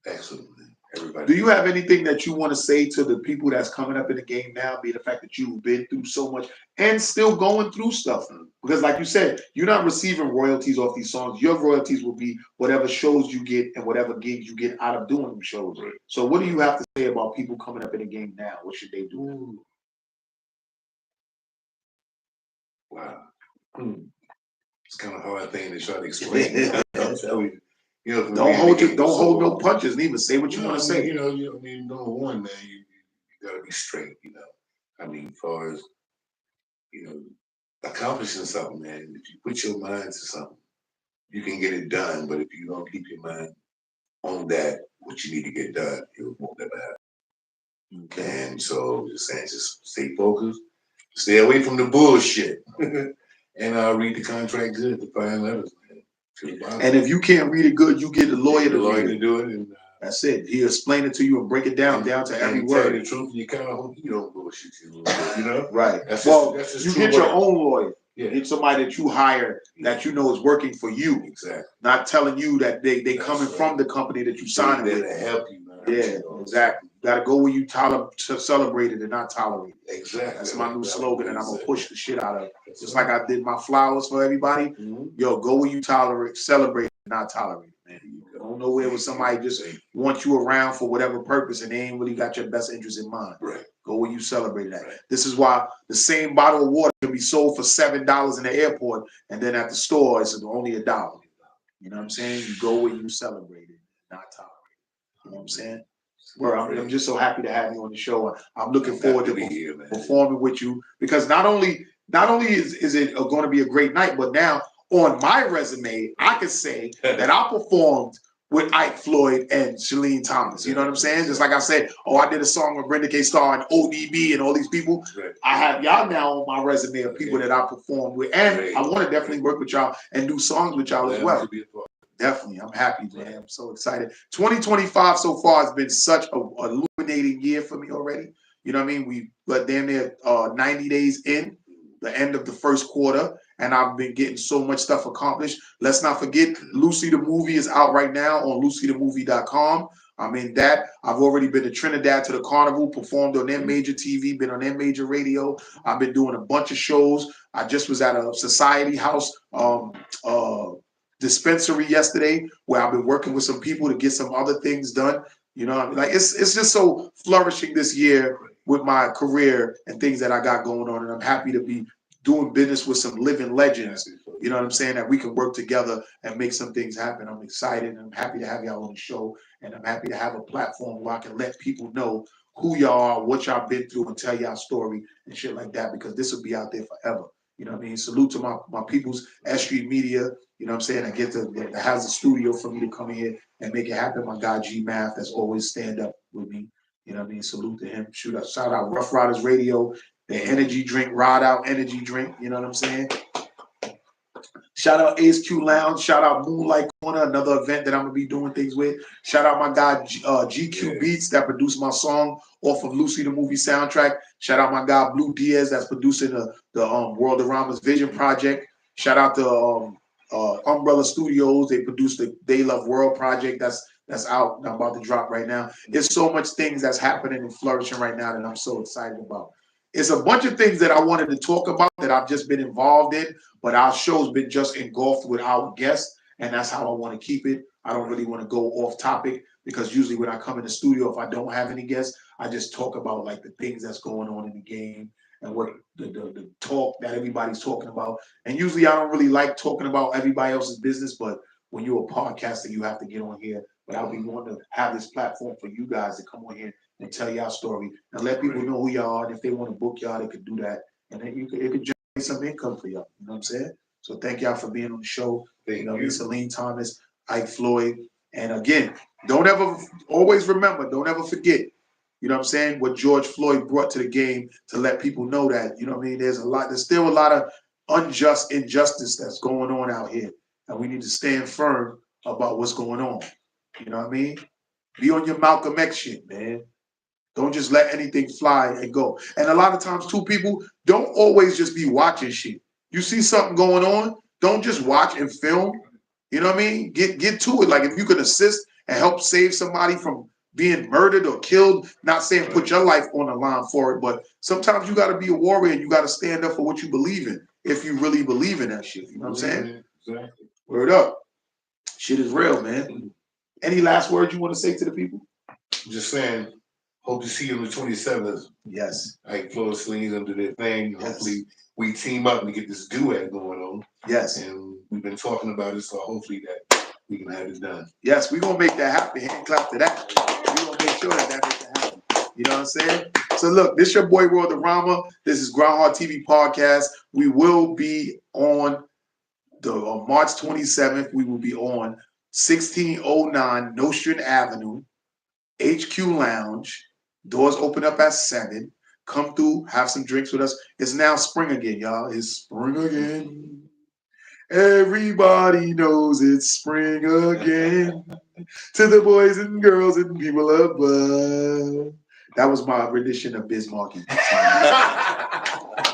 excellent. Everybody. Do you have anything that you want to say to the people that's coming up in the game now, being the fact that you've been through so much and still going through stuff? Because like you said, you're not receiving royalties off these songs. Your royalties will be whatever shows you get and whatever gigs you get out of doing them shows. Right. So what do you have to say about people coming up in the game now? What should they do? Ooh. Wow. It's kind of a hard thing to try to explain. I'll tell you. Don't hold no punches, neither. Say what you want to say. Number one, man, you gotta be straight, I mean, as far as, accomplishing something, man, if you put your mind to something, you can get it done. But if you don't keep your mind on that, what you need to get done, it won't never happen. Okay. And so just stay focused, stay away from the bullshit. And read the contract good, the fine letters, man. And if you can't read it good, you get a lawyer to do it. And that's it. He'll explain it to you and break it down to every word. Tell you the truth, you kind of hope you don't bullshit you a little bit, Right. That's just you get your own lawyer. Yeah. Get somebody that you hire that you know is working for you. Exactly. Not telling you that they coming from the company that you signed with. To help you, man. Yeah, exactly. You gotta go where you celebrate it and not tolerate it. Exactly. That's my new slogan, and I'm gonna push the shit out of it. Just like I did my flowers for everybody. Yo, go where you celebrate it, and not tolerate it, man. You don't know where somebody just wants you around for whatever purpose, and they ain't really got your best interest in mind. Right. Go where you celebrate that. Right. This is why the same bottle of water can be sold for $7 in the airport, and then at the store it's only $1. You know what I'm saying? You go where you celebrate it, not tolerate it. You know what I'm saying? Well, I'm just so happy to have you on the show. I'm looking forward to performing with you, because not only is it going to be a great night, but now on my resume, I could say that I performed with Ike Floyd and Shelene Thomas. You know what I'm saying? Just like I said, I did a song with Brenda K. Starr and ODB and all these people. Right. I have y'all now on my resume of people that I performed with. And I want to definitely work with y'all and do songs with y'all as well. Definitely. I'm happy, man. I'm so excited. 2025 so far has been such a illuminating year for me already. You know what I mean? But damn near 90 days in, the end of the first quarter, and I've been getting so much stuff accomplished. Let's not forget, Lucy the Movie is out right now on lucythemovie.com. I'm in that. I've already been to Trinidad to the Carnival, performed on their major TV, been on their major radio. I've been doing a bunch of shows. I just was at a Society House dispensary yesterday, where I've been working with some people to get some other things done. You know what I mean? Like it's just so flourishing this year with my career and things that I got going on. And I'm happy to be doing business with some living legends. You know what I'm saying? That we can work together and make some things happen. I'm excited, and I'm happy to have y'all on the show. And I'm happy to have a platform where I can let people know who y'all are, what y'all been through, and tell y'all story and shit like that, because this will be out there forever. You know what I mean? Salute to my people's S Street Media. You know what I'm saying? I get that has a studio for me to come in here and make it happen. My guy G Math, that's always stand up with me. You know what I mean? Salute to him. Shout out Rough Riders Radio, the energy drink, Ride Out energy drink. You know what I'm saying? Shout out Ace Q Lounge. Shout out Moonlight Corner, another event that I'm gonna be doing things with. Shout out my guy GQ Beats that produced my song off of Lucy the Movie soundtrack. Shout out my guy Blue Diaz that's producing the Worldorama's Vision Project. Shout out to Umbrella Studios. They produced the They Love World project that's out. I'm about to drop right now. There's so much things that's happening and flourishing right now that I'm so excited about. it's a bunch of things that I wanted to talk about that I've just been involved in, but our show's been just engulfed with our guests, and that's how I want to keep it. I don't really want to go off topic because usually when I come in the studio, if I don't have any guests, I just talk about like the things that's going on in the game and what the talk that everybody's talking about. And usually I don't really like talking about everybody else's business, but when you're a podcaster, you have to get on here. But I'll be wanting to have this platform for you guys to come on here and tell y'all story and let people know who y'all are. And if they want to book y'all, they could do that. And then it could generate some income for y'all. You know what I'm saying? So thank y'all for being on the show. Thank you. Shelene Thomas, Ike Floyd. And again, always remember, don't ever forget, you know what I'm saying, what George Floyd brought to the game to let people know that, you know what I mean, there's still a lot of injustice that's going on out here. And we need to stand firm about what's going on. You know what I mean? Be on your Malcolm X shit, man. Don't just let anything fly and go. And a lot of times, too, people don't always just be watching shit. You see something going on, don't just watch and film. You know what I mean? Get to it. Like if you can assist and help save somebody from being murdered or killed, not saying put your life on the line for it, but sometimes you got to be a warrior and you got to stand up for what you believe in if you really believe in that shit. You know what I'm saying? Exactly. Word up. Shit is real, man. Any last words you want to say to the people? Just saying, hope to see you on the 27th. Yes. Like Floyd Selene's under their thing. Yes. Hopefully we team up and get this duet going on. Yes. And we've been talking about it, so hopefully that we can have it done. Yes, we're gonna make that happen. Hand clap to that. We're gonna make sure that makes it happen. You know what I'm saying? So look, this your boy World of Rama. This is Grindhardtv Podcast. We will be on March 27th. We will be on 1609 Nostrand Avenue, HQ Lounge. Doors open up at 7. Come through, have some drinks with us. It's now spring again, y'all. It's spring again. Everybody knows it's spring again. To the boys and girls and people above. That was my rendition of Biz Markie.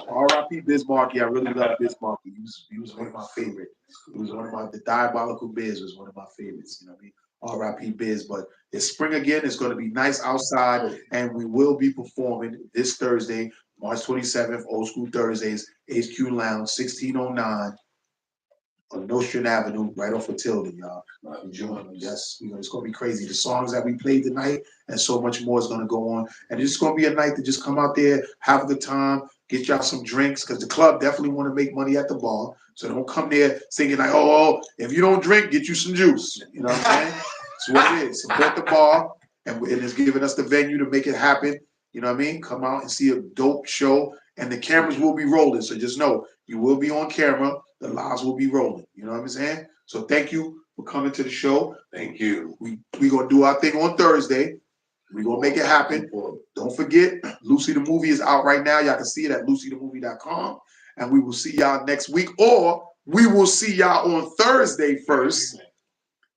R.I.P. Biz Markie. I really love Biz Markie. He was one of my favorite. He was the Diabolical Biz was one of my favorites. You know what I mean? R.I.P. Biz. But it's spring again. It's going to be nice outside, and we will be performing this Thursday, March 27th, Old School Thursdays, HQ Lounge, 1609. On Nostrand Avenue, right off of Tilden, y'all. Yes, it's gonna be crazy. The songs that we played tonight and so much more is gonna go on. And it's gonna be a night to just come out there, have a good time, get y'all some drinks, because the club definitely want to make money at the bar. So don't come there thinking like, oh, if you don't drink, get you some juice. You know what I'm saying? That's what it is. Support the bar, and it's giving us the venue to make it happen. You know what I mean? Come out and see a dope show, and the cameras will be rolling. So just know you will be on camera. The lives will be rolling. You know what I'm saying? So thank you for coming to the show. Thank you. We gonna do our thing on Thursday. We gonna make it happen. Don't forget, Lucy the Movie is out right now. Y'all can see it at lucythemovie.com. And we will see y'all next week, or we will see y'all on Thursday first.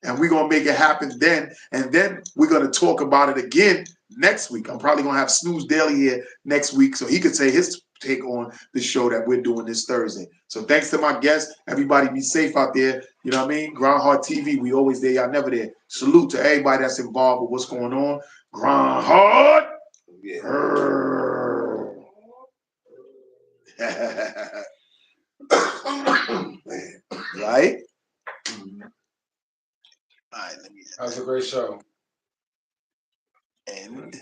And we're gonna make it happen then. And then we're gonna talk about it again next week. I'm probably gonna have Snooze Daily here next week so he could say his take on the show that we're doing this Thursday. So thanks to my guests. Everybody be safe out there. You know what I mean? Grindhardtv, we always there, y'all never there. Salute to everybody that's involved with what's going on. Grindhard. Yeah. Right? All right, let me. That was a great show. And